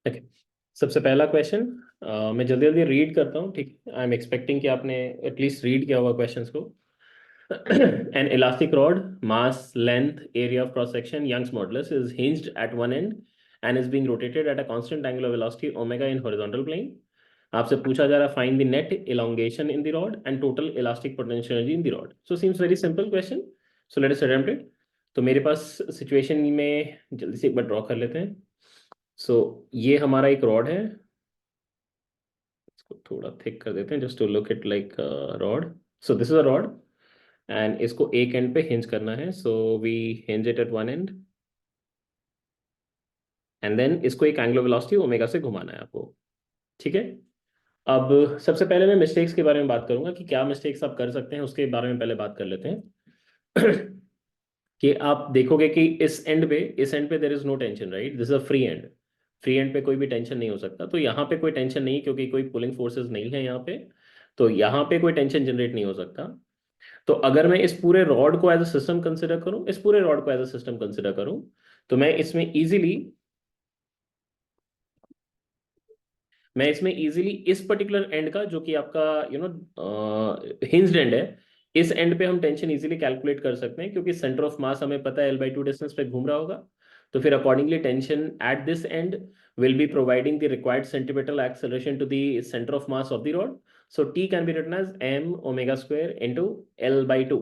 Okay, सबसे पहला question मैं जल्दी जल्दी रीड करता हूँ, ठीक है। आई एम एक्सपेक्टिंग कि आपने एटलीस्ट रीड किया हुआ क्वेश्चंस को। An elastic rod, mass, length, area of cross section, Young's modulus is hinged at one end and is being rotated at a constant angular velocity omega in horizontal plane. आपसे पूछा जा रहा find the net elongation in the rod and total elastic potential energy in the rod. So seems very simple question. So let us attempt it. तो मेरे पास situation में जल्दी से एक बार ड्रॉ कर लेते हैं। सो ये हमारा एक रॉड है, इसको थोड़ा थिक कर देते हैं just to look it like rod. So this is a rod and इसको एक एंड पे हिंज करना है। So we hinge it at one end and then इसको एक एंगुलर वेलोसिटी ओमेगा से घुमाना है आपको, ठीक है। अब सबसे पहले मैं मिस्टेक्स के बारे में बात करूंगा कि क्या मिस्टेक्स आप कर सकते हैं, उसके बारे में पहले बात कर लेते हैं। कि आप देखोगे कि इस एंड पे there is no tension, right. This is a free end. Free end पे कोई भी टेंशन नहीं हो सकता, तो यहाँ पे कोई टेंशन नहीं क्योंकि कोई पुलिंग फोर्सेस नहीं है यहाँ पे। तो यहाँ पे कोई टेंशन जनरेट नहीं हो सकता। तो अगर मैं इस पूरे रॉड को एज अ सिस्टम कंसिडर करूं, इस पूरे रॉड को एज अ सिस्टम कंसिडर करूं, तो मैं इसमें इजीली इस पर्टिकुलर एंड का जो कि आपका हिंज्ड एंड है, इस एंड पे हम टेंशन इजीली कैलकुलेट कर सकते हैं क्योंकि सेंटर ऑफ मास हमें पता है L/2 डिस्टेंस पे घूम रहा होगा। तो फिर accordingly tension at this end will be providing the required centripetal acceleration to the centre of mass of the rod. So T can be written as m omega square into L/2।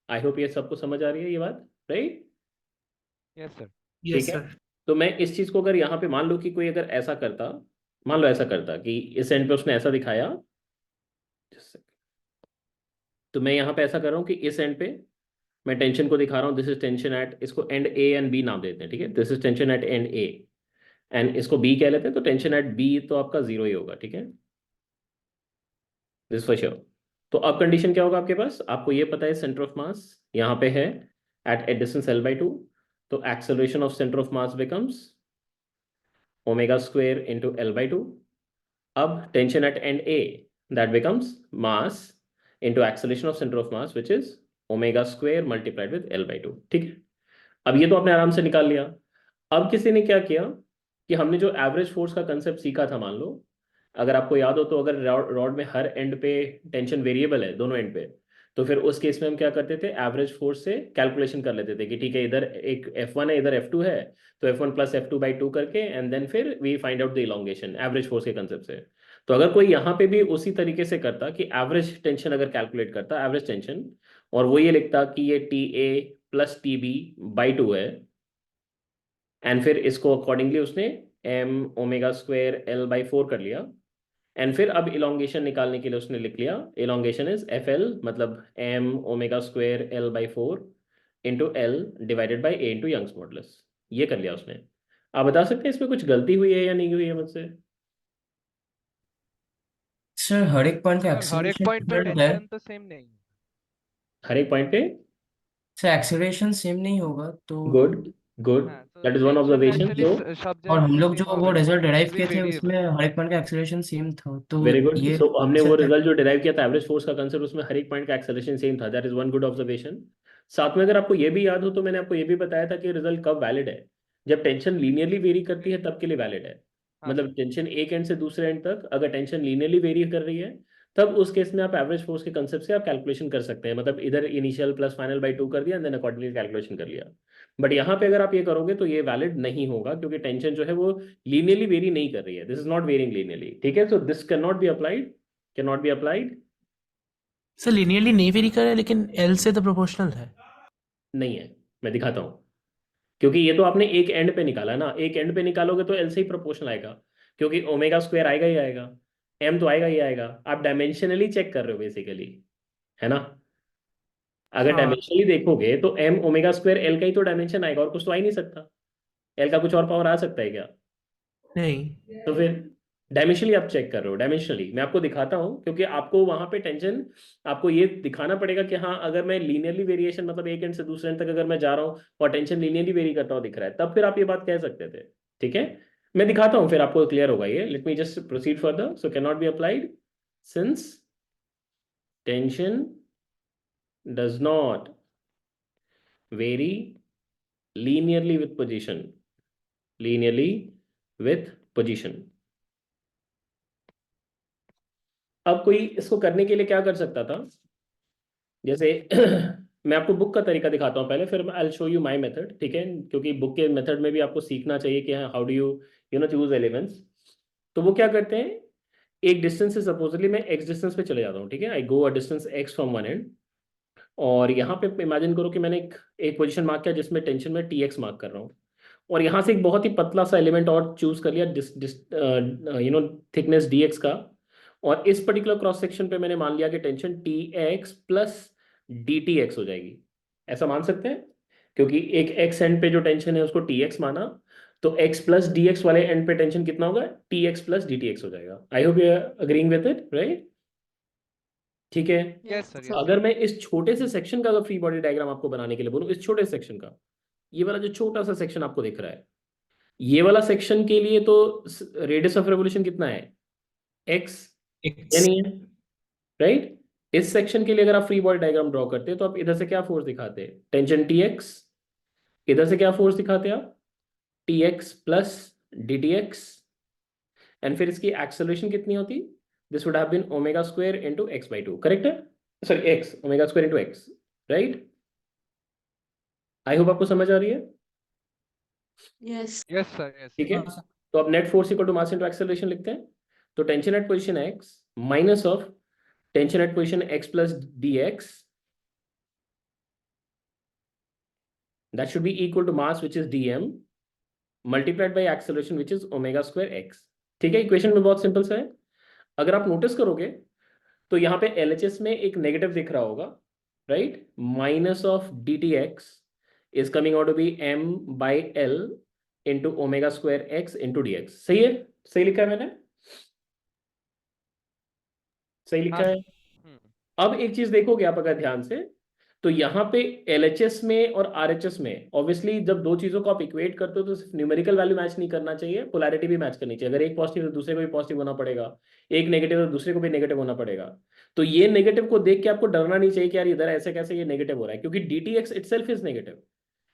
I hope ये सबको समझ आ रही है ये बात, right. Yes sir. ठीक yes है। सर। तो मैं इस चीज को अगर यहाँ पे मान लो कि कोई अगर ऐसा करता, मान लो ऐसा करता कि इस एंड पे उसने ऐसा दिखाया, just a second। तो मैं यहाँ पे ऐसा कर रहा हूँ कि इस एंड पे मैं टेंशन को दिखा रहा हूँ, दिस इज टेंशन एट, इसको एंड ए एंड बी नाम देते हैं, ठीक है। This is tension eight and A and इसको बी कह लेते हैं, तो टेंशन एट बी तो आपका जीरो ही होगा, ठीक है। This for sure. तो अब कंडीशन क्या होगा आपके पास, आपको ये पता है सेंटर ऑफ मास यहाँ पे है एट ए डिस्टेंस L/2। तो acceleration of centre of mass becomes omega square into L/2। अब tension eight and A, that becomes mass into acceleration of centre of mass which is omega square multiplied with L/2, ठीक है। अब ये तो आपने आराम से निकाल लिया। अब किसी ने क्या किया कि हमने जो एवरेज फोर्स का कंसेप्ट सीखा था, मान लो अगर आपको याद हो तो, अगर रॉड में हर एंड पे टेंशन वेरिएबल है दोनों एंड पे, तो फिर उस केस में हम क्या करते थे, एवरेज फोर्स से कैलकुलेशन कर लेते थे कि ठीक है इधर एक F1 है इधर F2 है, तो F1 प्लस F2/2 करके एंड देन फिर we find out the elongation average force के कंसेप्ट से। तो अगर कोई यहाँ पे भी उसी तरीके से करता कि एवरेज टेंशन अगर कैलकुलेट करता एवरेज टेंशन, और वो ये लिखता कि ये TA प्लस TB/2 है, एंड फिर इसको अकॉर्डिंगली उसने m ओमेगा स्क्वायर L/4 कर लिया, एंड फिर अब इलोंगेशन निकालने के लिए उसने लिख लिया इलोंगेशन इज FL, मतलब m omega square L/4 into L divided by A into Young's modulus. ये कर लिया उसने। आप बता सकते हैं इसमें कुछ गलती हुई है या नहीं हुई है मुझसे। सर हर एक पॉइंट का सर हर एक एक्सेलरेशन पॉइंट पे डिफरेंट है। टेंशन तो सेम नहीं है। हर एक पॉइंट पे। सर एक्सेलरेशन सेम नहीं होगा तो। Good, good. हाँ, तो that is one tension observation. Actually so सब और जगह हम पे लोग सेम जो वो होगा, result it derive will be किए थे उसमें वेरिएबल। हर एक पॉइंट का एक्सेलरेशन सेम था तो वेरी गुड। ये सो हमने वो अच्छा था। रिजल्ट जो डिराइव किया था एवरेज फोर्स का कंसेप्ट, उसमें हर एक पॉइंट का एक्सेलरेशन सेम था। That is one good observation. साथ में अगर आपको ये भी याद हो तो मैंने आपको ये भी बताया था कि रिजल्ट कब वैलिड है, जब टेंशन लीनियरली वेरी करती है तब के लिए वैलिड है। हाँ मतलब सर। टेंशन एक एंड से दूसरे एंड तक अगर टेंशन लीनियरली वेरी कर रही है, तब उस केस में आप एवरेज फोर्स के कंसेप्ट से आप कैलकुलेशन कर सकते हैं। मतलब इधर इनिशियल प्लस फाइनल/2 कर दिया एंड देन अकॉर्डिंगली कैलकुलेशन कर लिया। बट यहाँ पे अगर आप ये करोगे तो ये वैलिड नहीं होगा क्योंकि टेंशन जो है वो लीनियरली वेरी नहीं कर रही है। This is not varying linearly, ठीक है। So this can not be applied, can not be applied. Sir linearly नहीं वेरी कर रहा है लेकिन एल से तो प्रोपोर्शनल है। नहीं है, मैं दिखाता हूँ। क्योंकि ये तो आपने एक एंड पे निकाला ना, एक एंड पे निकालोगे तो एल से ही प्रोपोर्शनल आएगा, क्योंकि ओमेगा स्क्वायर आएगा ही आएगा, एम तो आएगा ही आएगा। आप डायमेंशनली चेक कर रहे हो बेसिकली, है ना। अगर हाँ। डायमेंशनली देखोगे तो m ओमेगा स्क्वायर एल का ही तो डायमेंशन आएगा, और कुछ तो आ ही नहीं सकता। एल का कुछ और पावर आ सकता है क्या। नहीं। तो फिर डायमेंशनली आप चेक कर रहे हो। डायमेंशनली मैं आपको दिखाता हूँ क्योंकि आपको वहां पे टेंशन, आपको ये दिखाना पड़ेगा कि हाँ अगर मैं लीनियरली वेरिएशन मतलब एक एंड से दूसरे एंड तक अगर मैं जा रहा हूँ और टेंशन लीनियरली वेरी करता हुआ दिख रहा है, तब फिर आप ये बात कह सकते थे, ठीक है। मैं दिखाता हूँ फिर आपको क्लियर होगा ये। Let me just proceed further. So can not be applied since tension does not very linearly with position, linearly with position. अब कोई इसको करने के लिए क्या कर सकता था, जैसे मैं आपको बुक का तरीका दिखाता हूँ पहले, फिर I show you my method, ठीक है, क्योंकि बुक के मेथड में भी आपको सीखना चाहिए कि how do you choose elements. तो वो क्या करते हैं, एक डिस्टेंस से सपोजली मैं एक्स डिस्टेंस पे चले जाता हूँ, ठीक है, I go a distance X from one end, और यहाँ पे इमेजिन करो कि मैंने एक पोजीशन मार्क किया जिसमें टेंशन में टी एक्स मार्क कर रहा हूँ, और यहाँ से एक बहुत ही पतला सा एलिमेंट और चूज कर लिया थिकनेस डी एक्स का, और इस पर्टिकुलर क्रॉस सेक्शन पे मैंने मान लिया कि tension T x plus D T x हो जाएगी। ऐसा मान सकते हैं, क्योंकि एक एक्स एंड पे जो टेंशन है उसको टी एक्स माना, तो एक्स प्लस डी एक्स वाले एंड पे टेंशन कितना होगा, T x plus D T x हो जाएगा। I hope you are agreeing with it, right? ठीक है। यस सर, तो यस अगर मैं इस छोटे से सेक्शन का फ्री बॉडी डायग्राम आपको बनाने के लिए बोलूं, इस छोटे सेक्शन का, ये वाला जो छोटा सा सेक्शन आपको दिख रहा है, ये वाला सेक्शन के लिए तो रेडियस ऑफ रेवोल्यूशन कितना है, एक्स, या X. नहीं है, राइट? इस सेक्शन के लिए अगर आप फ्री बॉडी डायग्राम ड्रॉ करते हैं तो आप इधर से क्या फोर्स दिखाते हैं, टेंशन टी एक्स, इधर से क्या फोर्स दिखाते हैं आप, T x plus D T X, and फिर इसकी एक्सेलरेशन कितनी होती, this would have been omega square into X by two, correct है, sorry X, omega square into X, right? I hope आपको समझ आ रही है। यस। Yes sir, yes. ठीक है, हाँ सर। तो अब net force equal to mass into acceleration लिखते हैं। तो tension at position X minus of tension at position x plus d x, that should be equal to mass which is dm multiplied by acceleration which is omega square x। ठीक है, equation में बहुत simple सा है। अगर आप notice करोगे तो यहाँ पे LHS में एक नेगेटिव दिख रहा होगा, right, minus of d T x is coming out to be m by l into omega square x into d x. सही है, सही लिखा है मैंने, सही लिखा हाँ है। हम्म, अब एक चीज देखोगे आप अगर ध्यान से, तो यहाँ पे LHS में और RHS में ऑब्वियसली जब दो चीजों को आप इक्वेट करते हो तो सिर्फ न्यूमेरिकल वैल्यू मैच नहीं करना चाहिए, पोलैरिटी भी मैच करनी चाहिए। अगर एक पॉजिटिव है तो दूसरे को भी पॉजिटिव होना पड़ेगा, एक नेगेटिव है तो दूसरे को भी नेगेटिव होना पड़ेगा। तो ये नेगेटिव को देख के आपको डरना नहीं चाहिए कि यार इधर ऐसे कैसे ये नेगेटिव हो रहा है, क्योंकि DTX इटसेल्फ इज नेगेटिव।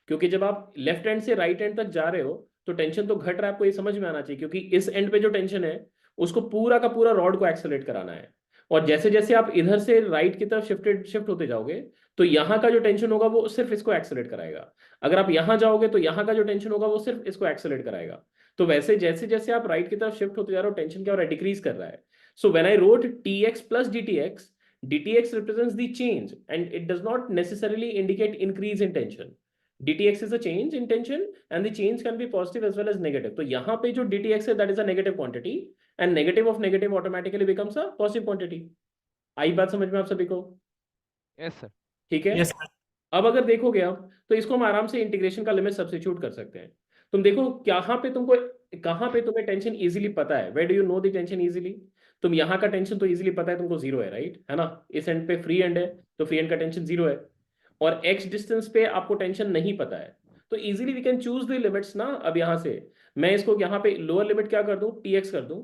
क्योंकि जब आप लेफ्ट हैंड से राइट हैंड तक जा रहे हो तो टेंशन तो घट रहा है, आपको ये समझ में आना चाहिए, क्योंकि इस एंड पे जो टेंशन है उसको पूरा का पूरा रॉड को एक्सेलरेट कराना है, और जैसे जैसे आप इधर से राइट की तरफ शिफ्ट होते जाओगे तो यहाँ का जो टेंशन होगा वो सिर्फ इसको एक्सेलरेट कराएगा। अगर आप यहाँ जाओगे तो यहाँ का जो टेंशन होगा वो सिर्फ इसको एक्सेलरेट कराएगा। तो वैसे जैसे जैसे आप राइट की तरफ शिफ्ट होते जा रहे हो टेंशन क्या हो रहा है, डिक्रीज कर रहा है। So when I wrote T x plus D T x, DTX represents the change and it does not necessarily indicate increase in tension. DTX is a change in tension and the change can be positive as well as negative. तो यहाँ पे जो DTX है that is a negative quantity and negative of negative automatically becomes a positive quantity. आई बात समझ में आप सभी को? Yes sir. ठीक है। Yes, sir. अब अगर देखोगे आप तो इसको हम आराम से इंटीग्रेशन का लिमिट सब्स्टिट्यूट कर सकते हैं। तुम देखो कहाँ पे तुम्हें टेंशन इजीली पता है, where do you know the tension easily? तुम यहाँ का टेंशन तो इजीली पता है तुमको, जीरो है, राइट, है ना? इस एंड पे फ्री एंड है तो फ्री एंड का टेंशन जीरो है, और एक्स डिस्टेंस पे आपको टेंशन नहीं पता है, तो easily we can choose the limits ना। अब यहाँ से मैं इसको यहाँ पे लोअर लिमिट क्या कर दूं, टीएक्स कर दूं,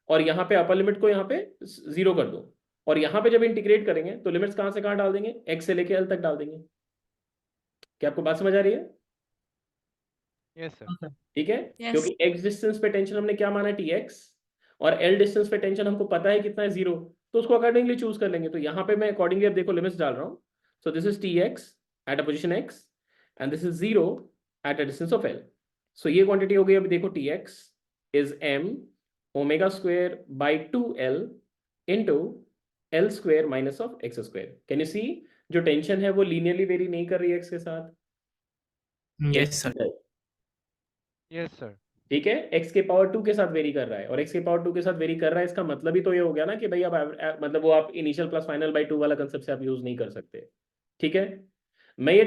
और यहाँ पे अपर लिमिट को यहाँ पे जीरो कर दूं, और यहाँ पे जब इंटीग्रेट करेंगे तो लिमिट्स कहाँ से कहाँ डाल देंगे, एक्स से लेके एल तक डाल देंगे। क्या आपको बात समझ आ रही है? Yes sir. हाँ सर। ठीक है, Yes. क्योंकि एक्स डिस्टेंस पे टेंशन हमने क्या माना, टीएक्स, और एल डिस्टेंस पे टेंशन हमको पता है कितना है, जीरो, तो उसको अकॉर्डिंगली चूज कर लेंगे। तो यहाँ पे मैं अकॉर्डिंगली अब देखो लिमिट्स डाल रहा हूँ। So this is TX at a position X and this is zero at a distance of L. So ये क्वांटिटी हो गई, अभी देखो TX is M omega square by two L into L square minus of X square. Can you see जो tension है वो linearly very नहीं कर रही है एक्स के साथ? Yes, sir. Yes sir. ठीक है, x के पावर 2 के साथ वेरी कर रहा है, और x के पावर 2 के साथ वेरी कर रहा है, इसका मतलब ही तो ये हो गया ना कि भाई अब मतलब वो आप इनिशियल प्लस फाइनल बाई 2 वाला कंसेप्ट से आप यूज नहीं कर सकते। ठीक है, मैं ये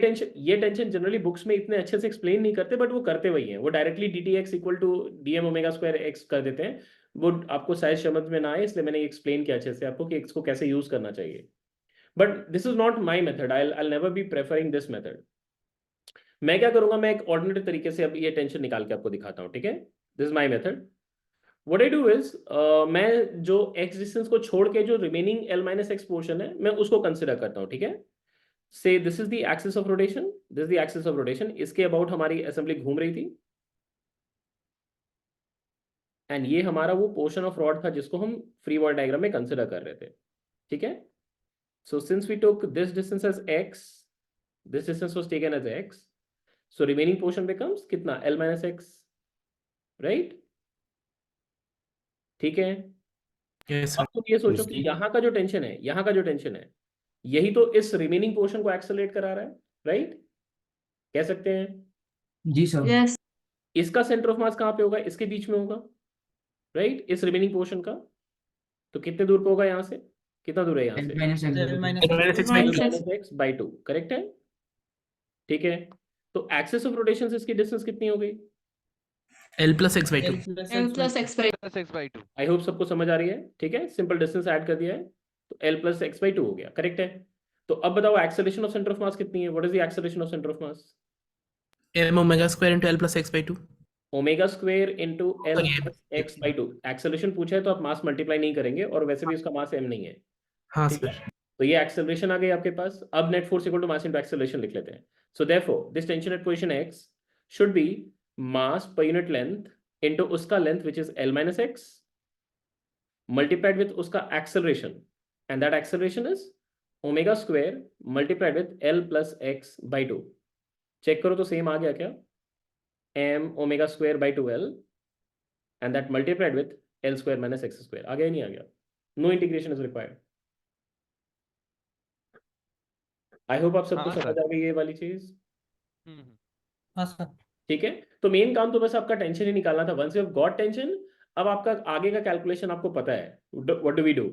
टेंशन जनरली बुक्स में इतने अच्छे से एक्सप्लेन नहीं करते, बट वो करते वही हैं, वो directly DTX equal to DM omega square x कर देते हैं। वो आपको शायद समझ में ना आए, इसलिए मैंने एक्सप्लेन किया अच्छे से आपको कि इसको कैसे यूज करना चाहिए। But this is not my method, I never be preferring this method. मैं क्या करूंगा, मैं एक ऑर्डिनरी तरीके से अब ये टेंशन निकाल के आपको दिखाता हूँ, ठीक है? This is my method. What I do is, मैं जो एक्स डिस्टेंस को छोड़ के जो remaining L minus x portion है मैं उसको कंसिडर करता हूँ, ठीक है? से this is the axis of rotation, this is the axis of rotation, इसके अबाउट हमारी असेंबली घूम रही थी। एंड ये हमारा वो पोर्शन ऑफ रॉड था जिसको हम फ्री बॉडी डायग्राम में कंसिडर कर रहे थे, ठीक है। So since we took this distance as x, this distance was taken as x, so remaining portion becomes कितना, l minus x, राइट, ठीक है। यस अब सर। तुम ये सोचो कि यहाँ का जो टेंशन है, यहाँ का जो टेंशन है, यही तो इस रिमेनिंग पोर्शन को एक्सेलरेट करा रहा है, राइट, कह सकते हैं। जी सर। Yes. इसका सेंटर ऑफ मास कहाँ पे होगा, इसके बीच में होगा, राइट, इस रिमेनिंग पोर्शन का। तो कितने दूर पे होगा यहाँ से, कितना दूर है यहाँ L से, minus x L minus Minus x/2. x. x by 2, correct है, ठीक है। तो एक्सिस ऑफ रोटेशन से इसकी डिस्टेंस कितनी हो गई, L plus x/2. L plus x by Plus x by 2. I hope सबको समझ आ रही है, ठीक है। सिंपल डिस्टेंस ऐड कर दिया है तो l plus x by 2 हो गया, करेक्ट है। तो अब बताओ एक्सेलरेशन ऑफ सेंटर ऑफ मास कितनी है, what is the acceleration of centre of mass, m omega square into L plus x/2. Omega square into L Sorry, plus x by 2। Acceleration पूछा है तो आप मास मल्टीप्लाई नहीं करेंगे, और वैसे भी उसका मास m नहीं है, हाँ ठीक सर। है। तो ये एक्सेलरेशन आ गई आपके पास। अब net force equal to mass into acceleration लिख लेते हैं। So therefore this tension at position x should be mass per unit length into उसका length which is l minus x multiplied with उसका acceleration, and that acceleration is omega square multiplied with l plus x by 2। Check करो तो same आ गया क्या, m omega square by 2l and that multiplied with l square minus x square। आ गया नहीं आ गया, no integration is required. I hope आप सबको हाँ, समझ सर। आ गई ये वाली चीज, हम्म। हाँ सर। ठीक है। तो मेन काम तो बस आपका टेंशन ही निकालना था। Once you have got tension, अब आपका आगे का कैलकुलेशन आपको पता है। व्हाट डू वी डू,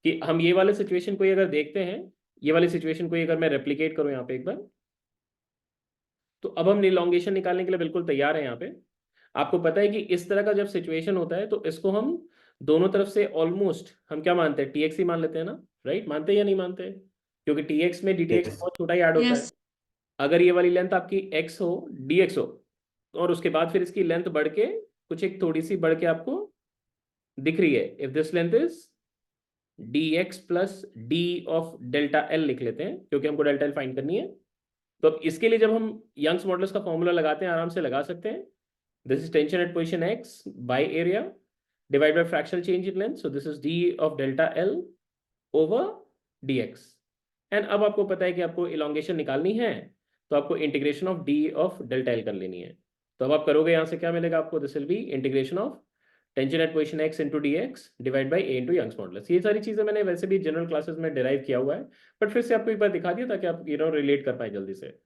कि हम ये वाले सिचुएशन को अगर देखते हैं, ये वाली सिचुएशन को अगर मैं रेप्लिकेट करूं यहाँ पे एक बार, तो अब हम इलॉन्गेशन निकालने के लिए बिल्कुल तैयार हैं यहाँ पे। आपको पता है कि इस तरह का जब सिचुएशन होता है तो इसको हम दोनों तरफ से ऑलमोस्ट हम क्या मानते हैं, टीएक्स ही मान लेते हैं ना, राइट, मानते हैं या नहीं मानते, क्योंकि टीएक्स में डीटीएक्स बहुत छोटा ही ऐड होता है। Yes. अगर ये वाली लेंथ आपकी x हो, dx हो, और उसके बाद फिर इसकी लेंथ बढ़ के कुछ एक थोड़ी सी बढ़ के आपको दिख रही है, if this length is dx plus d of delta l लिख लेते हैं, क्योंकि हमको डेल्टा l फाइंड करनी है। तो अब इसके लिए जब हम यंग्स मॉडुलस का फॉर्मूला लगाते हैं, आराम से लगा सकते हैं। This is tension at position x by area divided by fractional change in length. So this is d of delta L over dx. And अब आपको पता है कि आपको elongation निकालनी है, तो आपको integration of d of delta L कर लेनी है। तो अब आप करोगे, यहाँ से क्या मिलेगा आपको, this will be integration of tension at position x into dx divided by a into Young's modulus। ये सारी चीजें मैंने वैसे भी जनरल क्लासेस में डिराइव किया हुआ है, बट फिर से आपको एक बार दिखा दिया ताकि आप रिलेट कर पाए जल्दी से।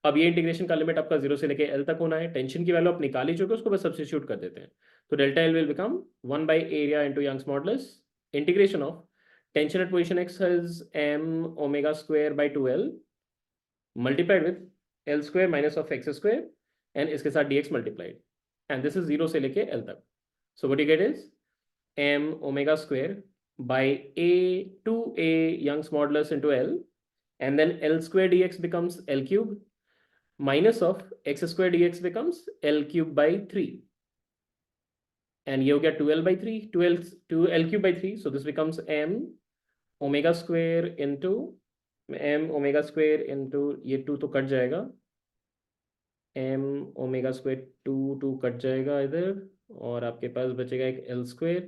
अब ये इंटीग्रेशन का लिमिट आपका 0 से लेके l तक होना है। टेंशन की वैल्यू आप निकाल ही चुके, उसको बस सब्स्टिट्यूट कर देते हैं। तो delta l will become 1 by area into Young's modulus, integration of tension at position x is m omega square by 2l multiplied with l square minus of x square and इसके साथ dx multiplied, and this is 0 से लेके l तक। So what you get is m omega square by a 2a Young's modulus into l, and then l square dx becomes l cube minus of x square dx becomes l cube by 3, and ये हो गया 2l by 3, 2l cube by 3, so this becomes m omega square into m omega square into ये 2 तो cut जाएगा, m omega square 2 cut जाएगा इधर, और आपके पास बचेगा एक l square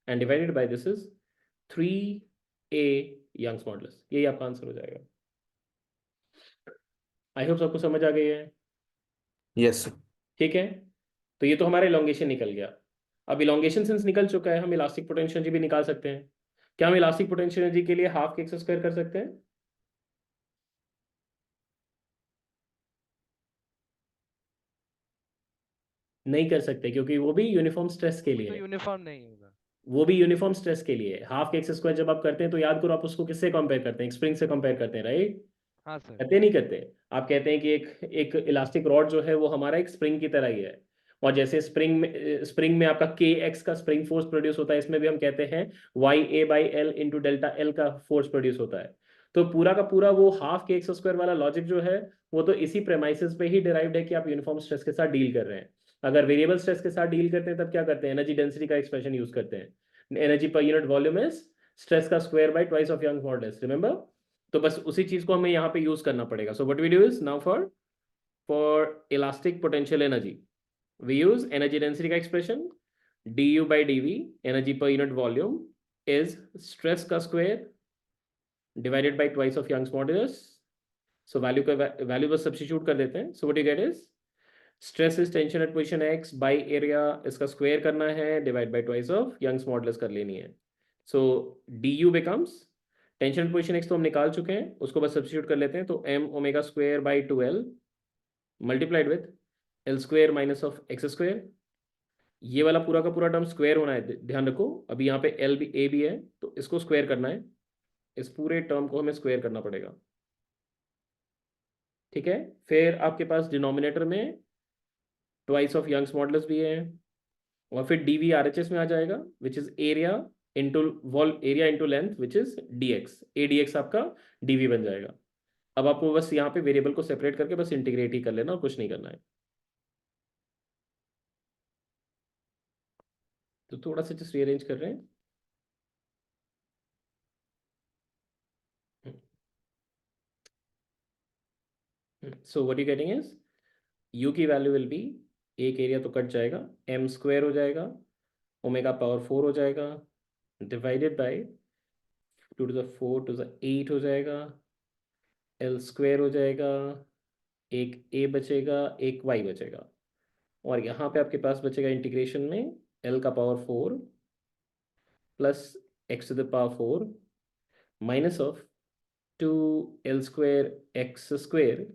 and divided by this is 3a Young's modulus। यही आपका आंसर हो जाएगा। आई होप सबको समझ आ गई है, यस ठीक है। तो ये तो हमारा इलॉन्गेशन निकल गया। अब इलॉन्गेशन सिंस निकल चुका है, हम इलास्टिक पोटेंशियल एनर्जी भी निकाल सकते हैं। क्या हम इलास्टिक पोटेंशियल एनर्जी के लिए हाफ के एक्स स्क्वायर कर सकते हैं? नहीं कर सकते, क्योंकि वो भी यूनिफॉर्म स्ट्रेस के लिए तो है। यूनिफॉर्म नहीं होगा। वो भी यूनिफॉर्म स्ट्रेस के लिए है। हाफ के एक्स स्क्वायर जब आप करते हैं तो याद करो आप उसको किससे कंपेयर करते हैं, स्प्रिंग से कंपेयर करते हैं, राइट? हाँ सर। करते नहीं करते? आप कहते हैं कि एक इलास्टिक रॉड जो है वो हमारा एक स्प्रिंग की तरह ही है, और जैसे स्प्रिंग में आपका के एक्स का स्प्रिंग फोर्स प्रोड्यूस होता है, इसमें भी हम कहते हैं y a by l into delta l का फोर्स प्रोड्यूस होता है। तो पूरा का पूरा वो हाफ के एक्स स्क्वायर वाला लॉजिक जो है वो तो इसी प्रेमाइसिस पे ही डिराइव्ड है कि आप यूनिफॉर्म स्ट्रेस के साथ डील कर रहे हैं। अगर वेरिएबल स्ट्रेस के साथ डील करते हैं तब क्या करते हैं, एनर्जी डेंसिटी का एक्सप्रेशन यूज करते हैं, energy per unit volume is stress का square by twice of Young's modulus, remember? तो बस उसी चीज को हमें यहाँ पे यूज करना पड़ेगा। So what we do is now for elastic potential energy we use energy density का expression du by dv energy per unit volume is stress का square divided by twice of Young's modulus. So value बस substitute कर देते हैं. So what you get is stress is tension at position x by area, इसका square करना है, divide by twice of Young's modulus कर लेनी है. सो du becomes tension at position x तो हम निकाल चुके हैं, उसको बस सब्स्टिट्यूट कर लेते हैं. तो m omega square by 2l multiplied with l square minus of x square. ये वाला पूरा का पूरा टर्म स्क्वायर होना है, ध्यान रखो. अभी यहाँ पे l भी a भी है, तो इसको स्क्वायर करना है. इस पूरे टर्म को हमें स्क्वायर करना पड़ेगा. ठीक है. फिर आपके पास डिनोमिनेटर में ट्वाइस ऑफ यंग्स मॉडुलस भी है, और फिर d V R H S में आ जाएगा, which is area into area into length, which is d x. A d x आपका डी वी बन जाएगा. अब आपको बस यहाँ पे वेरिएबल को सेपरेट करके बस इंटीग्रेट ही कर लेना और कुछ नहीं करना है. तो थोड़ा सा जस्ट रीअरेंज कर रहे हैं. So what you getting is u की वैल्यू विल बी, एक एरिया तो कट जाएगा, m स्क्वायर हो जाएगा, ओमेगा पावर 4 हो जाएगा, divided by 2 to the 4 to the 8 हो जाएगा, l स्क्वायर हो जाएगा, एक a बचेगा, एक y बचेगा, और यहाँ पे आपके पास बचेगा इंटीग्रेशन में l का power 4 plus x to the power 4 minus of 2l square x square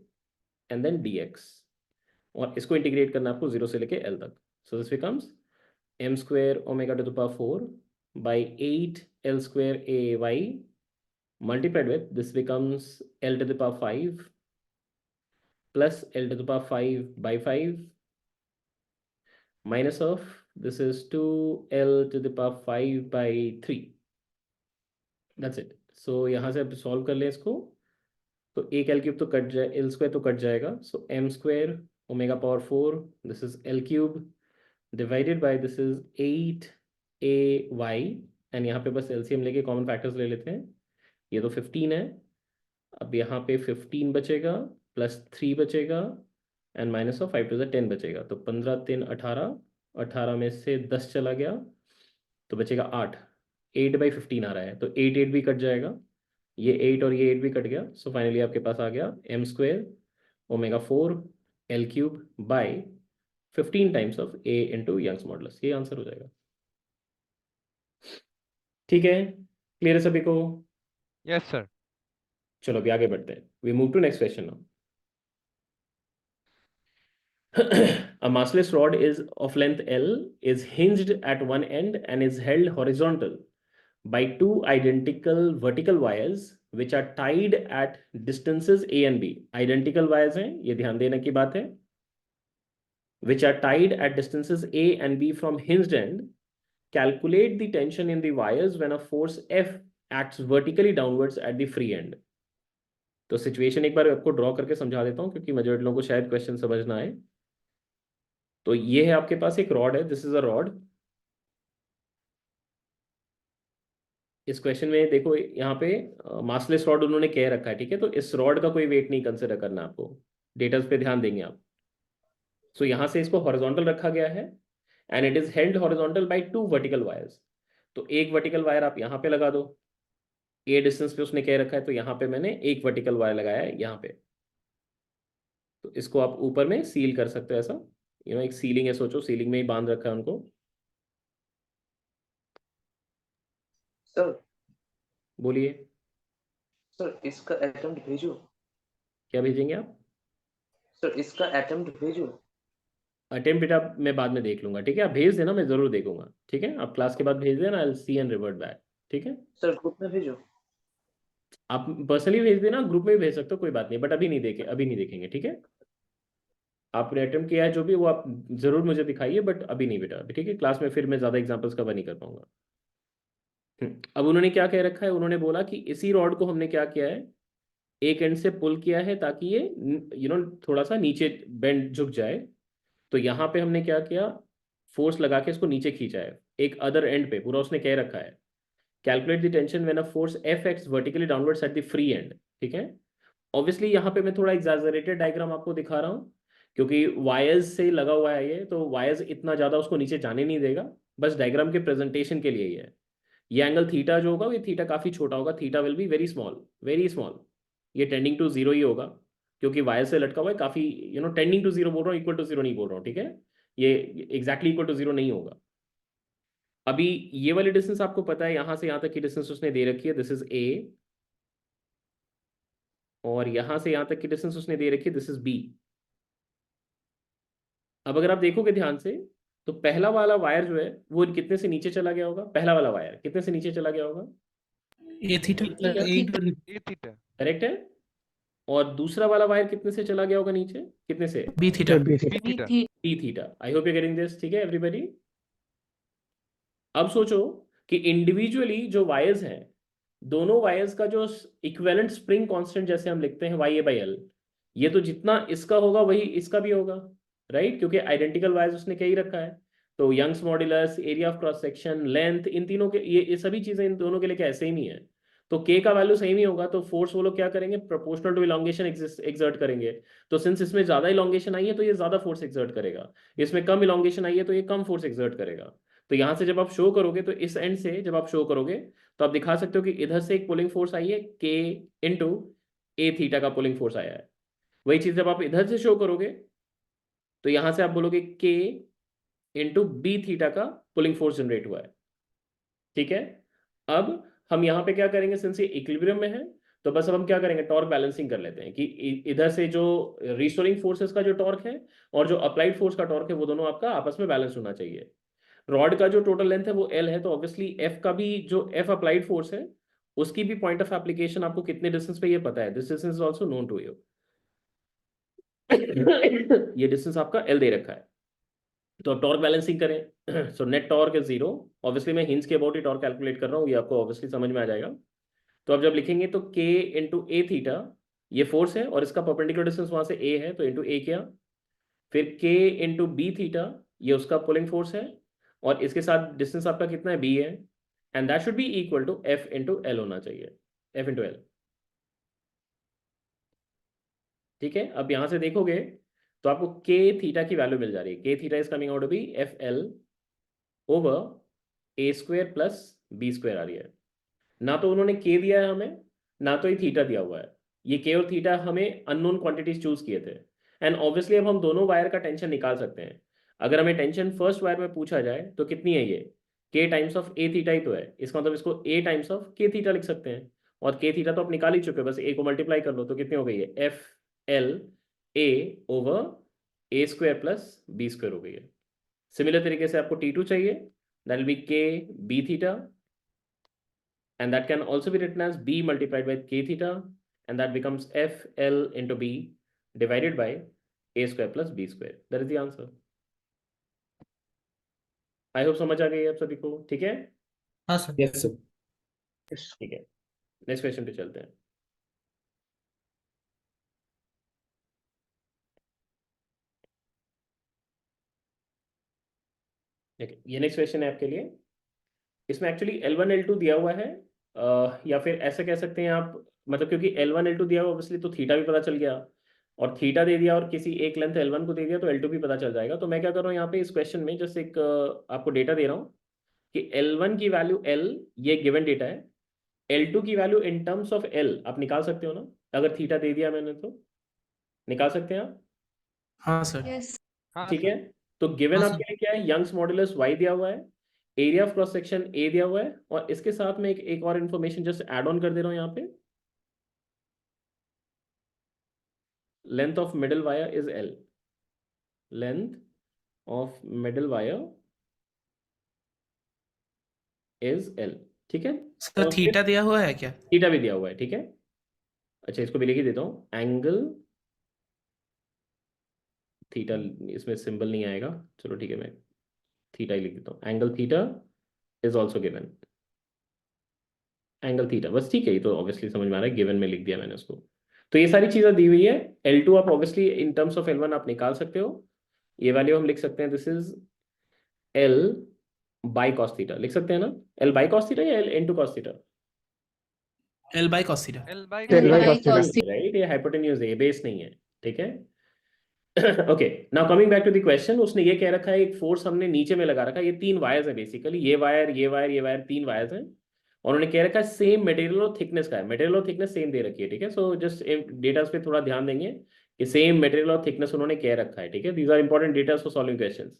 and then dx, और इसको इंटीग्रेट करना है आपको 0 से लेके l तक. So this becomes m square omega to the power 4 by 8 l square ay multiplied with this becomes l to the power 5 plus l to the power 5 by 5 minus of this is 2l to the power 5 by 3. That's it. So यहाँ से अब solve कर लें इसको. तो एक l cube तो cut जाए, l स्क्वायर तो कट जाएगा. सो m square omega power 4 this is l cube divided by this is 8ay, and यहाँ पे बस एलसीएम लेके कॉमन फैक्टर्स ले लेते हैं. ये तो 15 है. अब यहाँ पे 15 बचेगा प्लस 3 बचेगा and minus of 5 to the 10 बचेगा. तो 15 3 18, 18 में से 10 चला गया तो बचेगा 8. 8 by 15 आ रहा है, तो 8 भी कट जाएगा, ये 8 और ये 8 भी कट गया. सो फाइनली आपके पास आ गया m square omega 4 l cube by 15 times of a into Young's modulus. ये आंसर हो जाएगा. ठीक है, क्लियर है सभी को? Yes, sir. चलो अभी आगे बढ़ते हैं. We move to next question now. A massless rod is of length L is hinged at one end and is held horizontal by two identical vertical wires which are tied at distances A and B. Identical wires हैं, ये ध्यान देने की बात है. Which are tied at distances A and B from hinged end. Calculate the tension in the wires when a force F acts vertically downwards at the free end. तो situation एक बार आपको ड्रॉ करके समझा देता हूँ, क्योंकि मेजॉरिटी लोगों को शायद क्वेश्चन समझना आए. तो ये है आपके पास एक रॉड है, दिस इज अ रॉड. इस क्वेश्चन में देखो यहाँ पे मासलेस रॉड उन्होंने कह रखा है, ठीक है. तो इस रॉड का कोई वेट नहीं कंसिडर करना आपको, डेटास पे ध्यान देंगे आप. सो यहाँ से इसको हॉरिजॉन्टल रखा गया है and it is held horizontal by two vertical wires. तो एक वर्टिकल वायर आप यहाँ पे लगा दो, ए डिस्टेंस पे उसने कह रखा है, तो यहाँ पे मैंने एक वर्टिकल वायर लगाया है यहाँ पे. तो इसको आप ऊपर में सील कर सकते हो ऐसा, एक सीलिंग है, सोचो सीलिंग में ही बांध रखा है उनको. सर बोलिए सर इसका अटेम्प्ट भेजो. क्या भेजेंगे आप? सर इसका अटेम्प्ट भेजो. अटेम्प्ट बेटा मैं बाद में देख लूंगा, ठीक है. आप भेज देना, मैं जरूर देखूंगा, ठीक है. आप क्लास के बाद भेज देना, I will see and revert back, ठीक है. सर ग्रुप में भेजो. आप पर्सनली भेज देना, ग्रुप में भी भेज सकते हो, कोई बात नहीं, बट अभी नहीं देखे, अभी नहीं देखेंगे, ठीक है. आपने अटेम्प्ट किया है जो भी, वो आप जरूर मुझे दिखाइए, बट अभी नहीं बेटा, अभी ठीक है. क्लास में फिर मैं ज्यादा एग्जांपल्स कवर नहीं कर पाऊंगा. अब उन्होंने क्या कह रखा है, उन्होंने बोला कि इसी रॉड को हमने क्या किया है, एक एंड से पुल किया है ताकि ये थोड़ा सा नीचे बेंड झुक जाए. तो यहाँ पे हमने क्या किया, फोर्स लगा के इसको नीचे खींचा है एक अदर एंड पे, पूरा उसने कह रखा है. Calculate the tension when a force F acts vertically downwards at the free and, ठीक है. ऑब्वियसली यहाँ पे मैं थोड़ा एग्जैजरेटेड डायग्राम आपको दिखा रहा हूँ, क्योंकि वायर्स से लगा हुआ है ये, तो वायर्स इतना ज्यादा उसको नीचे जाने नहीं देगा. बस डायग्राम के प्रेजेंटेशन के लिए ही है। ये एंगल थीटा जो होगा ये थीटा काफी छोटा होगा, theta will be very small, very small. ये टेंडिंग टू जीरो ही होगा क्योंकि वायर से लटका हुआ है, काफी टेंडिंग टू जीरो बोल रहा हूँ, इक्वल टू जीरो नहीं बोल रहा हूँ, ठीक है। ये एग्जैक्टली इक्वल टू जीरो नहीं होगा। अभी ये वाली डिस्टेंस आपको पता है, यहां से यहां तक की डिस्टेंस उसने दे रखी है, दिस इज ए, और यहां से यहां तक की डिस्टेंस उसने दे रखी है, दिस इज बी। अब अगर आप देखोगे ध्यान से तो पहला वाला वायर जो है वो कितने से नीचे चला गया होगा, पहला वाला वायर कितने से नीचे चला गया होगा, ए थीटा थीटा, ए थीटा करेक्ट है। और दूसरा वाला वायर कितने से चला गया होगा नीचे, कितने से, B theta B B theta d theta. I hope you getting this, ठीक है एवरीबॉडी। अब सोचो कि इंडिविजुअली जो वायर्स हैं, दोनों वायर्स का जो इक्विवेलेंट स्प्रिंग कांस्टेंट जैसे हम लिखते हैं वाई ए बाई एल, ये तो जितना इसका होगा वही इसका भी होगा, राइट, क्योंकि आइडेंटिकल वायर्स उसने क्या ही रखा है। तो Young's modulus, area of cross section, length, इन तीनों के ये सभी चीजें इन दोनों के लिए क्या सेम ही है। तो के का वैल्यू सेम ही होगा, तो फोर्स वो लोग क्या करेंगे, प्रोपोर्शनल टू इलोंगेशन एक्सर्ट करेंगे। तो सिंस इसमें ज्यादा इलोंगेशन आई है तो ये ज्यादा फोर्स एक्सर्ट करेगा, इसमें कम इलोंगेशन आई है तो ये कम फोर्स एक्सर्ट करेगा। तो यहां से जब आप शो करोगे तो इस एंड से जब आप शो करोगे तो आप दिखा सकते हो कि इधर से एक पुलिंग फोर्स आई है के इंटू ए थीटा का पुलिंग फोर्स आया है। वही चीज जब आप इधर से शो करोगे तो यहां से आप बोलोगे के इंटू बी थीटा का पुलिंग फोर्स जनरेट हुआ है, ठीक है। अब हम यहाँ पे क्या करेंगे, सिंस ये इक्विलिब्रियम में है तो बस अब हम क्या करेंगे, टॉर्क बैलेंसिंग कर लेते हैं कि इधर से जो रिस्टोरिंग फोर्सेस का जो टॉर्क है और जो अप्लाइड फोर्स का टॉर्क है वो दोनों आपका आपस में बैलेंस होना चाहिए। रॉड का जो टोटल लेंथ है वो एल है, तो ऑब्वियसली एफ का भी जो एफ अप्लाइड फोर्स है उसकी भी पॉइंट ऑफ एप्लीकेशन आपको कितने डिस्टेंस पे ये पता है, this distance is also known to you. ये डिस्टेंस आपका एल दे रखा है। तो अब टॉर्क बैलेंसिंग करें so net torque is zero. Obviously मैं हिंस के अबाउट ही टॉर्क कैलकुलेट कर रहा हूँ, ये आपको ऑब्वियसली समझ में आ जाएगा। तो अब जब लिखेंगे तो के इंटू ए थीटा ये फोर्स है और इसका परपेंडिकुलर डिस्टेंस वहां से ए है तो इंटू ए किया, फिर के इंटू बी थीटा ये उसका पुलिंग फोर्स है और इसके साथ डिस्टेंस आपका कितना है, बी है, and that should be equal to F into l होना चाहिए, एफ इंटू एल, ठीक है। अब यहां से देखोगे तो आपको के थीटा की वैल्यू मिल जा रही है, के theta is coming out to be F L over A square plus B square आ रही है। ना तो उन्होंने के दिया है हमें, ना तो ये थीटा दिया हुआ है। ये के और थीटा हमें अननोन क्वांटिटीज चूज किए थे, एंड ऑब्वियसली अब हम दोनों वायर का टेंशन निकाल सकते हैं। अगर हमें टेंशन फर्स्ट वायर में पूछा जाए तो कितनी है, ये के टाइम्स ऑफ ए थीटा ही तो है, इसका मतलब इसको ए टाइम्स ऑफ के थीटा लिख सकते हैं। और के थीटा तो आप निकाल ही चुके हो, बस ए को मल्टीप्लाई कर लो तो कितनी हो गई है, F l a over A square plus B square हो गई है। सिमिलर तरीके से आपको T2 चाहिए, that will be k b theta, and that can also be written as b multiplied by k theta, and that becomes f l into b divided by a square plus b square. That is the answer. I hope समझ आ गई है आप सभी को, ठीक है। हाँ सर। Yes sir. ठीक है, नेक्स्ट क्वेश्चन पे चलते हैं। देखिए ये नेक्स्ट क्वेश्चन है आपके लिए। इसमें एक्चुअली L1 L2 दिया हुआ है, या फिर ऐसा कह सकते हैं आप, मतलब क्योंकि L1 L2 दिया हुआ ऑब्वियसली तो थीटा भी पता चल गया, और थीटा दे दिया और किसी एक लेंथ L1 को दे दिया तो L2 भी पता चल जाएगा। तो मैं क्या कर रहा हूँ यहाँ पे इस क्वेश्चन में जस्ट एक आपको डेटा दे रहा हूँ कि L1 की वैल्यू L, ये गिवन डेटा है। L2 की value in terms of L आप निकाल सकते हो ना, अगर थीटा दे दिया मैंने तो निकाल सकते हैं आप, हाँ सर। Yes. हाँ ठीक सर है। तो गिवन हाँ आपके सर। लिए क्या है, यंग्स मॉड्यूलस y दिया हुआ है, area of cross section A दिया हुआ है, और इसके साथ में एक और इन्फॉर्मेशन जस्ट ऐड ऑन कर दे रहा हूं यहाँ पे, length of middle wire is L, length of middle wire is L, ठीक है। सर और थीटा दिया हुआ है क्या? थीटा भी दिया हुआ है, ठीक है। अच्छा इसको भी लिख ही देता हूँ, एंगल थीटा, इसमें सिंबल नहीं आएगा, चलो ठीक है मैं थीटा ही लिख देता हूँ, angle theta is also given, angle theta, बस ठीक है, ये तो ऑब्वियसली समझ में आ रहा है, गिवन में लिख दिया मैंने उसको। तो ये सारी चीजें दी हुई है। L2 आप obviously in terms of L1 आप निकाल सकते हो, ये वैल्यू हम लिख सकते हैं, this is L by cos theta, लिख सकते हैं ना, L बाई कॉस थीटा या L into cos theta, l by cos theta. L by L by L by cos theta. cos theta. Right, ये हाइपोटेन्यूज है, ये बेस नहीं है, ठीक है। Okay, now coming back to the question, उसने ये कह रखा है एक फोर्स हमने नीचे में लगा रखा है, ये 3 वायर्स है बेसिकली, ये वायर ये वायर ये वायर, 3 वायर्स हैं, और उन्होंने कह रखा है सेम मटेरियल और थिकनेस का है, मटेरियल और थिकनेस सेम दे रखी है, ठीक है। सो जस्ट डेटा पे थोड़ा ध्यान देंगे कि सेम मटेरियल और थिकनेस उन्होंने कह रखा है, ठीक है। These are important data for solving questions,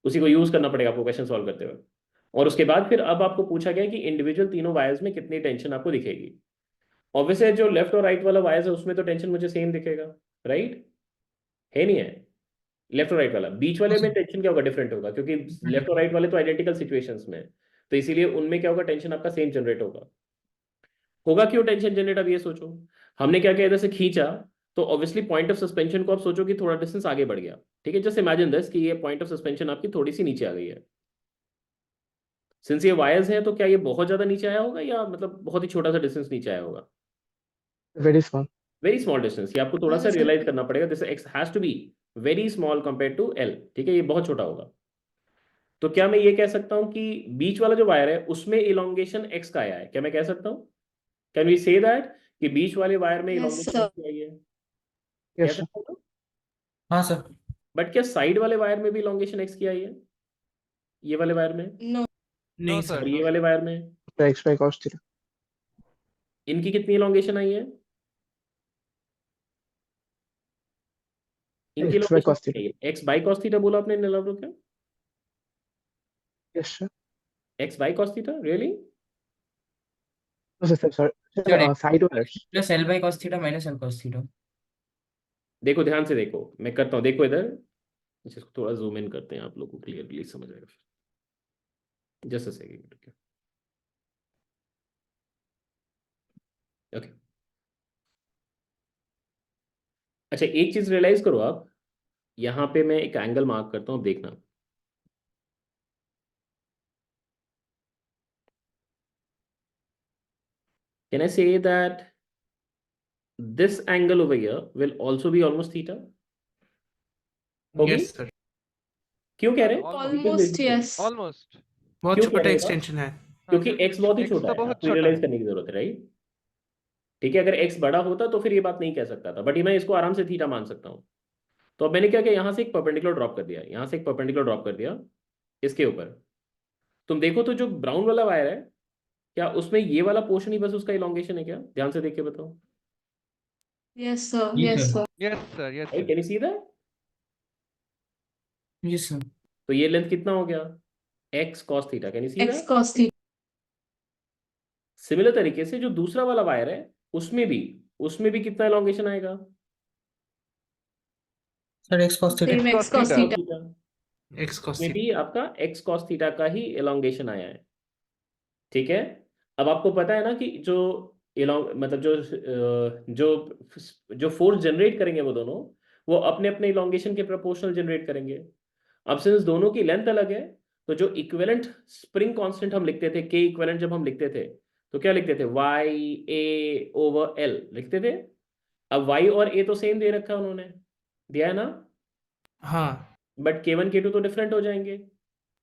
उसी को यूज करना पड़ेगा आपको क्वेश्चन सॉल्व करते हुए। और उसके बाद फिर अब आपको पूछा गया कि इंडिविजुअल तीनों वायर्स में कितनी टेंशन आपको दिखेगी। ऑब्वियसली जो लेफ्ट और राइट वाला वायर्स है उसमें तो टेंशन मुझे सेम दिखेगा, राइट है नहीं है? लेफ्ट और राइट वाला, बीच वाले में टेंशन क्या होगा, डिफरेंट होगा, क्योंकि लेफ्ट और राइट वाले तो आइडेंटिकल सिचुएशंस में है, तो इसीलिए उनमें क्या होगा, टेंशन आपका सेम जनरेट होगा क्यों टेंशन जनरेट, अब ये सोचो, हमने क्या किया, इधर से खींचा, तो ऑब्वियसली पॉइंट ऑफ सस्पेंशन को आप सोचो कि थोड़ा डिस्टेंस आगे बढ़ गया, ठीक है। जस्ट इमेजिन दिस कि ये पॉइंट ऑफ सस्पेंशन आपकी थोड़ी सी नीचे आ गई है। सिंस ये वायर्स है तो क्या ये बहुत ज्यादा नीचे आया होगा या मतलब बहुत ही छोटा सा डिस्टेंस नीचे आया होगा? Very small. Very small distance, ये आपको थोड़ा सा रियलाइज करना पड़ेगा, this x has to be very small compare to l, ठीक है, ये बहुत छोटा होगा। तो क्या मैं ये कह सकता हूं कि बीच वाला जो वायर है उसमें इलोंगेशन एक्स का आया है, क्या मैं कह सकता हूं? कैन वी से दैट कि बीच वाले वायर में Yes, इलोंगेशन sir. एक्स आई है, कह यस सर। सकता हूं? हाँ सर। बट क्या साइड वाले वायर में भी इलोंगेशन एक्स की आई है, ये वाले वायर में No. नहीं No, सर। और sir. ये No, वाले sir. वायर में, एक्स बाय कॉस थीटा। इनकी कितनी इलोंगेशन आई है? इनकी x by elongation cos theta. कितनी है? एक्स बाई कॉस थीटा बोला आपने नीलाभ, क्या yes sir. X by cos theta, really? Sir sir sir sir side wires. Plus L by cos theta minus L cos theta. देखो ध्यान से देखो, मैं करता हूँ, देखो इधर, इसको थोड़ा जूम इन करते हैं, आप लोगों को क्लियरली समझ आएगा फिर, जस्ट अ सेकंड, ओके। अच्छा, एक चीज रियलाइज करो आप, यहाँ पे मैं एक एंगल मार्क करता हूँ, देखना, can I say that this angle over here will also be almost theta? होगी? Yes sir. क्यों कह रहे हैं? Almost. Because Almost, देखो, yes. Almost. बहुत क्यों कह छोटा रहे हो आप? एक्सटेंशन है। हाँ, क्योंकि क्योंकि x बहुत ही x छोटा तो है, बहुत आपको छोटा रियलाइज है। करने की जरूरत है, राइट? ठीक है, अगर x बड़ा होता तो फिर ये बात नहीं कह सकता था, बट मैं इसको आराम से थीटा मान सकता हूँ। तो अब मैंने क्या किया, यहाँ से एक परपेंडिकुलर ड्रॉप कर दिया, यहाँ से एक परपेंडिकुलर ड्रॉप कर दिया इसके ऊपर। तुम देखो तो जो ब्राउन वाला वायर है, क्या उसमें ये वाला पोर्शन ही बस उसका इलोंगेशन है क्या? ध्यान से देख के बताओ, Yes, sir. Yes, Yes, sir. sir. Yes, sir. Yes, right? sir. Can you see that? Yes sir. तो ये लेंथ कितना हो गया, x cos theta, can you see X that? cos theta. Similar तरीके से जो दूसरा वाला वायर है उसमें भी कितना एलोंगेशन आएगा? Sir x cos theta. Same X X cos cos theta. theta. X cos में थीटा। भी आपका x cos थीटा का ही एलोंगेशन आया है, ठीक है। अब आपको पता है ना कि जो मतलब जो फोर्स जनरेट करेंगे वो दोनों, वो अपने अपने इलोंगेशन के प्रोपोर्शनल जनरेट करेंगे। अब सिंस दोनों की लेंथ अलग है, तो जो इक्विवेलेंट स्प्रिंग कांस्टेंट हम लिखते थे, के इक्विवेलेंट जब हम लिखते थे, तो क्या लिखते थे, वाई ए ओवर एल लिखते थे। अब y और a तो सेम दे रखा है उन्होंने, दिया है ना, हाँ, बट k1 k2 तो डिफरेंट हो जाएंगे,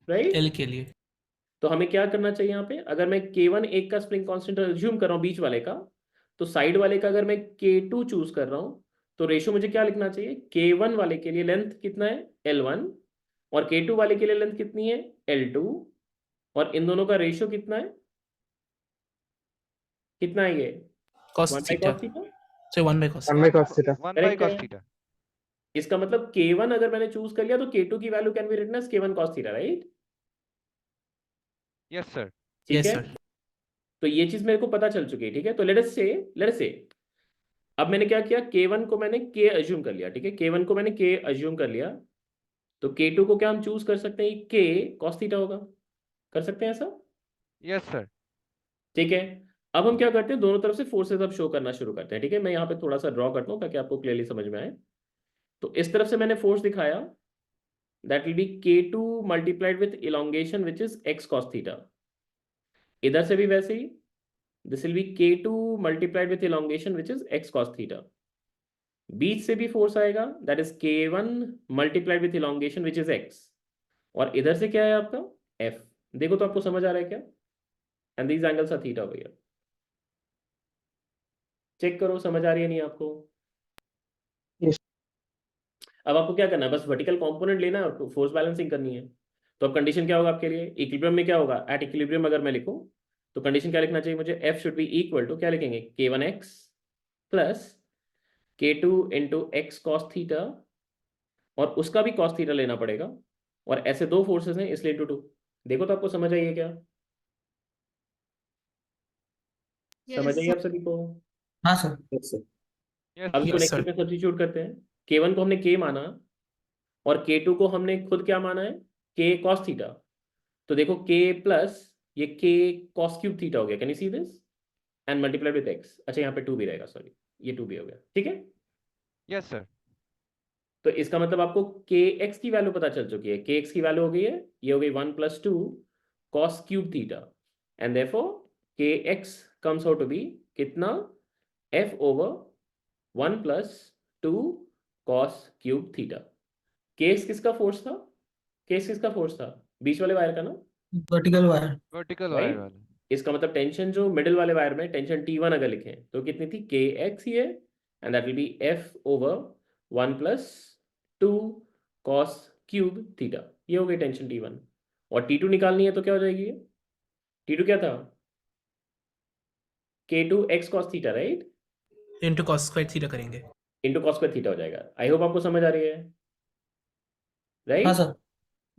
राइट? एल के लिए। तो हमें क्या करना चाहिए यहाँ पे, अगर मैं k1 एक का स्प्रिंग कांस्टेंट अज्यूम कर रहा हूँ बीच वाले का, तो साइड वाले का अगर मैं k2 चूज कर रहा हूँ, तो रेशियो मुझे क्या लिखना चाहिए, k1 वाले के लिए लेंथ कितना है, l1, और k2 वाले के लिए लेंथ कितनी है, l2, और इन दोनों का रेशियो कितना है, कितना है ये, cos 1 by theta cos theta, से 1 by cos. 1 bye cos theta. 1 by correct cos है। theta. इसका मतलब k1 अगर मैंने चूज कर लिया तो k2 की value can be written as k1 cos theta, right? Yes, sir. ठीक यस है, सर। तो ये चीज मेरे को पता चल चुकी है, ठीक है। तो लेट अस से अब मैंने क्या किया, k1 को मैंने k अज्यूम कर लिया, ठीक है, k1 को मैंने k अज्यूम कर लिया, तो k2 को क्या हम चूज कर सकते हैं, k cos थीटा होगा, कर सकते हैं ऐसा, Yes, sir. ठीक है। अब हम क्या करते हैं, दोनों तरफ से फोर्सेस अब शो करना शुरू करते हैं, ठीक है। मैं यहाँ पे थोड़ा सा ड्रॉ करता हूँ ताकि आपको क्लियरली समझ में आए। तो इस तरफ से मैंने फोर्स दिखाया, that will be k2 multiplied with elongation which is x cos theta. इधर से भी वैसे ही, this will be k2 multiplied with elongation which is x cos theta. बीच से भी फोर्स आएगा, that is k1 multiplied with elongation which is x, और इधर से क्या है आपका f। देखो तो आपको समझ आ रहा है क्या, and these angles are theta भैया, चेक करो समझ आ रही है नहीं आपको? Yes. अब आपको क्या करना है, बस वर्टिकल कंपोनेंट लेना है और फोर्स बैलेंसिंग करनी है। तो अब कंडीशन क्या होगा आपके लिए, इक्विलिब्रियम में क्या होगा, एट इक्विलिब्रियम अगर मैं लिखूं तो कंडीशन क्या लिखना चाहिए मुझे, F should be equal to क्या लिखेंगे, K1x plus K2 into X cos theta, और उसका भी कॉस थीटा लेना पड़ेगा, और ऐसे दो फोर्सेस हैं इसलिए इंटू 2। देखो तो आपको समझ आइए क्या, समझ Yes, आइए sir. आप सभी को। हाँ सर। Yes, sir. Yes, अब इसको Yes, नेक्स्ट sir. में सब्स्टिट्यूट करते हैं। K1 को हमने K माना और K2 को हमने खुद क्या माना है, K cos थीटा। तो देखो K प्लस ये K cos क्यूब थीटा हो गया, can you see this, and multiplied with x। अच्छा यहाँ पे 2 भी रहेगा, सॉरी ये 2 भी हो गया, ठीक है। yes, sir. तो इसका मतलब आपको kx की वैल्यू पता चल चुकी है, kx की वैल्यू हो गई है, ये हो गई 1 + 2 cos cube theta, and therefore kx comes out to be कितना, f over 1 + 2 cos cube theta. Case किसका फोर्स था, केस किसका फोर्स था, बीच वाले वायर का ना, vertical wire. Vertical wire right. वाला. इसका मतलब टेंशन जो मिडिल वाले वायर में टेंशन T1 अगर लिखें तो कितनी थी, kx ही है, and that will B f over 1 + 2 cos cube theta, ये हो गई टेंशन T1। और T2 निकालनी है तो क्या हो जाएगी, T2 क्या था, K2 x cos theta, right, into cos square theta करेंगे। इंटू cos स्क्वायर थीटा हो जाएगा। आई होप आपको समझ आ रही है, हाँ राइट। सर।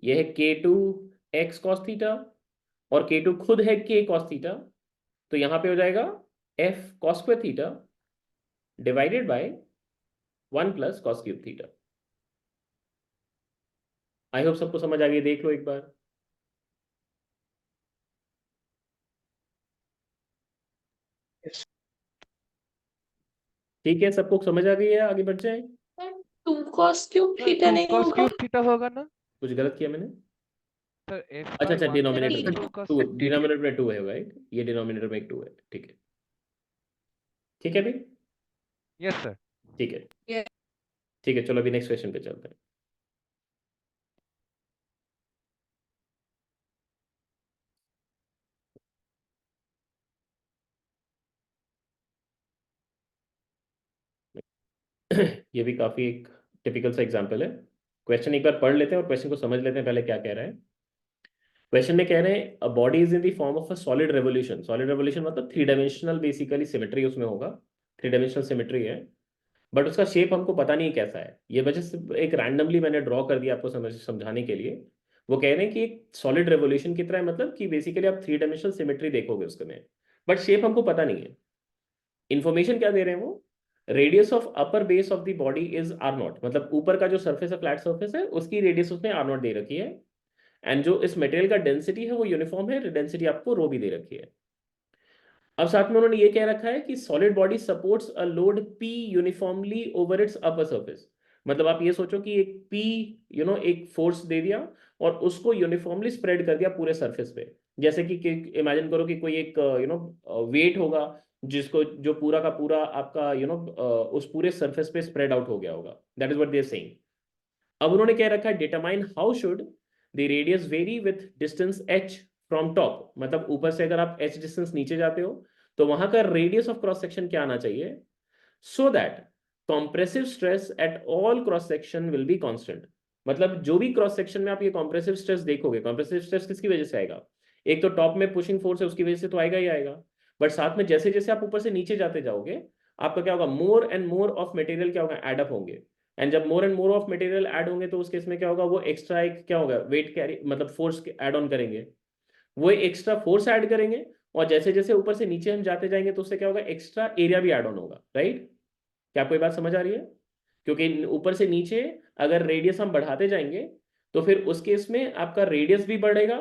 ये है K2 x cos थीटा और K2 खुद है K cos थीटा, तो यहाँ पे हो जाएगा f cos square theta divided by 1 + cos cube theta. I hope सबको समझ आ गई, देख लो एक बार। Yes. ठीक है, सबको समझ आ गई है, आगे बढ़ जाए। Sir, 2 cos cube Sir, theta 2 नहीं cos होगा? cube theta होगा ना? कुछ गलत किया मैंने, Sir, f अच्छा by अच्छा 1 डिनोमिनेटर plus में 2 cos. टू, डिनोमिनेटर में 2 है, राइट, ये डिनोमिनेटर में एक 2 है, ठीक है, ठीक है भाई, Yes, sir. ठीक है, Yeah. ठीक है, चलो अभी नेक्स्ट क्वेश्चन पे चलते हैं। ये भी काफी एक टिपिकल सा एग्जांपल है। क्वेश्चन एक बार पढ़ लेते हैं और क्वेश्चन को समझ लेते हैं पहले क्या कह रहा है। क्वेश्चन में कह रहे हैं a body is in the form of a solid revolution. Solid revolution मतलब 3 डायमेंशनल बेसिकली सिमेट्री उसमें होगा, 3 डायमेंशनल सिमेट्री है, बट उसका शेप हमको पता नहीं कैसा है, ये वजह से एक रैंडमली मैंने ड्रॉ कर दिया आपको समझाने के लिए। वो कह रहे हैं कि एक सॉलिड रेवोल्यूशन की तरह है, मतलब कि बेसिकली आप 3 डायमेंशनल सिमेट्री देखोगे उसके में, बट शेप हमको पता नहीं है। इन्फॉर्मेशन क्या दे रहे हैं वो, radius of upper base of the body is r0, मतलब ऊपर का जो सरफेस है, फ्लैट सरफेस है, उसकी रेडियस उसने r0 दे रखी है, एंड जो इस मटेरियल का डेंसिटी है वो यूनिफॉर्म है, डेंसिटी आपको रो भी दे रखी है। अब साथ में उन्होंने ये कह रखा है कि solid body supports a load P uniformly over it's upper surface. मतलब आप ये सोचो कि एक P एक फोर्स दे दिया और उसको यूनिफॉर्मली स्प्रेड कर दिया पूरे सरफेस पे। जैसे कि इमेजिन करो कि कोई एक वेट होगा जिसको जो पूरा का पूरा आपका उस पूरे सरफेस पे स्प्रेड आउट हो गया होगा, that is what they are saying. अब उन्होंने क्या रखा है, determine how should the radius vary with distance h from top, मतलब ऊपर से अगर आप h डिस्टेंस नीचे जाते हो तो वहां का रेडियस ऑफ क्रॉस सेक्शन क्या आना चाहिए, so that compressive stress at all cross section will be constant. मतलब जो भी क्रॉस सेक्शन में आप ये कॉम्प्रेसिव स्ट्रेस देखोगे, कॉम्प्रेसिव स्ट्रेस किसकी वजह से आएगा, एक तो टॉप में पुशिंग फोर्स है उसकी वजह से तो आएगा ही आएगा, बट साथ में जैसे जैसे आप ऊपर से नीचे जाते जाओगे आपका क्या होगा, more and more of material क्या होगा, एडअप होंगे, एंड जब more and more of material add होंगे तो उस केस में क्या होगा, वो एक्स्ट्रा एक क्या होगा, वेट कैरी मतलब फोर्स ऐड ऑन करेंगे, वो एक्स्ट्रा फोर्स ऐड करेंगे, और जैसे जैसे ऊपर से नीचे हम जाते जाएंगे तो उससे क्या होगा, एक्स्ट्रा एरिया भी ऐड ऑन होगा, राइट। क्या आपको ये बात समझ आ रही है, क्योंकि ऊपर से नीचे अगर रेडियस हम बढ़ाते जाएंगे तो फिर उस केस में आपका रेडियस भी बढ़ेगा,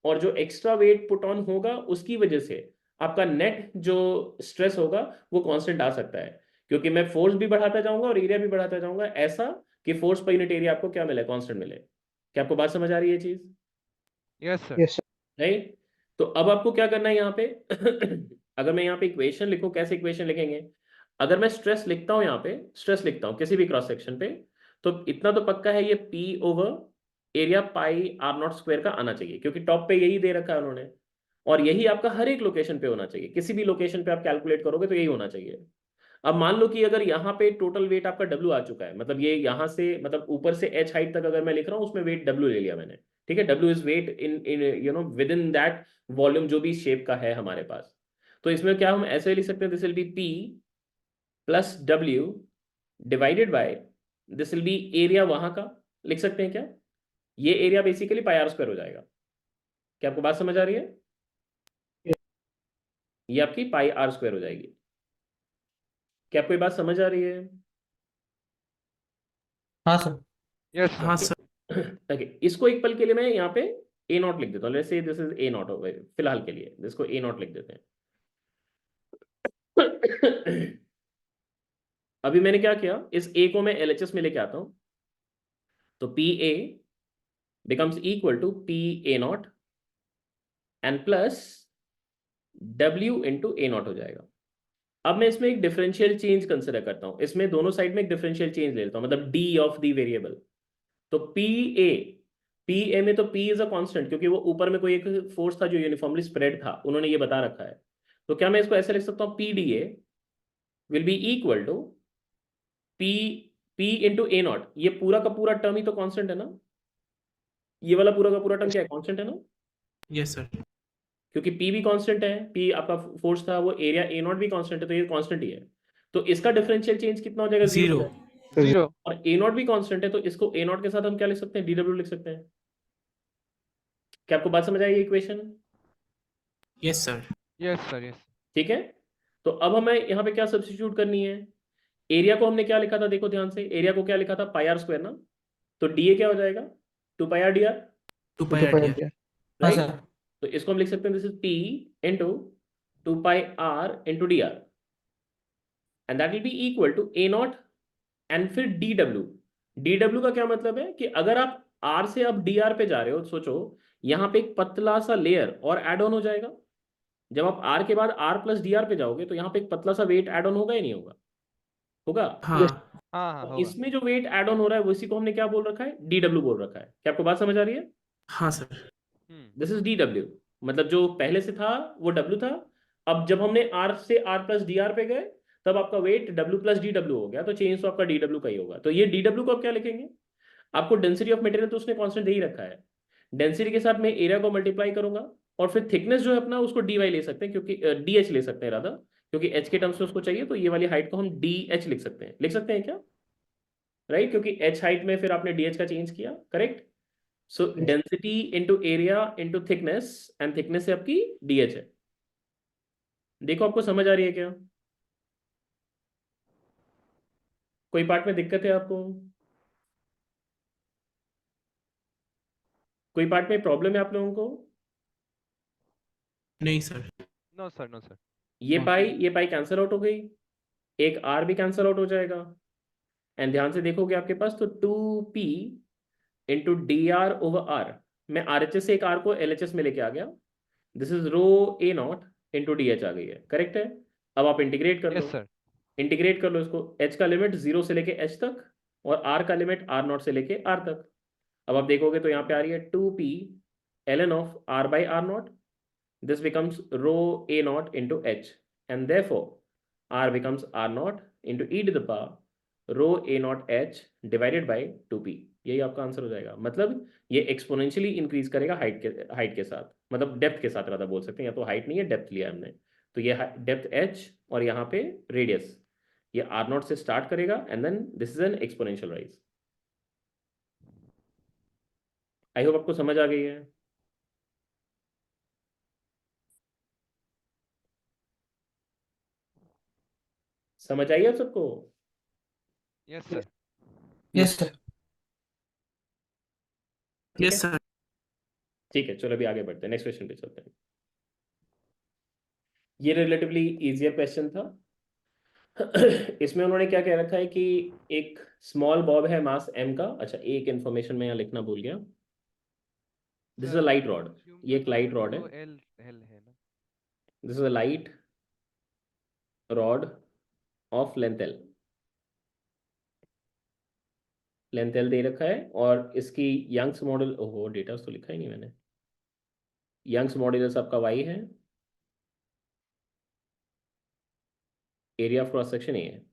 और जो एक्स्ट्रा वेट पुट ऑन होगा उसकी वजह से आपका नेट जो स्ट्रेस होगा वो कांस्टेंट आ सकता है, क्योंकि मैं फोर्स भी बढ़ाता जाऊंगा और एरिया भी बढ़ाता जाऊंगा, ऐसा कि फोर्स पर यूनिट एरिया आपको क्या मिले, कांस्टेंट मिले। क्या आपको बात समझ आ रही है ये चीज, Yes, sir. Yes, sir. Right. तो अब आपको क्या करना है यहाँ पे अगर मैं यहाँ पे इक्वेशन लिखूं, कैसे इक्वेशन लिखेंगे, अगर मैं स्ट्रेस लिखता हूं, यहाँ पे स्ट्रेस लिखता हूं किसी भी क्रॉस सेक्शन पे, तो इतना तो पक्का है ये P over area pi r0 square का आना चाहिए, क्योंकि टॉप पे यही दे रखा है उन्होंने, और यही आपका हर एक लोकेशन पे होना चाहिए, किसी भी लोकेशन पे आप कैलकुलेट करोगे तो यही होना चाहिए। अब मान लो कि अगर यहाँ पे टोटल वेट आपका W आ चुका है, मतलब ये यहाँ से मतलब ऊपर से H हाइट तक अगर मैं लिख रहा हूँ उसमें वेट W ले लिया मैंने, ठीक है, W is weight in you know within that volume जो भी शेप का है हमारे पास। तो इसमें क्या हम ऐसे लिख सकते हैं, this will be P plus W divided by this will be area वहां का, लिख सकते हैं क्या? ये area basically pi R square हो जाएगा। क्या आपको बात समझ आ रही है? ये आपकी पाई आर स्क्वायर हो जाएगी। क्या आपको ये बात समझ आ रही है? हाँ सर। यस हाँ सर। सर। ओके, इसको एक पल के लिए मैं यहाँ पे ए नॉट लिख देता हूँ, let's say this is a not, फिलहाल के लिए इसको ए नॉट लिख देते हैं। अभी मैंने क्या किया, इस ए को मैं एलएचएस में लेके आता हूं, तो P A becomes equal to P A naught and plus W into A naught हो जाएगा। अब मैं इसमें एक डिफरेंशियल चेंज कंसिडर करता हूं, इसमें दोनों साइड में एक डिफरेंशियल चेंज ले लेता हूं, मतलब डी ऑफ द वेरिएबल। तो पी ए में तो पी इज अ कांस्टेंट, क्योंकि वो ऊपर में कोई एक फोर्स था जो यूनिफॉर्मली स्प्रेड था, उन्होंने ये बता रखा है। तो क्या मैं इसको ऐसे लिख सकता हूँ, P D A will be equal to P P into A naught, ये पूरा का पूरा टर्म ही तो कांस्टेंट है ना, ये वाला पूरा का पूरा टर्म क्या है, कांस्टेंट है ना, यस सर। क्योंकि पी भी कांस्टेंट है, पी आपका फोर्स था, वो एरिया ए नॉट भी कांस्टेंट है, तो ये कांस्टेंट ही है। तो इसका डिफरेंशियल चेंज कितना हो जाएगा, 0 हो जीरो। जाएगा। जीरो। और ए नॉट भी कांस्टेंट है, तो इसको ए नॉट के साथ हम क्या लिख सकते हैं, डीडब्ल्यू लिख सकते हैं। क्या आपको बात समझ आई equation? Yes sir. Yes sir. Yes. ठीक है, तो अब हमें यहाँ पे क्या सब्स्टिट्यूट करनी है, एरिया को हमने क्या लिखा था, देखो ध्यान से, एरिया को क्या लिखा था, पाई आर स्क्वायर ना, तो डीए क्या हो जाएगा, 2 pi R D R, 2 pi R D R. हाँ राइट। सर। तो इसको हम लिख सकते हैं, this is P into 2 pi R into D R, and that will be equal to A naught and फिर डी डब्ल्यू। डी डब्ल्यू का क्या मतलब है कि अगर आप आर से अब डी आर पे जा रहे हो, सोचो यहाँ पे एक पतला सा लेयर और एड ऑन हो जाएगा। जब आप आर के बाद आर प्लस डी आर पे जाओगे तो यहाँ पे एक पतला सा वेट एड ऑन होगा, ही नहीं होगा, होगा। हाँ हाँ हाँ तो होगा। इसमें जो वेट एड ऑन हो रहा है उसी को हमने क्या बोल रखा है, डी डब्ल्यू बोल रखा है। क्या आपको बात समझ आ रही है? हाँ sir. This is D W, मतलब जो पहले से था वो डब्ल्यू था, अब जब हमने आर से आर प्लस डी आर पे गए तब आपका weight W plus D W हो गया, तो चेंज तो आपका डी डब्ल्यू का ही होगा। तो ये डी डब्ल्यू को आप क्या लिखेंगे, आपको डेंसिटी ऑफ मटेरियल तो उसने कांस्टेंट दे ही रखा है, डेंसिटी के साथ मैं एरिया को मल्टीप्लाई करूंगा, और फिर थिकनेस जो है अपना उसको डी वाई ले सकते हैं, क्योंकि डी एच ले सकते हैं राधा, क्योंकि एच के टर्म्स में उसको चाहिए, तो ये वाली हाइट को हम डी एच लिख सकते हैं क्या, राइट, क्योंकि एच हाइट में फिर आपने डी एच का चेंज किया, correct. So density into area into thickness, and thickness से आपकी डी एच है। देखो आपको समझ आ रही है क्या, कोई पार्ट में दिक्कत है आपको, कोई पार्ट में प्रॉब्लम है आप लोगों को? नहीं sir. No sir. No sir. ये पाई कैंसिल आउट हो गई, एक आर भी कैंसिल आउट हो जाएगा, एंड ध्यान से देखोगे आपके पास तो 2p into D R over R, मैं आर एच एस से एक आर को एल एच एस में लेके आ गया, this is rho A naught into D H आ गई है, करेक्ट है। अब आप इंटीग्रेट कर लो, यस सर। इंटीग्रेट कर लो इसको, h का लिमिट 0 से लेके h तक और r का लिमिट r नॉट से लेके r तक। अब आप देखोगे तो यहाँ पे आ रही है 2p ln of r by R naught, this becomes rho A naught into H, and therefore r becomes r naught into E to the power rho A naught H divided by 2p। यही आपका answer हो जाएगा, मतलब ये exponentially increase करेगा height के साथ, मतलब डेप्थ के साथ ज़्यादा बोल सकते हैं, या तो हाइट नहीं है डेप्थ लिया हमने, तो ये डेप्थ h और यहाँ पे रेडियस, ये आर नॉट से स्टार्ट करेगा and then this is an exponential rise. I hope आपको समझ आ गई है। समझ आई आप सबको? Yes sir. Yes sir. ठीक है, यस सर। ठीक है, चलो अभी आगे बढ़ते हैं, नेक्स्ट क्वेश्चन पे चलते हैं। ये रिलेटिवली इजियर क्वेश्चन था। इसमें उन्होंने क्या कह रखा है कि एक स्मॉल बॉब है मास m का, अच्छा एक इंफॉर्मेशन मैं यहाँ लिखना भूल गया, this is a light rod, ये एक लाइट रॉड है, एल एल है ना। This is a light rod of length L, length L दे रखा है, और इसकी यंग्स मॉडल, ओहो डेटा तो लिखा ही नहीं मैंने, यंग्स मॉडुलस आपका y है, एरिया ऑफ क्रॉस सेक्शन ये है।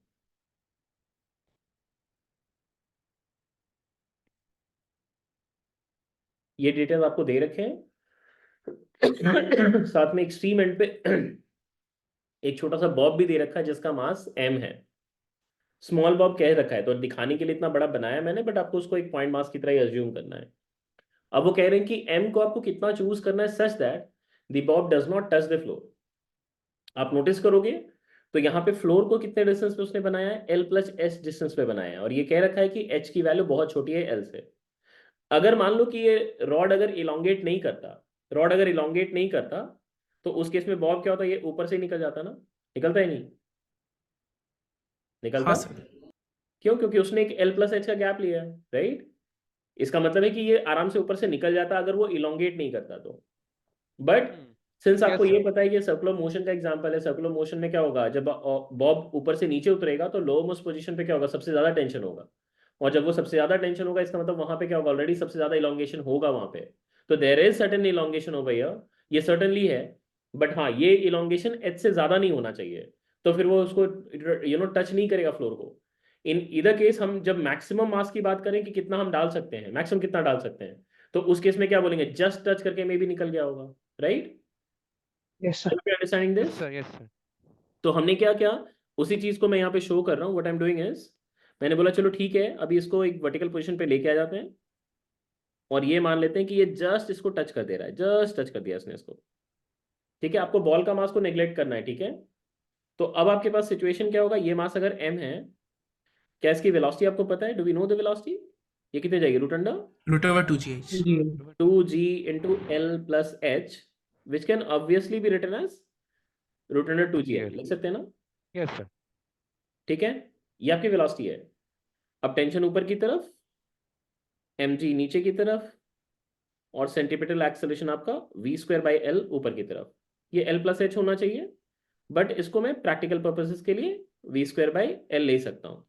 ये डिटेल आपको दे रखे हैं। साथ में एक्सट्रीम एंड पे एक छोटा सा बॉब भी दे रखा है जिसका मास m है। स्मॉल बॉब कह रखा है तो दिखाने के लिए इतना बड़ा बनाया मैंने, बट आपको उसको एक पॉइंट मास की तरह ही अज्यूम करना है। अब वो कह रहे हैं कि m को आपको कितना चूज करना है such that the Bob does not touch the floor. आप नोटिस करोगे तो यहाँ पे फ्लोर को कितने डिस्टेंस पे उसने बनाया है, l+h डिस्टेंस पे बनाया है, और ये कह रखा है कि h की वैल्यू बहुत छोटी है l से। अगर मान लो कि ये रॉड अगर इलोंगेट नहीं करता, तो उस केस में बॉब क्या होता है, ये ऊपर से ही निकल जाता ना, निकलता ही नहीं, निकलता। हाँ सर। क्यों? क्योंकि उसने एक l+h का गैप लिया है, राइट। इसका मतलब है कि ये आराम से ऊपर से निकल जाता अगर वो इलोंगेट नहीं करता तो। बट सिंस आपको Yes, ये sir. पता है कि सर्कुलर मोशन का एग्जांपल है, सर्कुलर मोशन में क्या होगा, जब बॉब ऊपर से नीचे उतरेगा तो लोअर मोस्ट पोजीशन पे क्या होगा, सबसे ज्यादा टेंशन होगा, और जब वो सबसे ज्यादा टेंशन होगा इसका मतलब वहां पे क्या होगा, ऑलरेडी सबसे ज्यादा इलोंगेशन होगा वहां पे। तो there is certain elongation over here, ये सर्टेनली है, बट हाँ ये इलोंगेशन एच से ज्यादा नहीं होना चाहिए, तो फिर वो उसको टच नहीं करेगा फ्लोर को। इन इधर केस हम जब मैक्सिमम मास की बात करें कि कितना हम डाल सकते हैं, मैक्सिमम कितना डाल सकते हैं, तो उस केस में क्या बोलेंगे, जस्ट टच करके मे भी निकल गया होगा, right. Yes, sir. Understanding Yes, this. sir. Yes, sir. तो हमने क्या किया, उसी चीज को मैं यहाँ पे शो कर रहा हूँ। What I am doing is, मैंने बोला चलो ठीक है अभी इसको एक वर्टिकल पोजीशन पे लेके आ जाते हैं, और ये मान लेते हैं कि ये जस्ट इसको टच कर दे रहा है, जस्ट टच कर दिया इसने इसको, ठीक है। आपको बॉल का मास को नेग्लेक्ट करना है, ठीक है। तो अब आपके पास सिचुएशन क्या होगा, ये मास अगर m है, क्या इसकी वेलोसिटी आपको पता है, do we know the velocity, ये कितने जाएगी, रूट अंडर √2gh। जी 2g into l+h, which can obviously be written as √2gl, लिख सकते हैं ना, Yes, sir. ठीक है। ये आपकी वेलोसिटी है। अब टेंशन ऊपर की तरफ, mg नीचे की तरफ, और सेंटीपिटल एक्सेलरेशन आपका v²/l ऊपर की तरफ। ये l+h होना चाहिए, बट इसको मैं प्रैक्टिकल पर्पसेस के लिए v²/l ले सकता हूं।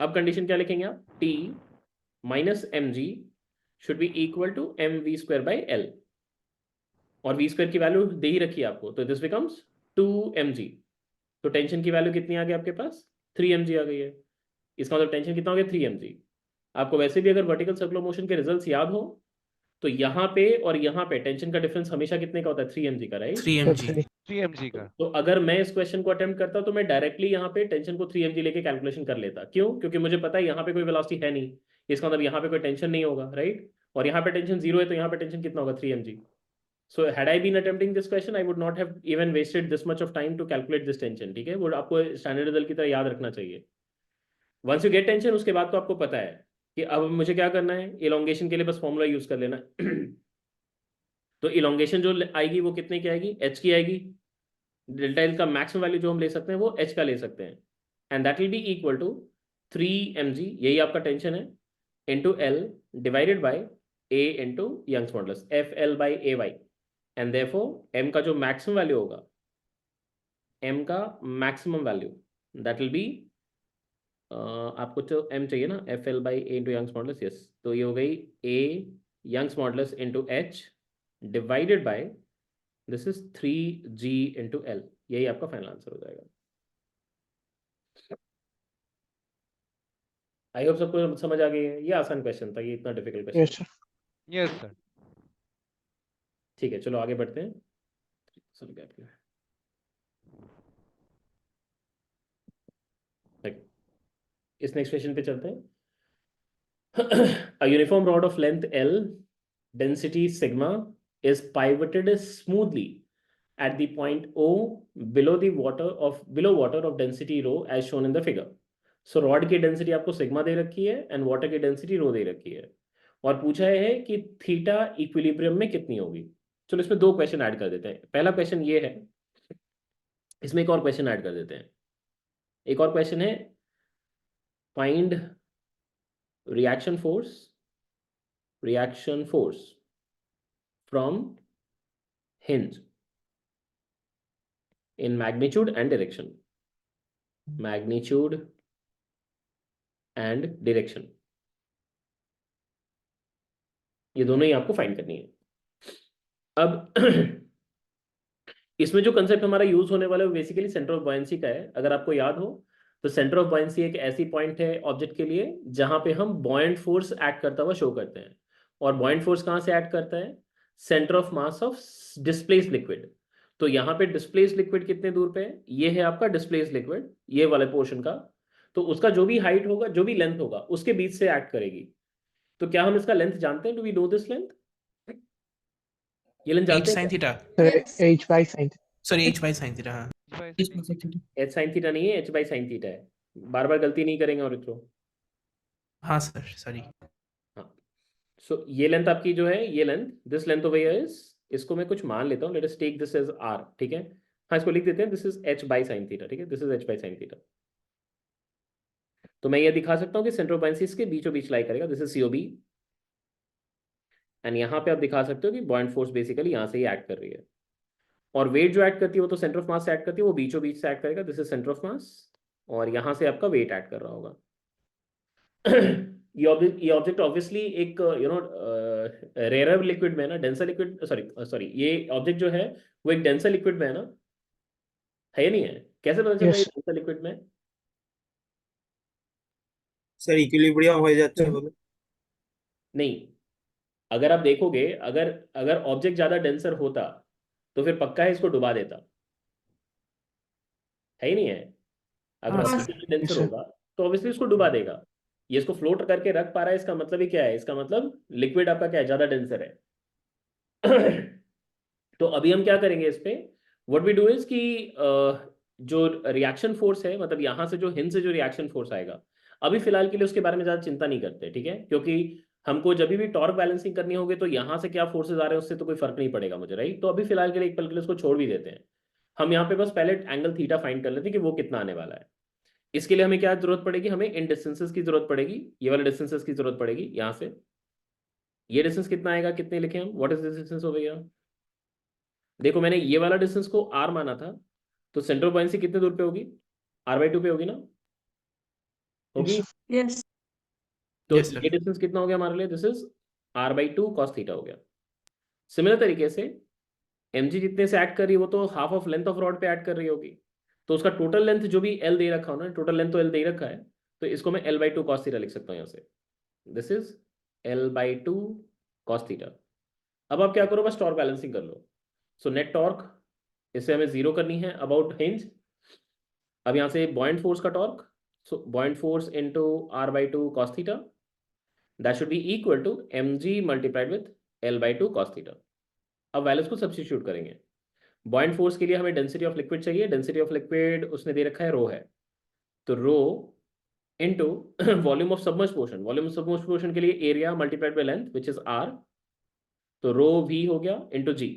अब कंडीशन क्या लिखेंगे आप, t minus mg should be equal to mv²/l, और v² की वैल्यू दे ही रखी है आपको, तो दिस बिकम्स 2mg। तो टेंशन की वैल्यू कितनी आ गई आपके पास, 3mg आ गई है। इसका मतलब टेंशन कितना हो गया, 3mg। आपको वैसे भी अगर वर्टिकल सर्कुलर मोशन के रिजल्ट्स याद हो तो यहाँ पे और यहाँ पे टेंशन का डिफरेंस हमेशा कितने का होता है, 3mg का, राइट। 3mg। 3mg का. तो अगर मैं इस क्वेश्चन को अटेम्प्ट करता तो मैं डायरेक्टली यहाँ पे टेंशन को 3mg लेके कैलकुलेशन कर लेता। क्यों? क्योंकि मुझे पता है यहाँ पे कोई वेलोसिटी है नहीं, इसका मतलब यहाँ पे कोई टेंशन नहीं होगा, राइट। और यहाँ पे टेंशन 0 है तो यहाँ पे टेंशन कितना होगा, 3mg। So had I been attempting this question I would not have even wasted this much of time to calculate this tension, ठीक है। वो आपको स्टैंडर्ड रिजल्ट की तरह याद रखना चाहिए। वंस यू गेट टेंशन उसके बाद तो आपको पता है कि अब मुझे क्या करना है, इलोंगेशन के लिए बस फॉर्मूला यूज कर लेना तो इलोंगेशन जो आएगी वो कितने की आएगी, h की आएगी। डेल्टा एल का मैक्सिमम वैल्यू जो हम ले सकते हैं वो h का ले सकते हैं, and that will be equal to 3mg, यही आपका टेंशन है, into l divided by a into Young's modulus FL/AY, and therefore m का जो मैक्सिमम वैल्यू होगा, m का maximum value that will be, आपको तो m चाहिए ना, FL/A into Young's modulus, yes, तो ये हो गई a Young's modulus into h divided by this is 3g into l, यही आपका फाइनल आंसर हो जाएगा। आई होप सबको समझ आ गई है, ये आसान क्वेश्चन था, ये इतना difficult Yes, question. sir. Yes, sir. ठीक है चलो आगे बढ़ते हैं। चलो गैप क्या है, इस नेक्स्ट क्वेश्चन पे चलते हैं। A uniform rod of length L, density sigma, is pivoted smoothly at the point O below water of density rho as shown in the figure. So rod की डेंसिटी आपको sigma दे रखी है and water की density rho दे रखी है, और पूछा है कि थीटा इक्विलिब्रियम में कितनी होगी। चलो इसमें दो क्वेश्चन ऐड कर देते हैं। पहला क्वेश्चन ये है, इसमें एक और क्वेश्चन ऐड कर देते हैं। एक और क्वेश्चन है, find reaction force from hinge in magnitude and direction, ये दोनों ही आपको फाइंड करनी है। अब इसमें जो कंसेप्ट हमारा यूज होने वाला है वो बेसिकली सेंटर ऑफ बॉयंसी का है। अगर आपको याद हो तो सेंटर ऑफ बॉयंसी एक ऐसी पॉइंट है ऑब्जेक्ट के लिए जहां पे हम बॉयंट फोर्स एक्ट करता हुआ शो करते हैं। और बॉयंट फोर्स कहाँ से एक्ट करता है? Centre of mass of displaced liquid. तो यहाँ पे डिस्प्लेस्ड लिक्विड कितने दूर पे है? ये है आपका डिस्प्लेस्ड लिक्विड, ये वाले पोर्शन का। तो उसका जो भी हाइट होगा, जो भी लेंथ होगा, उसके बीच से एक्ट करेगी। तो क्या हम इसका लेंथ जानते हैं? Do we know this length? ये लेंथ H जानते sin हैं? theta. Sir, Yes. H by sin. Sorry, H by sin theta. हाँ. H by sin theta. H sine theta नहीं है, एच बाई साइन थीटा है। बार बार गलती नहीं करेंगे और इत्रो। हाँ सर, सॉरी. हाँ, सो ये लेंथ आपकी जो है, ये length, this length over here is, इसको मैं कुछ मान लेता हूँ, let us take this as R, ठीक है। हाँ, इसको लिख देते हैं, this is H by sine theta, ठीक है, this is H by sine theta. तो मैं ये दिखा सकता हूँ कि सेंटर ऑफ बॉयंसी इसके बीचों बीच लाई करेगा, दिस इज सीओबी। एंड यहाँ पे आप दिखा सकते हो कि बॉयंट फोर्स बेसिकली यहाँ से ही एक्ट कर रही है। और वेट जो एक्ट करती है वो तो सेंटर ऑफ मास से एक्ट करती है, वो बीचों बीच से एक्ट करेगा, दिस इज सेंटर ऑफ मास। और यहाँ से आपका वेट एक्ट कर रहा होगा। ये ऑब्जेक्ट ऑब्वियसली एक रेयर लिक्विड में है ना, डेंसर लिक्विड, सॉरी ये ऑब्जेक्ट जो है वो एक डेंसर लिक्विड में है ना, है या नहीं है? कैसे पता चलता है Yes. डेंसर लिक्विड में? सर इक्विलिब्रियम हो जाता है बोले। नहीं, अगर आप देखोगे, अगर अगर ऑब्जेक्ट ज्यादा डेंसर होता तो फिर पक्का है इसको डुबा देता, है ही नहीं है? अगर हाँ, ऑब्जेक्ट डेंसर sir. होगा तो ऑब्वियसली इसको डुबा देगा। ये इसको फ्लोट करके रख पा रहा है, इसका मतलब ही क्या है? इसका मतलब लिक्विड आपका क्या है? ज्यादा डेंसर है। तो अभी हम क्या करेंगे इस पे? व्हाट वी डू इज कि जो रिएक्शन फोर्स है, मतलब यहाँ से जो हिंद से जो रिएक्शन फोर्स आएगा, अभी फिलहाल के लिए उसके बारे में ज्यादा चिंता नहीं करते, ठीक है? क्योंकि हमको जब भी टॉर्क बैलेंसिंग करनी होगी तो यहाँ से क्या फोर्सेज आ रहे हैं उससे तो कोई फर्क नहीं पड़ेगा मुझे, राइट? तो अभी फिलहाल के लिए एक पल के लिए उसको छोड़ भी देते हैं। हम यहाँ पे बस पहले एंगल थीटा फाइंड कर लेते हैं कि वो कितना आने वाला है। इसके लिए हमें क्या जरूरत पड़ेगी? हमें इन डिस्टेंसेस की जरूरत पड़ेगी, ये वाले डिस्टेंसेस की जरूरत पड़ेगी। यहाँ से ये डिस्टेंस कितना आएगा? कितने लिखे हम? What is this distance over here? देखो, मैंने ये वाला डिस्टेंस को r माना था, तो सेंटर ऑफ बॉयंसी कितने दूर पे होगी? r/2 पे होगी ना? होगी। Yes. Yes. तो Yes, sir. ये डिस्टेंस कितना हो गया हमारे लिए? This is r/2 cos theta हो गया। सिमिलर तरीके से mg जितने से ऐड कर रही है वो तो half of length of rod पे ऐड कर रही होगी। तो उसका टोटल लेंथ जो भी l दे रखा हो ना, टोटल लेंथ तो l दे रखा है, तो इसको मैं l/2 cos थीटा लिख सकता हूँ यहाँ से। This is l/2 cos theta. अब आप क्या करो? बस टॉर्क बैलेंसिंग कर लो। सो नेट टॉर्क, इसे हमें जीरो करनी है अबाउट हिंज। अब यहाँ से बॉयंट फोर्स का torque, so buoyant force into r/2 cos theta, that should be equal to mg multiplied with l/2 cos theta. अब वैल्यूज को सब्स्टिट्यूट करेंगे। बॉयंट फोर्स के लिए हमें डेंसिटी ऑफ लिक्विड चाहिए, डेंसिटी ऑफ लिक्विड उसने दे रखा है रो है, तो rho into volume of submerge portion, volume of submerge portion के लिए area multiplied by length which is r, तो रो v हो गया into g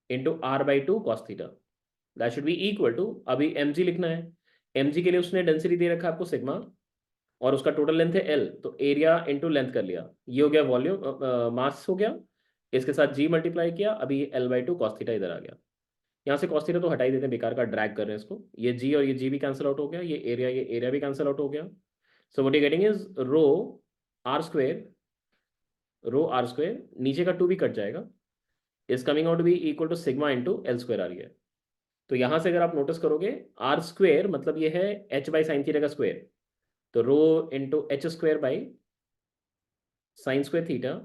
into r/2 cos theta, that should be equal to, अभी mg लिखना है, mg के लिए उसने डेंसिटी दे रखा है आपको सिग्मा, और उसका टोटल लेंथ है l, तो एरिया इनटू लेंथ कर लिया, ये हो गया वॉल्यूम, मास हो गया, इसके साथ g मल्टीप्लाई किया, अभी l/2 cos थीटा इधर आ गया। यहाँ से cos थीटा तो हटा ही देते हैं, बेकार का ड्रैग कर रहे हैं इसको, ये g और ये g भी कैंसिल आउट हो गया, ये एरिया भी कैंसिल आउट हो गया। So what you getting is rho r square, नीचे का 2 भी कट जाएगा, is coming out to be equal to sigma into L square आ रही है। तो यहाँ से अगर आप नोटिस करोगे, r स्क्वायर मतलब ये है h बाई साइन थीटा का स्क्वायर, तो rho into H square by sine square theta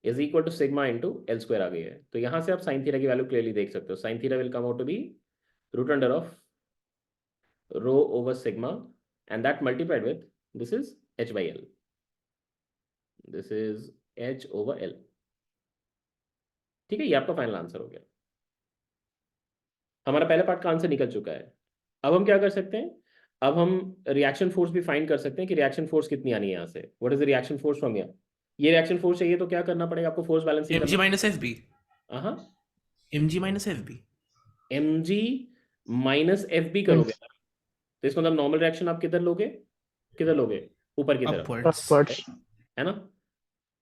is equal to sigma into L square आ गई है। तो यहाँ से आप साइन थीटा की वैल्यू क्लियरली देख सकते हो, sine theta will come out to be root under of rho over sigma, and that multiplied with this is h by L, this is h over l। ठीक है, ये आपका final answer हो गया। हमारा पहले पार्ट का आंसर निकल चुका है। अब हम क्या कर सकते हैं? अब हम रिएक्शन फोर्स भी फाइंड कर सकते हैं कि रिएक्शन फोर्स कितनी आनी है यहाँ से। What is the reaction force from here? ये रिएक्शन फोर्स चाहिए तो क्या करना पड़ेगा आपको? Force balancing mg minus fb. हाँ, mg minus fb. mg minus fb करोगे ना, तो इसका मतलब नॉर्मल रिएक्शन आप किधर लोगे? किधर लोगे? ऊपर की तरफ, Upwards. Upwards. है ना?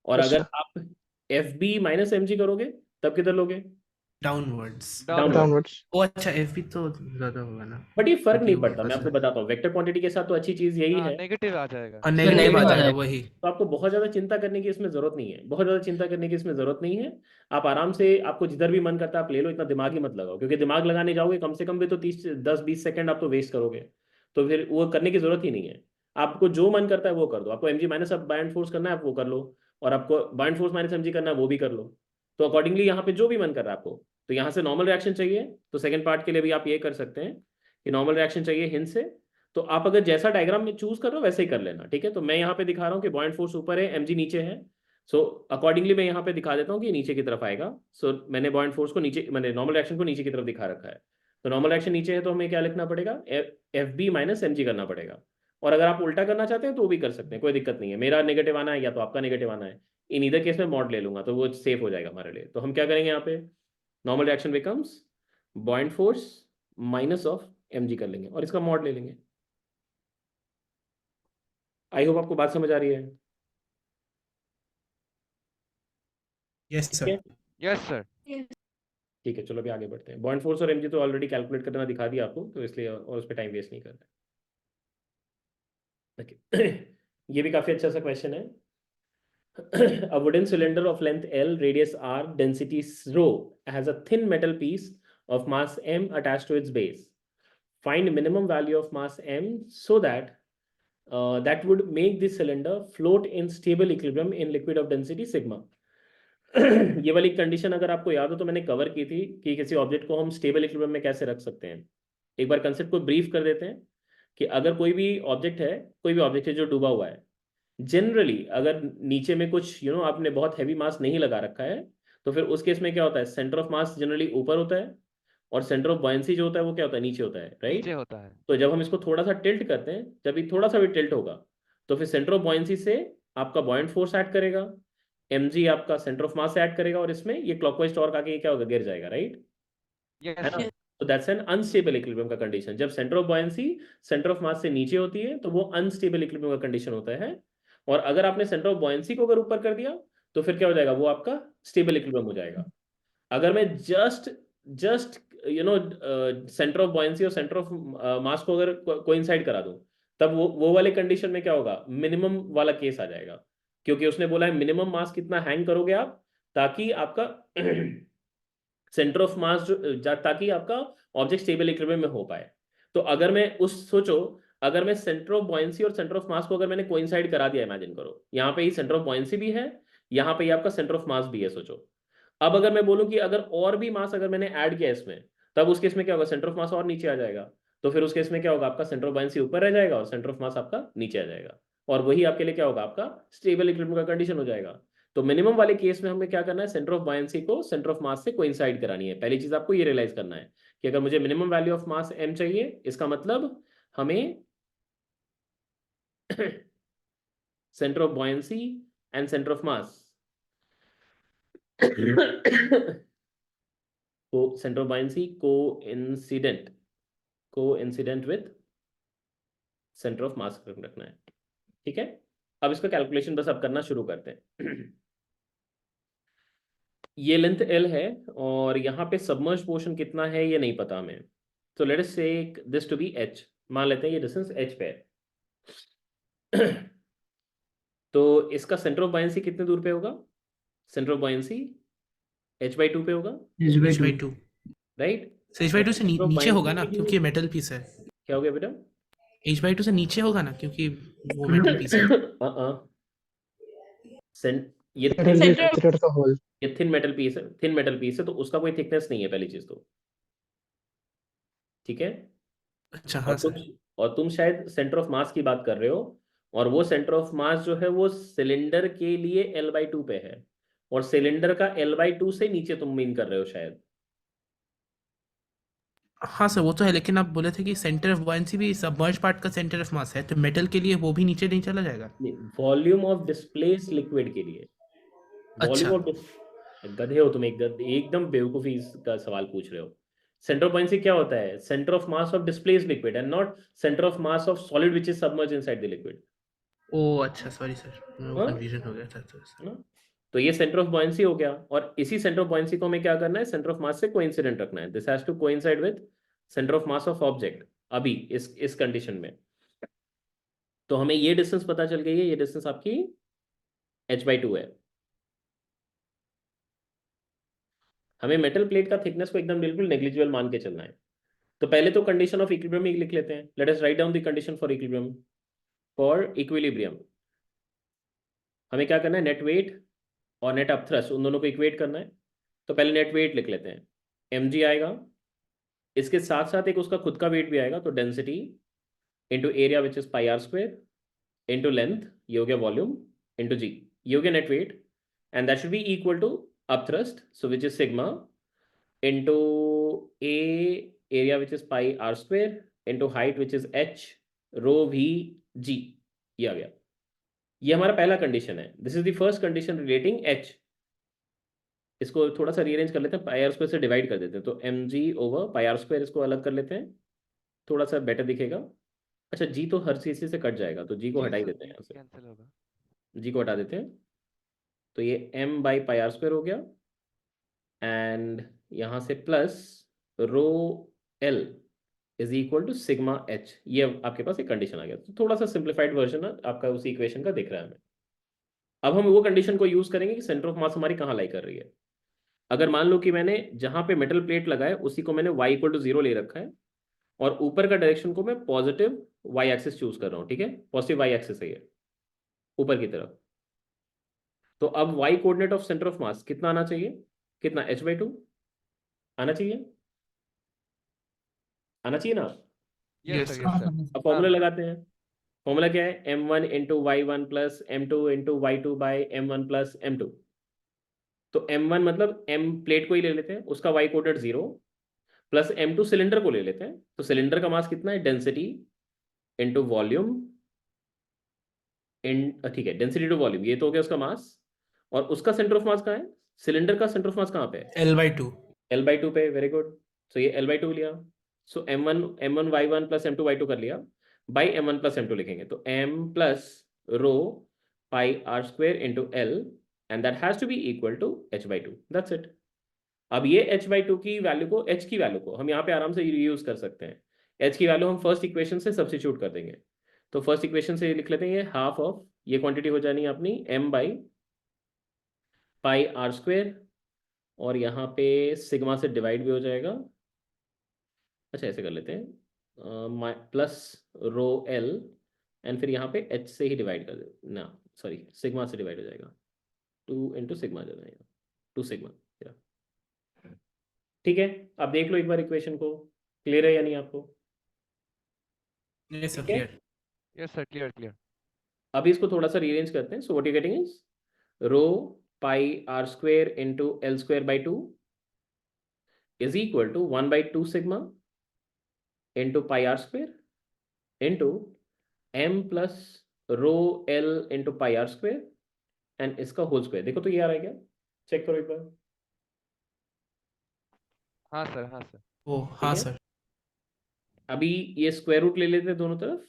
और Yes, अगर sir. आप fb माइनस mg करोगे तब किधर लोगे? डाउनवर्ड्स। Downward. Downwards. ओ अच्छा, एफ भी तो ज्यादा होगा ना। बट ये फर्क But नहीं ये पड़ता, मैं ऊपर आपको से। बताता हूँ। वेक्टर क्वांटिटी के साथ तो अच्छी चीज यही हाँ है, नेगेटिव आ जाएगा। और नेगेटिव आ negative आ जाएगा जाएगा। वही। तो आपको बहुत ज्यादा चिंता करने की इसमें जरूरत नहीं है, बहुत ज्यादा चिंता करने की इसमें जरूरत नहीं है। आप आराम से, आपको जिधर भी मन करता है आप ले लो, इतना दिमाग ही मत लगाओ, क्योंकि दिमाग लगाने जाओगे कम से कम भी तो 10-20 सेकंड आप तो वेस्ट करोगे, तो फिर वो करने की जरूरत ही नहीं है। आपको जो मन करता है वो कर दो। आपको mg माइनस अब बाइंड फोर्स करना है आप वो कर लो, और आपको बाइंड फोर्स माइनस mg करना है वो भी कर लो। तो अकॉर्डिंगली यहाँ पे जो भी मन कर रहा है आपको, तो यहाँ से नॉर्मल रिएक्शन चाहिए तो सेकंड पार्ट के लिए भी आप ये कर सकते हैं कि नॉर्मल रिएक्शन चाहिए हिंद से, तो आप अगर जैसा डायग्राम में चूज कर रहे हो वैसे ही कर लेना, ठीक है। तो मैं यहाँ पे दिखा रहा हूँ कि बॉइंट फोर्स ऊपर है, mg नीचे है, सो अकॉर्डिंगली मैं यहाँ पे दिखा देता हूँ कि नीचे की तरफ आएगा। सो मैंने बॉइंट फोर्स को नीचे, मैंने नॉर्मल रिएक्शन को नीचे की तरफ दिखा रखा है। तो नॉर्मल रिएक्शन नीचे है तो हमें क्या लिखना पड़ेगा, एफ बी माइनस mg करना पड़ेगा। और अगर आप उल्टा करना चाहते हैं तो वो भी कर सकते हैं, कोई दिक्कत नहीं है। मेरा नेगेटिव आना है या तो आपका नेगेटिव आना है, इन इधर केस में मॉड ले लूंगा तो वो सेफ हो जाएगा हमारे लिए। तो हम क्या करेंगे यहाँ पे, normal reaction becomes बॉइंट force minus of mg कर लेंगे और इसका मॉड ले लेंगे। आई होप आपको बात समझ आ रही है। यस ठीक सर। है, यस सर। ठीक है, चलो अभी आगे बढ़ते हैं। बॉइंट फोर्स और mg तो ऑलरेडी कैलकुलेट करना दिखा दिया आपको, तो इसलिए और उस पर टाइम वेस्ट नहीं करना है। ये भी काफी अच्छा सा क्वेश्चन है। A wooden cylinder of length L, radius R, density rho has a thin metal piece of mass m attached to its base. Find minimum value of mass m so that that would make this cylinder float in stable equilibrium in liquid of density sigma. ये वाली condition अगर आपको याद हो तो मैंने cover की थी कि किसी ऑब्जेक्ट को हम स्टेबल इक्विलिब्रियम में कैसे रख सकते हैं। एक बार कंसेप्ट को ब्रीफ कर देते हैं कि अगर कोई भी ऑब्जेक्ट है जो डूबा हुआ है, जनरली अगर नीचे में कुछ आपने बहुत हैवी मास नहीं लगा रखा है, तो फिर उस केस में क्या होता है, सेंटर ऑफ मास जनरली ऊपर होता है और सेंटर ऑफ बॉयंसी जो होता है वो क्या होता है, नीचे होता है, राइट। नीचे होता है। तो जब हम इसको थोड़ा सा टिल्ट करते हैं, जब भी थोड़ा सा भी टिल्ट होगा तो फिर सेंटर ऑफ बॉयंसी से आपका बॉयंट फोर्स ऐड करेगा, mg आपका सेंटर ऑफ मास ऐड करेगा, और इसमें ये क्लॉकवाइज टॉर्क आके क्या होगा, गिर जाएगा, राइट, यस है ना। सर। तो दैट्स एन अनस्टेबल इक्विलिब्रियम का कंडीशन। जब centre of buoyancy centre of मास से नीचे होती है तो वो अनस्टेबल इक्विलिब्रियम का कंडीशन होता है। और अगर आपने सेंटर ऑफ बॉयंसी को अगर ऊपर कर दिया तो फिर क्या हो जाएगा, वो आपका स्टेबल इक्विलिब्रियम हो जाएगा। अगर मैं जस्ट सेंटर ऑफ बॉयंसी और सेंटर ऑफ मास को अगर कोइंसाइड करा दूं, तब वो वाले कंडीशन में क्या होगा, मिनिमम वाला केस आ जाएगा, क्योंकि उसने बोला है मिनिमम मास कितना हैंग करोगे आप, ताकि आपका सेंटर ऑफ मास ताकि आपका ऑब्जेक्ट स्टेबल इक्विलिब्रियम में हो पाए। तो अगर मैं सोचो, अगर मैं सेंटर ऑफ बॉयंसी और सेंटर ऑफ मास को अगर मैंने कोइंसाइड करा दिया, इमेजिन करो यहाँ पे ही सेंटर ऑफ बॉयंसी भी है, यहाँ पे ही आपका सेंटर ऑफ मास भी है, सोचो। अब अगर मैं बोलूं कि अगर और भी मास अगर मैंने ऐड किया इसमें, तब उस केस में क्या होगा, सेंटर ऑफ मास और नीचे आ जाएगा। तो फिर उस केस में क्या होगा, आपका सेंटर ऑफ बॉयंसी ऊपर रह जाएगा और सेंटर ऑफ मास आपका नीचे आ जाएगा, और वही आपके लिए क्या होगा, आपका स्टेबल इक्विलिब्रियम का कंडीशन हो जाएगा। तो मिनिमम वाले केस में हमें क्या करना है, सेंटर ऑफ बॉयंसी को सेंटर ऑफ मास से कोइंसाइड करानी है। पहली चीज आपको ये रियलाइज करना है कि अगर मुझे minimum value of mass m चाहिए, इसका मतलब हमें centre of buoyancy and centre of mass को centre of buoyancy coincident with centre of mass रखना है, ठीक है। अब इसका कैलकुलेशन बस अब करना शुरू करते हैं। ये लेंथ L है और यहाँ पे सबमर्ज पोर्शन कितना है ये नहीं पता हमें, तो let us take this to be h, मान लेते हैं ये डिस्टेंस h पे है। तो इसका सेंटर ऑफ बॉयंसी कितने दूर पे होगा, सेंटर ऑफ बॉयंसी h/2 पे होगा, h/2। राइट। सो h/2 से नीचे होगा ना, क्योंकि ये मेटल पीस है। क्या हो गया बेटा, h/2 से नीचे होगा ना, क्योंकि वो मेटल पीस है। ये It will be Center of- considered the whole. ये थिन मेटल पीस है, तो उसका कोई थिकनेस नहीं है, पहली चीज तो, ठीक है। अच्छा हाँ सर। और तुम शायद सेंटर ऑफ मास की बात कर रहे हो, और वो सेंटर ऑफ मास जो है वो सिलेंडर के लिए L/2 पे है, और सिलेंडर का L/2 से नीचे तुम मीन कर रहे हो शायद। हाँ सर वो तो है, लेकिन आप बोले थे कि सेंटर ऑफ बॉयंसी भी सबमर्ज पार्ट का सेंटर ऑफ मास है, तो मेटल के लिए वो भी नीचे नहीं चला जाएगा। वॉल्यूम ऑफ डिस्प्लेस लिक्विड के लिए, अच्छा। वॉल्यूम ऑफ गधे हो तुम, एकदम बेवकूफी का सवाल पूछ रहे हो। सेंटर ऑफ बॉयंसी क्या होता है, centre of mass of displace liquid and not centre of mass of solid which is submerge inside the liquid. ओ अच्छा, सॉरी सर, हाँ? कंफ्यूजन हो गया था तो ना? तो ये सेंटर ऑफ बॉयंसी हो गया, और इसी सेंटर ऑफ बॉयंसी को हमें क्या करना है, सेंटर ऑफ मास से कोइंसिडेंट रखना है। This has to coincide with centre of mass of object अभी इस कंडीशन में। तो हमें ये डिस्टेंस पता चल गई है, ये डिस्टेंस आपकी h/2 है। हमें मेटल प्लेट का थिकनेस को एकदम बिल्कुल नेग्लिजिबल मान के चलना है। तो पहले तो कंडीशन ऑफ इक्विलिब्रियम ही लिख लेते हैं। Let us write down the condition for equilibrium. For equilibrium हमें क्या करना है, नेट वेट और नेट अपथ्रस्ट उन दोनों को इक्वेट करना है। तो पहले नेट वेट लिख लेते हैं, mg आएगा, इसके साथ साथ एक उसका खुद का वेट भी आएगा, तो density into area which is πr² into length, ये हो गया वॉल्यूम, इंटू जी, ये हो गया net weight, and that should be equal to upthrust, so which is sigma into A area which is πr² into height which is h ρ/v/g, ये आ गया। ये हमारा पहला कंडीशन है। This is the first condition relating h। इसको थोड़ा सा rearrange कर लेते हैं, πr² से डिवाइड कर देते हैं, तो mg/πr², इसको अलग कर लेते हैं, थोड़ा सा बेटर दिखेगा। अच्छा, जी तो हर चीज से कट जाएगा, तो जी को हटा ही देते हैं यहाँ से, कैंसिल होगा। जी को हटा देते हैं। तो ये m/πr² हो गया, एंड यहाँ से plus ρl is equal to sigma h। ये आपके पास एक कंडीशन आ गया। तो थोड़ा सा सिंप्लीफाइड वर्जन आपका उसी इक्वेशन का दिख रहा है हमें। अब हम वो कंडीशन को यूज करेंगे कि सेंटर ऑफ मास हमारी कहाँ लाई कर रही है। अगर मान लो कि मैंने जहां पे मेटल प्लेट लगाए उसी को मैंने y=0 ले रखा है, और ऊपर का डायरेक्शन को मैं पॉजिटिव वाई एक्सिस चूज कर रहा हूँ, ठीक है, पॉजिटिव वाई एक्सिस है ये ऊपर की तरफ। तो अब y coordinate of centre of मास कितना आना चाहिए, कितना, h/2 आना चाहिए, आना चाहिए ना। Yes Yes, sir, sir. Yes sir. अब फॉर्मूला लगाते हैं। फॉर्मूला क्या है, m1 into y1 plus m2 into y2 by m1 plus m2। तो m1 मतलब m प्लेट को ही ले लेते हैं, उसका y coordinate 0, plus m2 cylinder को ले लेते हैं। तो सिलेंडर का मास कितना है, डेंसिटी इंटू वॉल्यूम इन, ठीक है, डेंसिटी टू वॉल्यूम, ये तो हो गया उसका मास। और उसका सेंटर ऑफ मास कहाँ है, सिलेंडर का सेंटर ऑफ मास कहाँ पे है, L/2. L/2 पे। Very good. सो ये L/2 लिया। सो m1 y1 plus m2 y2 कर लिया, बाई m1 प्लस m2 लिखेंगे, तो m plus ρ/r² into l, and that has to be equal to h/2। That's it. अब ये h/2 की वैल्यू को, h की वैल्यू को हम यहाँ पे आराम से यूज कर सकते हैं। h की वैल्यू हम फर्स्ट इक्वेशन से सब्स्टिट्यूट कर देंगे। तो फर्स्ट इक्वेशन से लिख लेते हैं, ये हाफ ऑफ, ये क्वांटिटी हो जानी है अपनी m/πr², और यहाँ पे सिग्मा से डिवाइड भी हो जाएगा। अच्छा, ऐसे कर लेते हैं, प्लस ρl, एंड फिर यहाँ पे h से ही डिवाइड कर दे ना, सॉरी, सिग्मा से डिवाइड हो जाएगा, 2 इंटू सिग्मा हो जाएगा, 2 सिग्मा। ठीक है, आप देख लो एक बार इक्वेशन को, क्लियर है या नहीं आपको। Yes, sir. ठीक है? Clear. Yes sir, clear clear. अभी इसको थोड़ा सा रीअरेंज करते हैं। So what you getting is ρ/r² into l²/2 is equal to 1/2 sigma into πr² into m plus ρl into πr² and इसका होल स्क्वायर। देखो तो ये आ रहा है क्या, चेक करो एक बार। हाँ सर, हाँ सर। Oh, हाँ है? सर. अभी ये स्क्वायर रूट ले लेते हैं दोनों तरफ,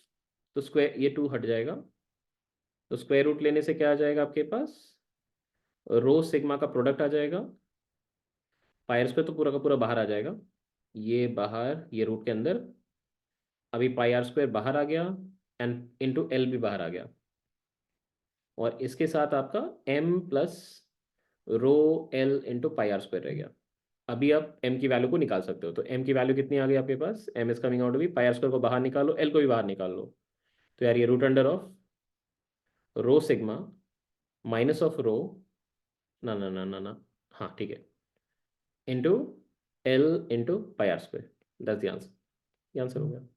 तो स्क्वायर, ये 2 हट जाएगा, तो स्क्वायर रूट लेने से क्या आ जाएगा आपके पास, रो सिग्मा का प्रोडक्ट आ जाएगा, πr² तो पूरा का पूरा बाहर आ जाएगा, ये बाहर, ये रूट के अंदर। अभी πr² बाहर आ गया, एंड इंटू l भी बाहर आ गया, और इसके साथ आपका m plus ρl into πr² रह गया। अभी आप m की वैल्यू को निकाल सकते हो। तो m की वैल्यू कितनी आ गई आपके पास, m is coming out to be, πr² को बाहर निकालो, l को भी बाहर निकाल लो। तो यार ये root under of rho sigma minus of rho, ना ना ना ना ना, हाँ ठीक है, into l into πr²। That's the answer, ये आंसर हो गया।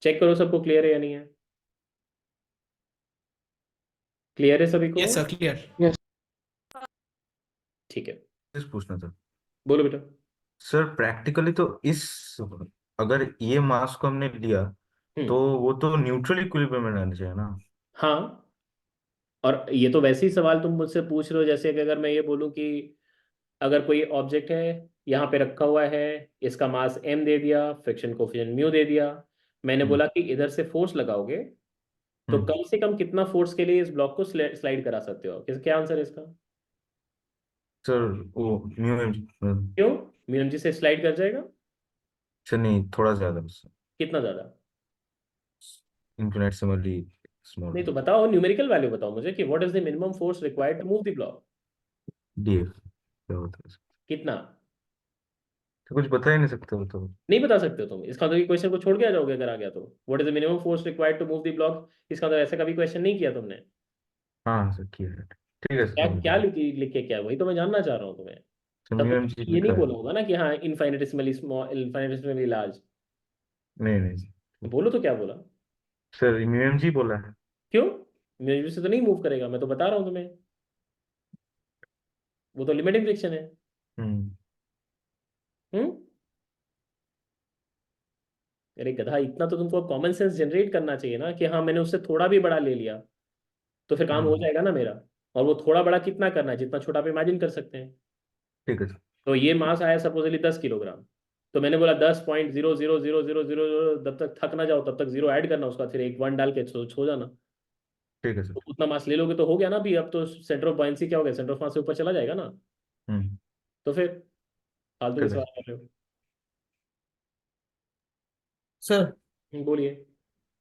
चेक करो सबको क्लियर है या नहीं है, क्लियर है सभी को। Yes, sir. Clear. ठीक है, कुछ पूछना था बोलो बेटा। सर। प्रैक्टिकली तो इस, अगर ये मास को हमने लिया तो वो तो न्यूट्रल इक्विलिब्रियम में रहना चाहिए ना। हाँ, और ये तो वैसे ही सवाल तुम मुझसे पूछ रहे हो, जैसे कि अगर मैं ये बोलूं कि अगर कोई ऑब्जेक्ट है यहाँ पे रखा हुआ है, इसका मास m दे दिया, फ्रिक्शन कोफिशिएंट म्यू दे दिया, मैंने हम्म। बोला कि इधर से फोर्स लगाओगे तो हम्म। कम से कम कितना फोर्स के लिए इस ब्लॉक को स्लाइड करा सकते हो? क्या आंसर है इसका? सर वो म्यू एम क्यों? म्यू से स्लाइड कर जाएगा? सर नहीं, थोड़ा ज्यादा बस, कितना ज्यादा? इन्फिनेटसिमली स्मॉल नहीं तो बताओ, न्यूमेरिकल वैल्यू बताओ मुझे कि what is the minimum force required to move the block. DF क्या होता है? कितना? तो कुछ बता ही नहीं सकते हो तो। नहीं बता सकते हो तुम? इसका मतलब क्वेश्चन को छोड़ के आ जाओगे अगर आ गया तो? What is the minimum force required to move the block, इसका मतलब ऐसा कभी क्वेश्चन नहीं किया तुमने? हाँ सर, ठीक है क्या सर, क्या लिख के क्या, वही तो मैं जानना चाह रहा हूँ तुम्हें। तब म्यू तो एम जी ये नहीं लिखा है। बोला होगा ना कि हाँ इनफाइनेटिसिमली स्मॉल इनफाइनेटिसिमली लार्ज। नहीं नहीं बोलो तो क्या बोला? सर, म्यू एम जी बोला है। क्यों? म्यू से तो नहीं मूव करेगा, मैं तो बता रहा हूँ तुम्हें, वो तो लिमिटिंग फ्रिक्शन है। हम्म। हम्म। अरे गधा, इतना तो तुमको कॉमन सेंस जनरेट करना चाहिए ना कि हाँ मैंने उससे थोड़ा भी बड़ा ले लिया तो फिर काम हो हाँ जाएगा ना मेरा। और वो थोड़ा बड़ा कितना करना है, जितना छोटा आप इमेजिन कर सकते हैं। ठीक है सर। तो ये मास आया सपोजली 10 किलोग्राम, तो मैंने बोला 10.00000, जब तक थक ना जाओ तब तक जीरो ऐड करना, उसका फिर एक वन डाल के सो जाना। ठीक है सर। तो उतना मास ले लोगे तो हो गया ना। अभी अब तो सेंटर ऑफ बॉयंसी क्या हो गया, सेंटर ऑफ मास से ऊपर चला जाएगा ना। हम्म। तो फिर फालतू के ठीक है सवाल कर रहे हो। सर बोलिए।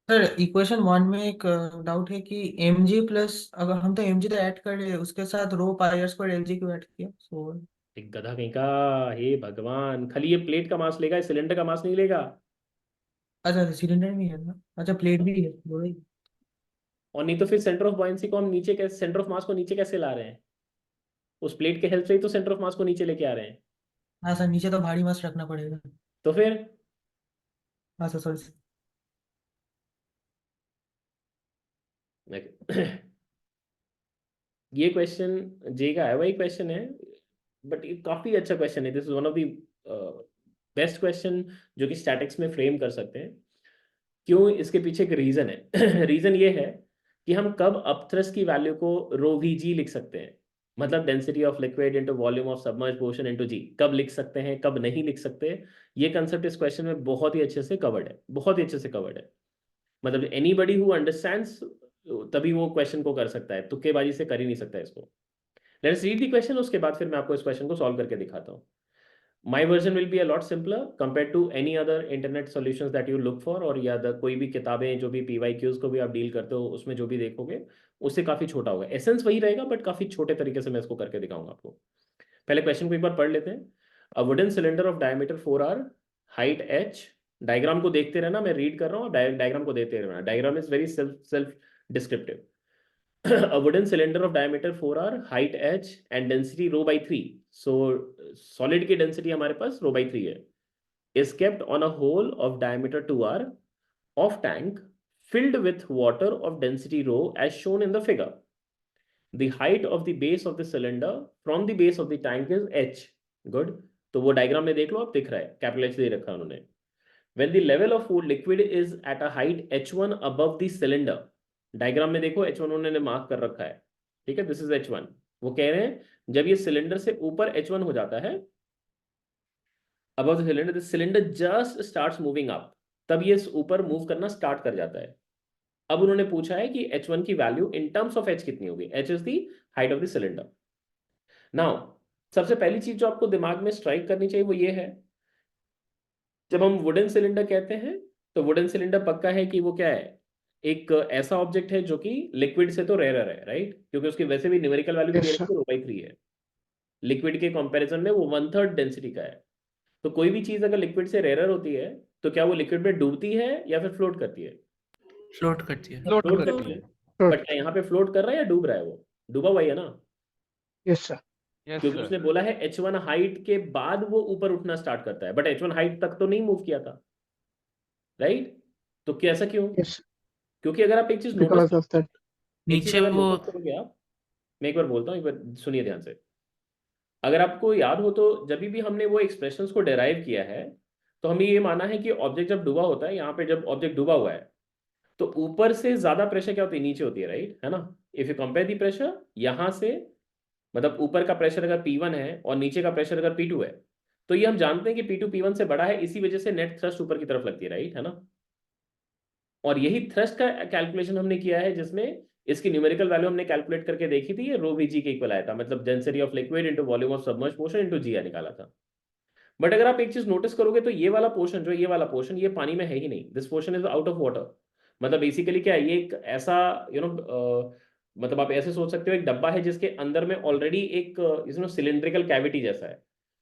सर इक्वेशन 1 में एक डाउट है कि एम जी प्लस, अगर हम तो एम जी तो ऐड कर रहे हैं, उसके साथ रो पाई आर स्क्वायर एल जी क्यों ऐड किया? सो एक गधा कहीं का, हे भगवान, खाली ये प्लेट का मास लेगा, सिलेंडर का मास नहीं लेगा। अच्छा सिलेंडर में है ना, अच्छा प्लेट भी है बोलो ही। और नहीं तो फिर सेंटर ऑफ बॉयंसी को हम नीचे कैसे, सेंटर ऑफ मास को नीचे कैसे ला रहे हैं? उस प्लेट के हेल्प से ही तो सेंटर ऑफ मास को नीचे लेके आ रहे हैं। हाँ सर, नीचे तो भारी मास रखना पड़ेगा। तो फिर हाँ सर सॉरी। ये क्वेश्चन जे का है, वही क्वेश्चन है, बट ये काफी अच्छा क्वेश्चन है। This is one of the best question जो कि स्टैटिक्स में फ्रेम कर सकते हैं। क्यों? इसके पीछे एक रीजन है। रीजन ये है कि हम कब अपथ्रस्ट की वैल्यू को रो वी जी लिख सकते हैं, मतलब density of liquid into volume of submerged ocean into g, कब लिख सकते हैं कब नहीं लिख सकते। ये कंसेप्ट इस क्वेश्चन में बहुत ही अच्छे से कवर्ड है, बहुत ही अच्छे से कवर्ड है। मतलब एनीबडी हु अंडरस्टैंड्स तभी वो क्वेश्चन को कर सकता है, तुक्केबाजी से कर ही नहीं सकता इसको। लेट्स रीड द क्वेश्चन, उसके बाद फिर मैं आपको इस क्वेश्चन को सॉल्व करके दिखाता हूँ। My version will be a lot simpler compared to any other internet solutions that you look for, और या कोई भी किताबें जो भी PYQs को भी आप डील करते हो उसमें जो भी देखोगे उससे काफ़ी छोटा होगा। एसेंस वही रहेगा बट काफ़ी छोटे तरीके से मैं इसको करके दिखाऊंगा आपको। पहले क्वेश्चन को एक बार पढ़ लेते हैं। A wooden cylinder of diameter 4r, height h, diagram को देखते रहना, मैं रीड कर रहा हूँ, डायग्राम को देते रहना। Diagram is very self descriptive. A wooden cylinder of diameter 4r, height h and density rho by 3. So solid की density हमारे पास rho by 3 है, is kept on a hole of diameter 2r of tank filled with water of density rho as shown in the figure. The height of the base of the cylinder from the base of the tank is h. Good. तो वो diagram में देख लो, आप दिख रहा है, capital H दे रखा है उन्होंने। When the level of liquid is at a height h1 above the cylinder, diagram में देखो h1 उन्होंने मार्क कर रखा है, ठीक है, दिस इज h1। वो कह रहे हैं जब ये सिलेंडर से ऊपर h1 हो जाता है, above the cylinder, the cylinder just starts moving up, तब ये ऊपर मूव करना स्टार्ट कर जाता है। अब उन्होंने पूछा है कि h1 की value in terms of h कितनी होगी। h is the height of the cylinder. Now सबसे पहली चीज जो आपको दिमाग में स्ट्राइक करनी चाहिए वो ये है, जब हम वुडन सिलेंडर कहते हैं तो वुडन सिलेंडर पक्का है कि वो क्या है, एक ऐसा ऑब्जेक्ट है जो कि लिक्विड से तो रेयर है, राइट, क्योंकि उसकी वैसे भी न्यूमेरिकल वैल्यू भी Yes, दे sir. रखी है, रो बाई 3 है। लिक्विड के कंपैरिजन में वो 1/3 डेंसिटी का है। तो कोई भी चीज अगर लिक्विड से रेयर होती है तो क्या वो लिक्विड में डूबती है या फिर फ्लोट करती है? फ्लोट करती है। फ्लोट फ्लोट करती करती है। Float. बट क्या यहाँ पे फ्लोट कर रहा है या डूब रहा है? वो डूबा हुआ ही है ना, Yes, sir. यस क्योंकि सर। उसने बोला है h1 हाइट के बाद वो ऊपर उठना स्टार्ट करता है, बट h1 हाइट तक तो नहीं मूव किया था, राइट। तो कैसा क्यों? Yes, क्योंकि अगर आप एक चीज नोटिस, because of that. एक चीज नीचे अगर वो नोटिस करोगे आप, मैं एक बार बोलता हूँ, एक बार सुनिए ध्यान से। अगर आपको याद हो तो जब भी हमने वो एक्सप्रेशंस को डेराइव किया है तो हमें ये माना है कि ऑब्जेक्ट जब डूबा होता है, यहाँ पे जब ऑब्जेक्ट डूबा हुआ है तो ऊपर से ज्यादा प्रेशर क्या होती है, नीचे होती है, राइट, है ना। If you compare the pressure यहाँ से, मतलब ऊपर का प्रेशर अगर P1 है और नीचे का प्रेशर अगर P2 है, तो ये हम जानते हैं कि P2 P1 से बड़ा है, इसी वजह से नेट थ्रस्ट ऊपर की तरफ लगती है, राइट, है ना। और यही थ्रस्ट का कैलकुलेशन हमने किया है, जिसमें इसकी न्यूमेरिकल वैल्यू हमने कैलकुलेट करके देखी थी, ये रो वीजी के इक्वल आया था, मतलब density of liquid into volume of submerged portion into GR निकाला था। बट अगर आप एक चीज नोटिस करोगे तो ये वाला पोर्शन, जो ये वाला पोर्शन, ये पानी में है ही नहीं, this portion is out of water. मतलब बेसिकली क्या है, ये एक ऐसा मतलब आप ऐसे सोच सकते हो, एक डब्बा है जिसके अंदर में ऑलरेडी एक सिलिंड्रिकल कैविटी जैसा है,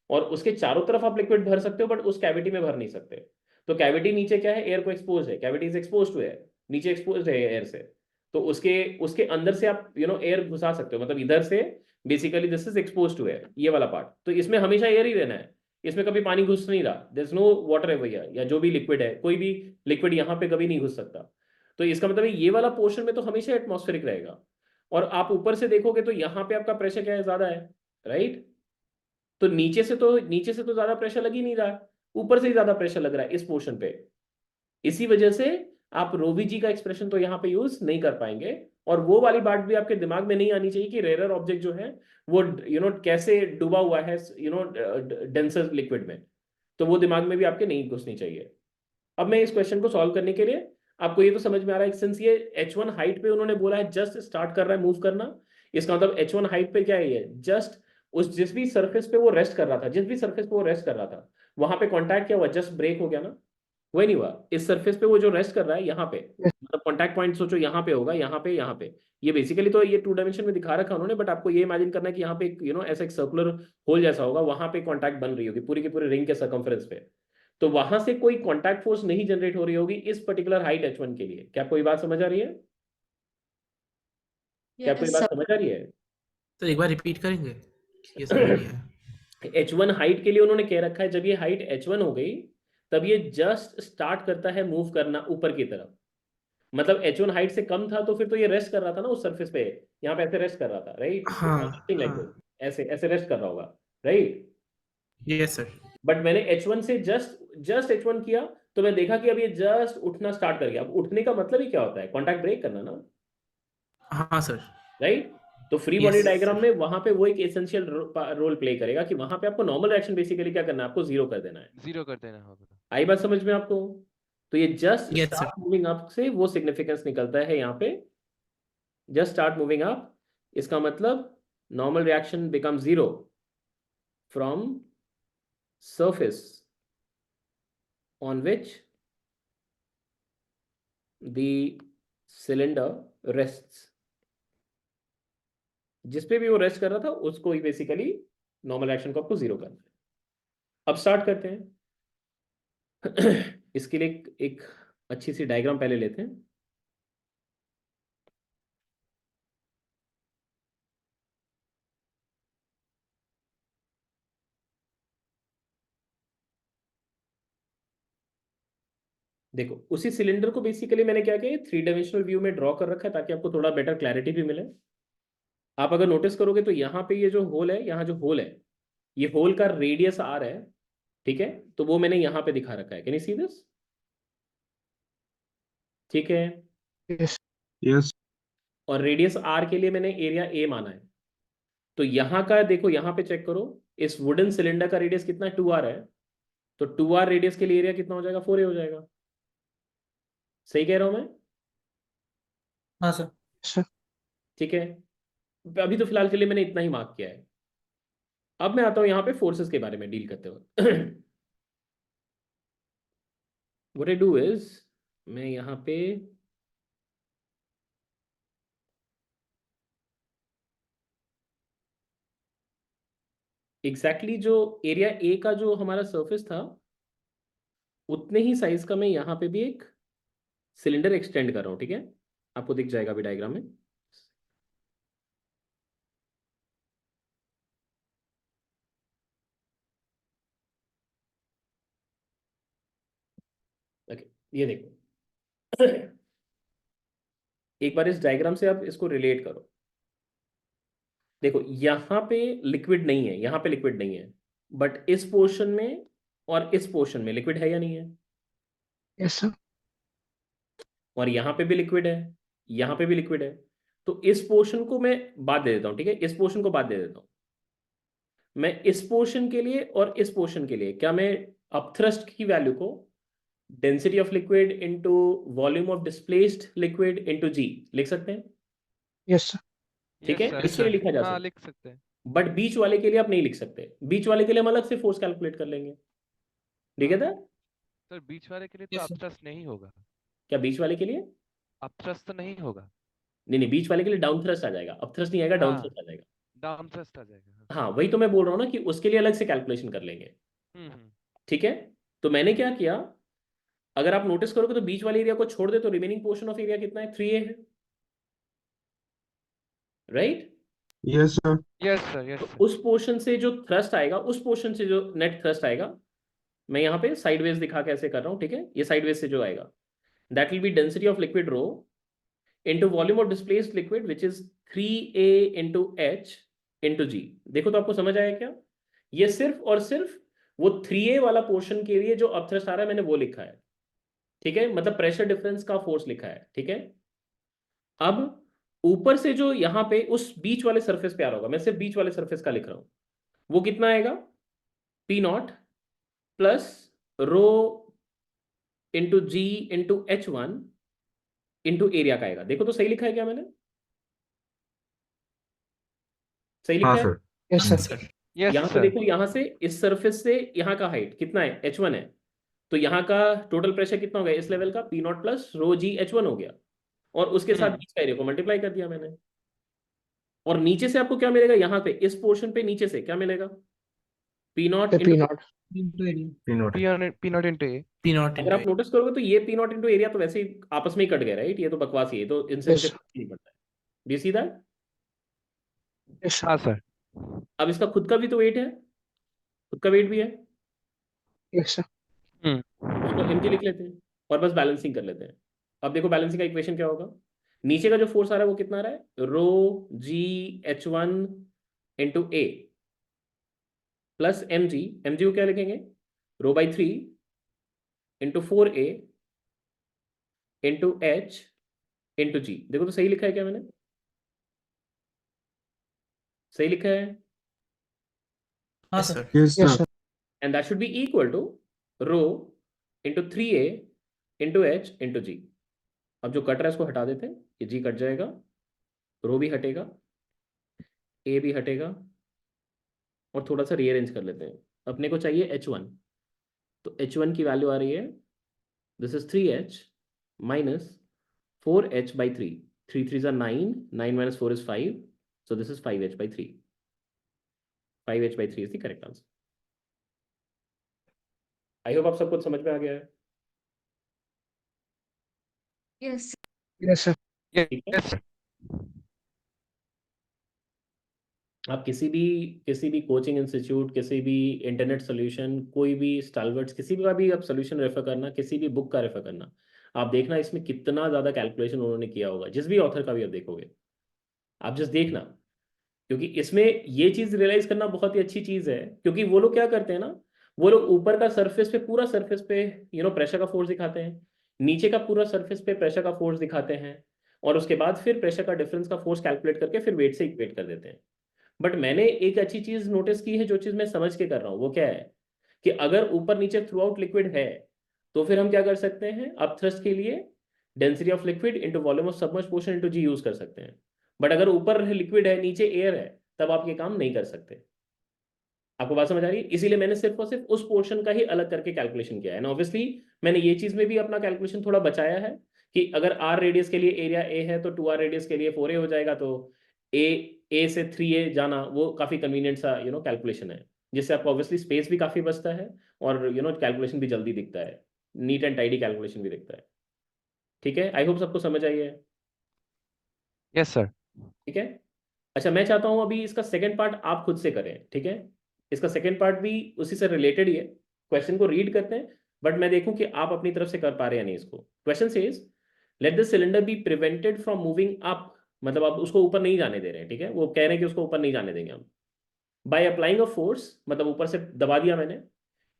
और उसके चारों तरफ आप लिक्विड भर सकते हो, बट उस कैविटी में भर नहीं सकते। तो कैविटी नीचे क्या है, एयर को एक्सपोज है, cavity is expose to air, नीचे एक्सपोज है एयर से, तो उसके उसके अंदर से आप एयर घुसा सकते हो, मतलब इधर से basically this is expose to air, ये वाला पार्ट। तो इसमें हमेशा एयर ही रहना है, इसमें कभी पानी घुस नहीं रहा, there is no water ever here, या जो भी लिक्विड है, कोई भी लिक्विड यहाँ पे कभी नहीं घुस सकता। तो इसका मतलब ये वाला पोर्शन में तो हमेशा एटमॉस्फेरिक रहेगा। और आप ऊपर से देखोगे तो यहाँ पे आपका प्रेशर क्या है, ज्यादा है, राइट। तो नीचे से तो ज्यादा प्रेशर लग ही नहीं रहा, ऊपर से ही ज्यादा प्रेशर लग रहा है इस पोर्शन पे। इसी वजह से आप रोवीजी का एक्सप्रेशन तो यहाँ पे यूज नहीं कर पाएंगे। और वो वाली बात भी आपके दिमाग में नहीं आनी चाहिए कि रेयर ऑब्जेक्ट जो है वो कैसे डूबा हुआ है डेंसर लिक्विड में, तो वो दिमाग में भी आपके नहीं घुसनी चाहिए। अब मैं इस क्वेश्चन को सॉल्व करने के लिए, आपको ये तो समझ में आ रहा है, सिंस ये h1 हाइट पे उन्होंने बोला है जस्ट स्टार्ट कर रहा है मूव करना, इसका मतलब h1 हाइट पे क्या है, ये जस्ट उस जिस भी सरफेस पे वो रेस्ट कर रहा था, जिस भी सरफेस पे वो रेस्ट कर रहा था, वहां पे कांटेक्ट क्या हुआ, जस्ट ब्रेक हो गया ना, वही नहीं हुआ। इस सरफेस पे वो जो रेस्ट कर रहा है यहाँ पे, मतलब कांटेक्ट पॉइंट सोचो यहाँ पे होगा, यहाँ पे ये बेसिकली तो ये 2 डायमेंशन में दिखा रखा उन्होंने, बट आपको ये इमेजिन करना है कि यहाँ पे ऐसा एक सर्कुलर होल जैसा होगा, वहां पे कांटेक्ट बन रही होगी पूरी की पूरी रिंग के सर्कम्फ्रेंस पे, तो वहां से कोई कांटेक्ट फोर्स नहीं जनरेट हो रही होगी इस पर्टिकुलर हाइट h1 के लिए। क्या कोई बात समझ आ रही है? क्या कोई बात समझ आ रही है? तो एक बार रिपीट करेंगे, ये समझ नहीं आया। h1 हाइट के लिए उन्होंने कह रखा है, जब ये हाइट h1 हो गई तब ये जस्ट स्टार्ट करता है मूव करना ऊपर की तरफ। मतलब h1 हाइट से कम था तो फिर तो ये रेस्ट कर रहा था ना उस सरफेस पे, यहाँ पे ऐसे रेस्ट कर रहा था, राइट, हाँ लाइक हाँ, ऐसे ऐसे रेस्ट कर रहा होगा, राइट। Yes sir. बट मैंने h1 से जस्ट h1 किया तो मैं देखा कि अब ये जस्ट उठना स्टार्ट कर गया। अब उठने का मतलब ही क्या होता है, कॉन्टैक्ट ब्रेक करना ना, हाँ सर। राइट। तो free Yes, body diagram sir. में वहां पे वो एक एसेंशियल रोल प्ले करेगा कि वहां पे आपको नॉर्मल रिएक्शन बेसिकली क्या करना है, आपको जीरो कर देना है। जीरो कर देना होगा। आई बात समझ में आपको? तो ये just Yes, start sir. Moving up से वो सिग्निफिकेंस निकलता है यहाँ पे, जस्ट स्टार्ट मूविंग अप, इसका मतलब normal reaction become zero from surface on which the cylinder rests। जिस पे भी वो रेस्ट कर रहा था उसको ही बेसिकली नॉर्मल एक्शन को आपको जीरो करना है। अब स्टार्ट करते हैं। इसके लिए एक अच्छी सी डायग्राम पहले लेते हैं। देखो उसी सिलेंडर को बेसिकली मैंने क्या किया, 3 डायमेंशनल व्यू में ड्रॉ कर रखा है ताकि आपको थोड़ा बेटर क्लैरिटी भी मिले। आप अगर नोटिस करोगे तो यहाँ पे ये जो होल है, यहाँ जो होल है, ये होल का रेडियस r है, ठीक है, तो वो मैंने यहाँ पे दिखा रखा है, कैन यू सी दिस? ठीक है। Yes. यस और रेडियस r के लिए मैंने एरिया a माना है। तो यहाँ का देखो, यहाँ पे चेक करो, इस वुडन सिलेंडर का रेडियस कितना है, 2r है, तो 2r रेडियस के लिए एरिया कितना हो जाएगा, 4a हो जाएगा। सही कह रहा हूं मैं? हाँ सर। Sir. ठीक है, अभी तो फिलहाल के लिए मैंने इतना ही मार्क किया है। अब मैं आता हूं यहाँ पे फोर्सेस के बारे में डील करते हुए। व्हाट आई डू इज, मैं यहाँ पे एग्जैक्टली जो एरिया ए का जो हमारा सरफेस था उतने ही साइज का मैं यहाँ पे भी एक सिलेंडर एक्सटेंड कर रहा हूँ, ठीक है, आपको दिख जाएगा अभी डायग्राम में। ओके, ये देखो। एक बार इस डायग्राम से आप इसको रिलेट करो। देखो यहाँ पे लिक्विड नहीं है, यहाँ पे लिक्विड नहीं है, बट इस पोर्शन में और इस पोर्शन में लिक्विड है या नहीं है? Yes, sir. और यहाँ पे भी लिक्विड है, यहाँ पे भी लिक्विड है। तो इस पोर्शन को मैं बाद दे देता हूँ, ठीक है, इस पोर्शन को बाद दे देता हूँ। मैं इस पोर्शन के लिए और इस पोर्शन के लिए क्या मैं अपथ्रस्ट की वैल्यू को density of liquid into volume of displaced liquid into g लिख सकते हैं, Yes, sir. ठीक यस है, सर इसके लिए लिखा जा हाँ सकता लिख सकते हैं है। बट बीच वाले के लिए आप नहीं लिख सकते, बीच वाले के लिए हम अलग से फोर्स कैलकुलेट कर लेंगे, ठीक है था? सर बीच वाले के लिए तो Yes, sir. अपथ्रस्ट नहीं होगा, क्या बीच वाले के लिए? अपथ्रस्ट तो नहीं होगा। नहीं नहीं, बीच वाले के लिए डाउन थ्रस्ट आ जाएगा, अप थ्रस्ट नहीं आएगा, डाउन हाँ थ्रस्ट आ जाएगा। डाउन थ्रस्ट आ जाएगा हाँ वही तो मैं बोल रहा हूँ ना कि उसके लिए अलग से कैलकुलेशन कर लेंगे, हम्म। ठीक है? तो मैंने क्या किया, अगर आप नोटिस करोगे तो बीच वाले एरिया को छोड़ दे तो रिमेनिंग पोर्शन ऑफ एरिया कितना है, 3a है, right? Yes sir. Yes sir yes तो सर उस पोर्शन से जो थ्रस्ट आएगा, उस पोर्शन से जो नेट थ्रस्ट आएगा, मैं यहाँ पे साइडवेज दिखा के ऐसे कर रहा हूँ, ठीक है? ये साइडवेज से जो आएगा, that will be density of liquid rho into volume of displaced liquid which is 3a into h into g। देखो तो आपको समझ आया क्या? ये सिर्फ और सिर्फ वो 3a वाला पोर्शन के लिए जो अपथ्रस्ट आ रहा है मैंने वो लिखा है, ठीक है? मतलब प्रेशर डिफरेंस का फोर्स लिखा है, ठीक है? अब ऊपर से जो यहाँ पे उस बीच वाले सरफेस पे आ रहा होगा, मैं सिर्फ बीच वाले सरफेस का लिख रहा हूं, वो कितना आएगा, P0 प्लस रो इंटू जी इंटू H1 इंटू एरिया का आएगा। देखो तो सही लिखा है क्या मैंने? सही लिखा हाँ है? Sir. Yes, sir. Sir yes यहाँ पे सर देखो, यहाँ से इस सरफेस से यहाँ का हाइट कितना है, H1 है, तो यहाँ का टोटल प्रेशर कितना हो गया इस लेवल का, P0 प्लस रो जी H1 हो गया, और उसके साथ बीच का एरिया को मल्टीप्लाई कर दिया मैंने। और नीचे से आपको क्या मिलेगा, यहाँ पे इस पोर्शन पे नीचे से क्या मिलेगा, P0 The into, P0. Into area. P0 P0 into A P not अगर आप नोटिस करोगे तो ये P0 इंटू एरिया तो वैसे ही आपस में ही कट गया, राइट? ये तो बकवास ही है, ये तो इनसे Yes. मुझे फर्क नहीं पड़ता है, do you see that? Yes, sir. हाँ सर अब इसका खुद का भी तो वेट है, खुद का वेट भी है, Yes, sir. उसको mg लिख लेते हैं और बस बैलेंसिंग कर लेते हैं। अब देखो बैलेंसिंग का इक्वेशन क्या होगा, नीचे का जो फोर्स आ रहा है वो कितना आ रहा है, rho g H1 into A plus mg को क्या लिखेंगे, rho by 3 into 4a into h into g. देखो तो सही लिखा है क्या मैंने? सही लिखा है? हाँ yes sir. Sir yes Yes, sir. sir. and that should be equal to rho into 3a into h into g। अब जो कट रहा है इसको हटा देते हैं, ये g कट जाएगा, रो भी हटेगा, a भी हटेगा, और थोड़ा सा रीअरेंज कर लेते हैं। अपने को चाहिए h1, तो h1 की वैल्यू आ रही है, this is 3h minus 4h by 3, 3 3s are 9, 9 minus 4 is 5, so this is 5h by 3, 5h by 3 is the correct answer। I hope आप सब कुछ समझ में आ गया है, Yes. Yes, sir. ठीक है? यस आप किसी भी कोचिंग इंस्टीट्यूट, किसी भी इंटरनेट सोल्यूशन, कोई भी स्टालवर्ट्स, किसी का भी आप सोल्यूशन रेफर करना, किसी भी बुक का रेफर करना, आप देखना इसमें कितना ज़्यादा कैलकुलेशन उन्होंने किया होगा, जिस भी ऑथर का भी आप देखोगे, आप जस्ट देखना, क्योंकि इसमें ये चीज़ रियलाइज करना बहुत ही अच्छी चीज़ है, क्योंकि वो लोग क्या करते हैं ना, वो लोग ऊपर का सरफेस पे, पूरा सरफेस पे प्रेशर का फोर्स दिखाते हैं, नीचे का पूरा सरफेस पे प्रेशर का फोर्स दिखाते हैं, और उसके बाद फिर प्रेशर का डिफरेंस का फोर्स कैलकुलेट करके फिर वेट से इक्वेट कर देते हैं। बट मैंने एक अच्छी चीज नोटिस की है, जो चीज मैं समझ के कर रहा हूँ, वो क्या है कि अगर ऊपर नीचे थ्रू आउट लिक्विड है, तो फिर हम क्या कर सकते हैं, अप थ्रस्ट के लिए density of liquid into volume of submerged portion into G use कर सकते हैं। बट अगर ऊपर लिक्विड है, नीचे एयर है, तब आप ये काम नहीं कर सकते। आपको बात समझ आ रही है? इसीलिए मैंने सिर्फ और सिर्फ उस पोर्शन का ही अलग करके कैलकुलेशन किया है ना। ऑब्वियसली मैंने ये चीज में भी अपना कैलकुलेशन थोड़ा बचाया है कि अगर r रेडियस के लिए एरिया a है तो 2r रेडियस के लिए 4a हो जाएगा, तो a से 3a जाना वो काफी कन्वीनियंट सा कैलकुलेशन है, जिससे आपको ऑब्वियसली स्पेस भी काफी बचता है और कैलकुलेशन भी जल्दी दिखता है, नीट एंड टाइडी कैलकुलेशन भी दिखता है। ठीक है, आई होप सबको समझ आई है। यस सर ठीक है, अच्छा मैं चाहता हूं अभी इसका सेकंड पार्ट आप खुद से करें। ठीक है, इसका सेकंड पार्ट भी उसी से रिलेटेड ही है, क्वेश्चन को रीड करते हैं, बट मैं देखूं कि आप अपनी तरफ से कर पा रहे हैं या नहीं इसको। Question says let the cylinder be prevented from moving up, मतलब आप उसको ऊपर नहीं जाने दे रहे हैं। ठीक है, वो कह रहे हैं कि उसको ऊपर नहीं जाने देंगे हम, बाय अप्लाइंग अ फोर्स, मतलब ऊपर से दबा दिया मैंने,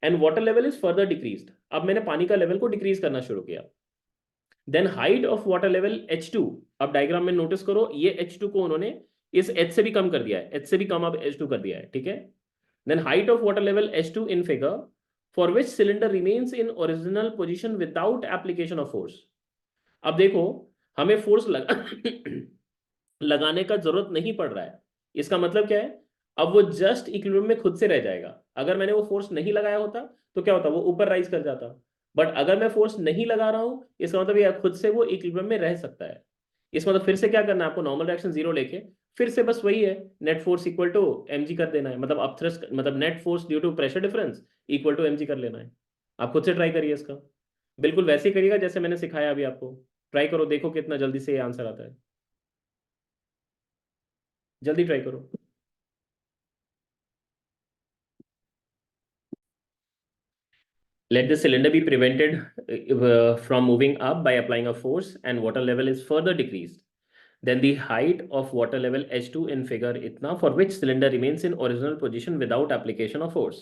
and water level is further decreased. अब मैंने पानी का लेवल को डिक्रीज करना शुरू किया। Then height of water level H2, अब डायग्राम में नोटिस करो ये H2 को उन्होंने इस H से भी कम कर दिया है, H से भी कम अब H2 कर दिया है। ठीक है, then height of water level H2 in figure for which cylinder remains in original position without application of force. अब देखो हमें फोर्स लगाने का जरूरत नहीं पड़ रहा है। इसका मतलब क्या है, अब वो जस्ट इक्विलिब्रियम में खुद से रह जाएगा। अगर मैंने वो फोर्स नहीं लगाया होता तो क्या होता, वो ऊपर राइज कर जाता। बट अगर मैं फोर्स नहीं लगा रहा हूं, इसका मतलब ये खुद से वो इक्विलिब्रियम में रह सकता है। इसका मतलब फिर से क्या करना है आपको, नॉर्मल डायरेक्शन जीरो लेके फिर से बस वही है, net force equal to mg कर देना है। मतलब अपथ्रस्ट मतलब net force due to pressure difference equal to mg कर लेना है। आप खुद से ट्राई करिए इसका, बिल्कुल वैसे ही करिएगा जैसे मैंने सिखाया अभी आपको। ट्राई करो, देखो कितना जल्दी से ये आंसर आता है। जल्दी ट्राई करो। Let the cylinder be prevented from moving up by applying a force and water level is further decreased. Then the height of water level H2 in figure इतना for which cylinder remains in original position without application of force.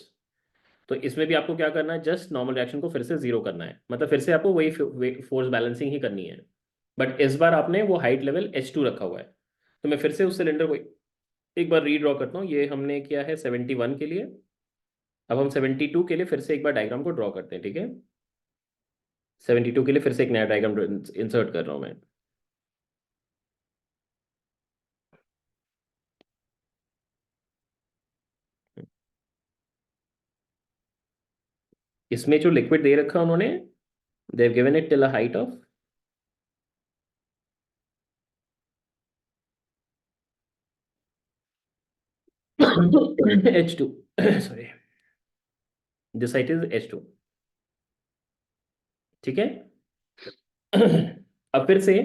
तो इसमें भी आपको क्या करना है, just normal reaction को फिर से जीरो करना है। मतलब फिर से आपको वही फोर्स बैलेंसिंग ही करनी है, बट इस बार आपने वो हाइट लेवल H2 रखा हुआ है। तो मैं फिर से उस सिलेंडर को एक बार रीड्रॉ करता हूँ। ये हमने किया है 71 के लिए, अब हम 72 के लिए फिर से एक बार डायग्राम को ड्रॉ करते हैं, ठीक है। 72 के लिए फिर से एक नया डायग्राम इंसर्ट कर रहा हूं मैं। इसमें जो लिक्विड दे रखा उन्होंने, they have given it till a height of H2 sorry, this height is H2, ठीक है। अब फिर से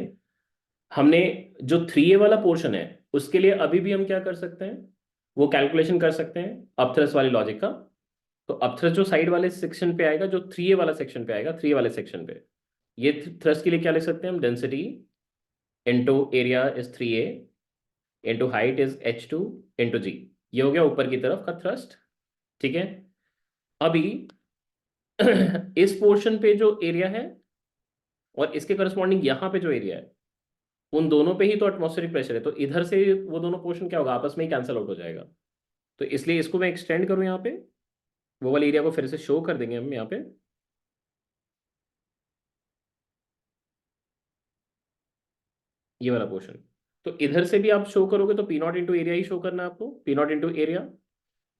हमने जो 3A वाला पोर्शन है उसके लिए अभी भी हम क्या कर सकते हैं, वो कैलकुलेशन कर सकते हैं अपथ्रस्ट वाले लॉजिक का। तो अपथ्रस्ट जो साइड वाले सेक्शन पे आएगा, जो 3A वाला सेक्शन पे आएगा, 3A वाले सेक्शन पे, ये थ्रस्ट के लिए क्या लिख सकते हैं हम, density into area is 3A into height is H2 into G। ये हो गया ऊपर की तरफ का थ्रस्ट, ठीक है। अभी इस पोर्शन पे जो एरिया है और इसके करस्पॉन्डिंग यहाँ पे जो एरिया है, उन दोनों पे ही तो एटमॉस्फेरिक प्रेशर है। तो इधर से वो दोनों पोर्शन क्या होगा, आपस में ही कैंसिल आउट हो जाएगा। तो इसलिए इसको मैं एक्सटेंड करूँ यहाँ पे, वो वाले एरिया को फिर से शो कर देंगे हम यहाँ पे। ये वाला पोर्शन, तो इधर से भी आप शो करोगे तो P not into area he show करना है आपको, P नॉट इंटू एरिया,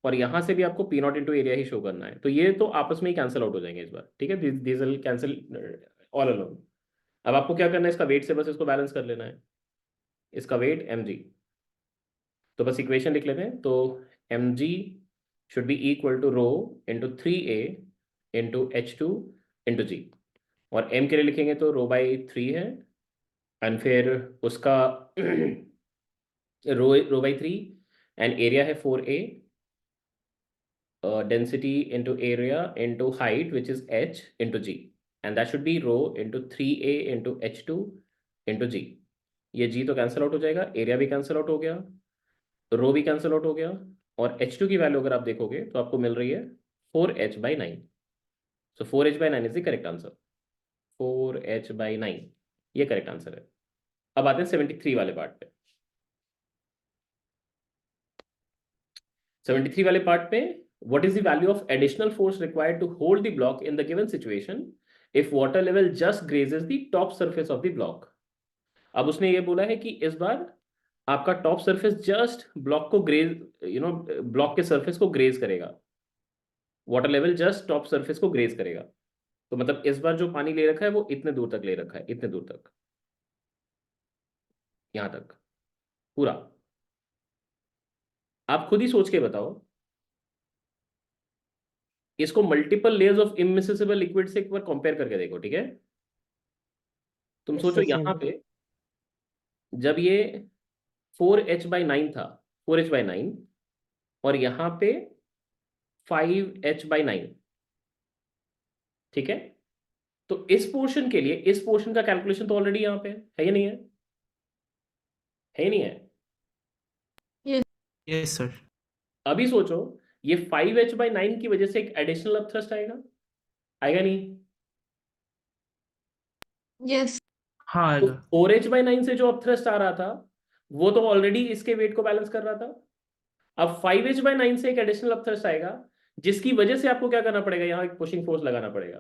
और यहाँ से भी आपको P not into area he show करना है। तो ये तो आपस में ही कैंसिल आउट हो जाएंगे इस बार, ठीक है। This will cancel all alone. अब आपको क्या करना है, इसका वेट से बस इसको बैलेंस कर लेना है, इसका वेट mg। तो बस इक्वेशन लिख लेते हैं। तो mg should be equal to rho into 3A into H2 into G, और m के लिए लिखेंगे तो रो बाई 3 है, एंड फिर उसका रो बाई 3 एंड एरिया है 4A, density into area into height which is h into G, and that should be rho into 3A into H2 into G। ये G तो कैंसिल आउट हो जाएगा, एरिया भी cancel out हो गया, रो भी cancel out हो गया, और H2 की वैल्यू अगर आप देखोगे तो आपको मिल रही है 4h/9। So 4h/9 is the correct answer, 4h/9 ये करेक्ट आंसर है। अब आते हैं 73 वाले पार्ट पे। 73 वाले पार्ट पे, what is the value of additional force required to hold the block in the given situation if water level just grazes the top surface of the block। अब उसने ये बोला है कि इस बार आपका टॉप सरफेस जस्ट ब्लॉक को graze, block के सरफेस को ग्रेज करेगा, water level just top surface को ग्रेज करेगा। तो मतलब इस बार जो पानी ले रखा है वो इतने दूर तक ले रखा है, इतने दूर तक, यहां तक पूरा। आप खुद ही सोच के बताओ, इसको multiple layers of immiscible liquid से एक बार कंपेयर करके देखो, ठीक है। तुम सोचो यहाँ पे जब ये 4h/9 था, 4h/9, और यहाँ पे 5h/9, ठीक है। तो इस पोर्शन के लिए, इस पोर्शन का कैलकुलेशन तो ऑलरेडी यहाँ पे है या नहीं है, है या नहीं है। Yes sir. अभी सोचो ये 5h/9 की वजह से एक एडिशनल अपथ्रस्ट आएगा, आएगा नहीं। Yes. हाँ तो आएगा। 4h/9 से जो अपथ्रस्ट आ रहा था वो तो ऑलरेडी इसके वेट को बैलेंस कर रहा था। अब 5h/9 से एक एडिशनल अपथ्रस्ट आएगा, जिसकी वजह से आपको क्या करना पड़ेगा, यहाँ एक पुशिंग फोर्स लगाना पड़ेगा।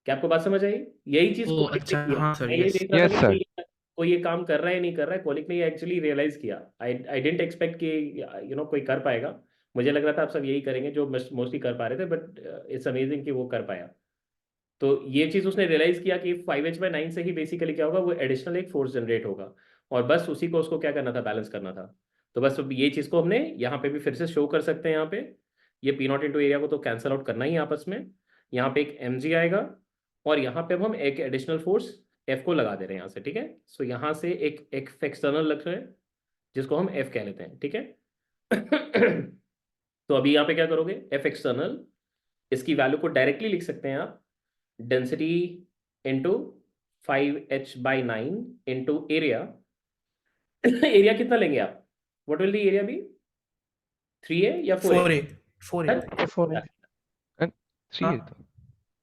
क्या आपको बात समझ आई? यही चीज ओ कोलिक ने अच्छा, किया। हाँ सर, मैं ये यस। देख रहा था Yes, कि sir. कोई ये काम कर रहा है नहीं कर रहा है, कोलिक ने ये एक्चुअली रियलाइज किया। आई डिडंट एक्सपेक्ट कि कोई कर पाएगा। मुझे लग रहा था आप सब यही करेंगे जो मोस्टली कर पा रहे थे, बट इट्स अमेजिंग कि वो कर पाया। तो ये चीज उसने रियलाइज किया कि 5h/9 से ही बेसिकली क्या होगा, वो एडिशनल एक फोर्स जनरेट होगा, और बस उसी को उसको क्या करना था, बैलेंस करना था। तो बस अब ये चीज को हमने यहाँ पे भी फिर से शो कर सकते हैं। यहाँ पे ये P0 इंटू एरिया को तो कैंसिल आउट करना ही है आपस में। यहाँ पे एक mg आएगा, और यहाँ पे अब हम एक एडिशनल फोर्स F को लगा दे रहे हैं यहाँ से, ठीक है। सो यहाँ से एक एक्सटर्नल लग रहा है, जिसको हम F कह लेते हैं, ठीक है। तो अभी यहाँ पे क्या करोगे, F एक्सटर्नल, इसकी वैल्यू को डायरेक्टली लिख सकते हैं आप, density into 5h/9 into area. Area कितना लेंगे आप, what will the area be, 3a या 4a? 4A 4A। 4A। And 3 हाँ, है तो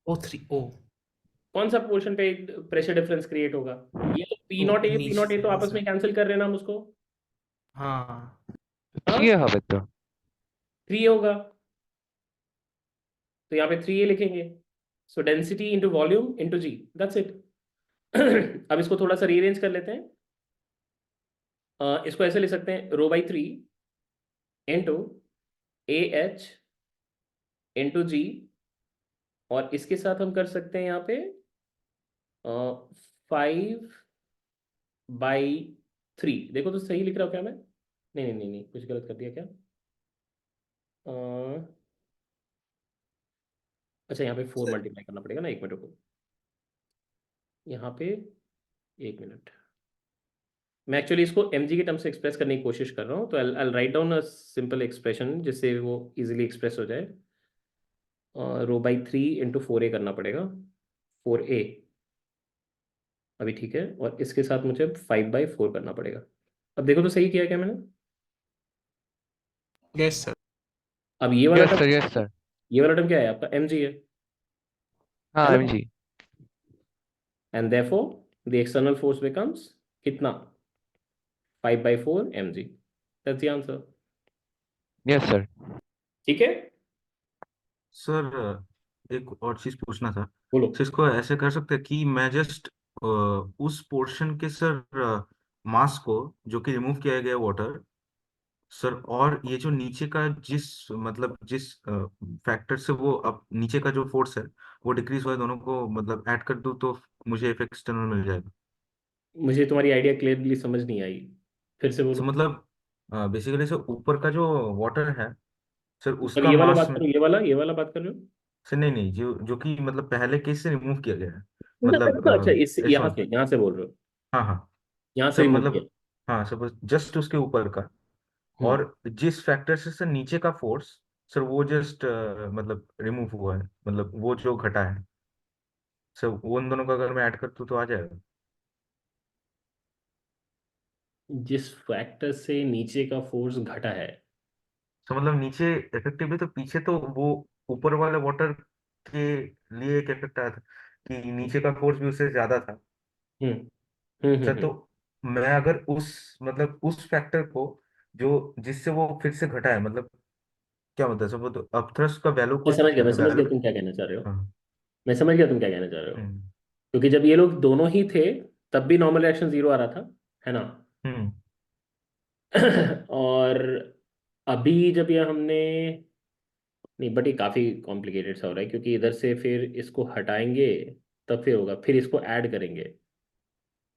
ओ 3 ओ। कौन सा पोर्शन पे प्रेशर डिफरेंस क्रिएट होगा? ये तो ओ P0A नीचे P0A तो से आपस में कैंसिल कर रहे हैं ना हम उसको। हाँ हाँ, 3 হবে তো 3a होगा, तो यहाँ पे 3a लिखेंगे। So density into volume into G, that's it. अब इसको थोड़ा सा रीअरेंज कर लेते हैं। इसको ऐसे ले सकते हैं, ρ/3 इंटू AH इंटू जी, और इसके साथ हम कर सकते हैं यहाँ पे 5/3। देखो तो सही लिख रहा हूँ क्या मैं? नहीं नहीं नहीं नहीं, कुछ गलत कर दिया क्या? अच्छा, यहाँ पे 4 मल्टीप्लाई करना पड़ेगा ना, एक मिनट रुको। यहाँ पे एक मिनट, मैं एक्चुअली इसको mg के टर्म से एक्सप्रेस करने की कोशिश कर रहा हूँ, तो I'll write down a simple expression जिससे वो इजीली एक्सप्रेस हो जाए। ρ/3 इंटू 4a करना पड़ेगा, 4a अभी, ठीक है। और इसके साथ मुझे 5/4 करना पड़ेगा। अब देखो तो सही किया क्या मैंने? Yes sir. अब ये वाला Yes, sir. Term, Yes, sir. ये वाला टर्म क्या है आपका, mg है हाँ ना? mg. And therefore the external force becomes कितना, 5/4 mg। That's the answer. Yes, sir. ठीक है, सर एक और चीज पूछना था। बोलो। सर इसको ऐसे कर सकते हैं कि मैं जस्ट उस पोर्शन के सर मास को जो कि रिमूव किया गया वाटर सर, और ये जो नीचे का जिस मतलब जिस फैक्टर से वो अब नीचे का जो फोर्स है वो डिक्रीज हुआ है, दोनों को मतलब ऐड कर दूं तो मुझे इफेक्ट एक्सटर्नल मिल जाएगा। मुझे तुम्हारी आइडिया क्लियरली समझ नहीं आई, फिर से सर बोलो। मतलब बेसिकली सर ऊपर का जो वाटर है सर अब उसका ये वाला मास बात में। करो, ये वाला बात कर रहे हो? सर नहीं नहीं, जो जो कि मतलब पहले केस से रिमूव किया गया है, मतलब अच्छा, इस इस यहाँ से बोल रहे हो? हाँ हाँ यहाँ से सर रिमूव किया? मतलब हाँ सर बस जस्ट उसके ऊपर का, हम्म। और जिस फैक्टर से सर नीचे का फोर्स सर वो जस्ट मतलब रिमूव हुआ है, मतलब वो जो घटा है सर, वो उन दोनों का अगर मैं ऐड कर दूं तो आ जाएगा। जिस फैक्टर से नीचे का फोर्स घटा है? सर मतलब नीचे इफेक्टिवली तो पीछे तो वो ऊपर वाले वाटर के लिए एक इफेक्ट आया था कि नीचे का फोर्स भी उससे ज्यादा था हम्म हम्म हम्म सर। तो हम्म। मैं अगर उस मतलब उस फैक्टर को जो जिससे वो फिर से घटा है, मतलब क्या होता है सर, वो तो अपथ्रस्ट का वैल्यू को मैं समझ गया वैल्यू। तुम क्या कहना चाह रहे हो। हाँ। मैं समझ गया तुम क्या कहना चाह रहे हो। हम्म क्योंकि जब ये लोग दोनों ही थे, तब भी नॉर्मल रिएक्शन 0 आ रहा था, है ना? हम्म और अभी जब ये हमने, नहीं बट ये काफी कॉम्प्लिकेटेड सा हो रहा है, क्योंकि इधर से फिर इसको हटाएंगे, तब फिर होगा, फिर इसको ऐड करेंगे।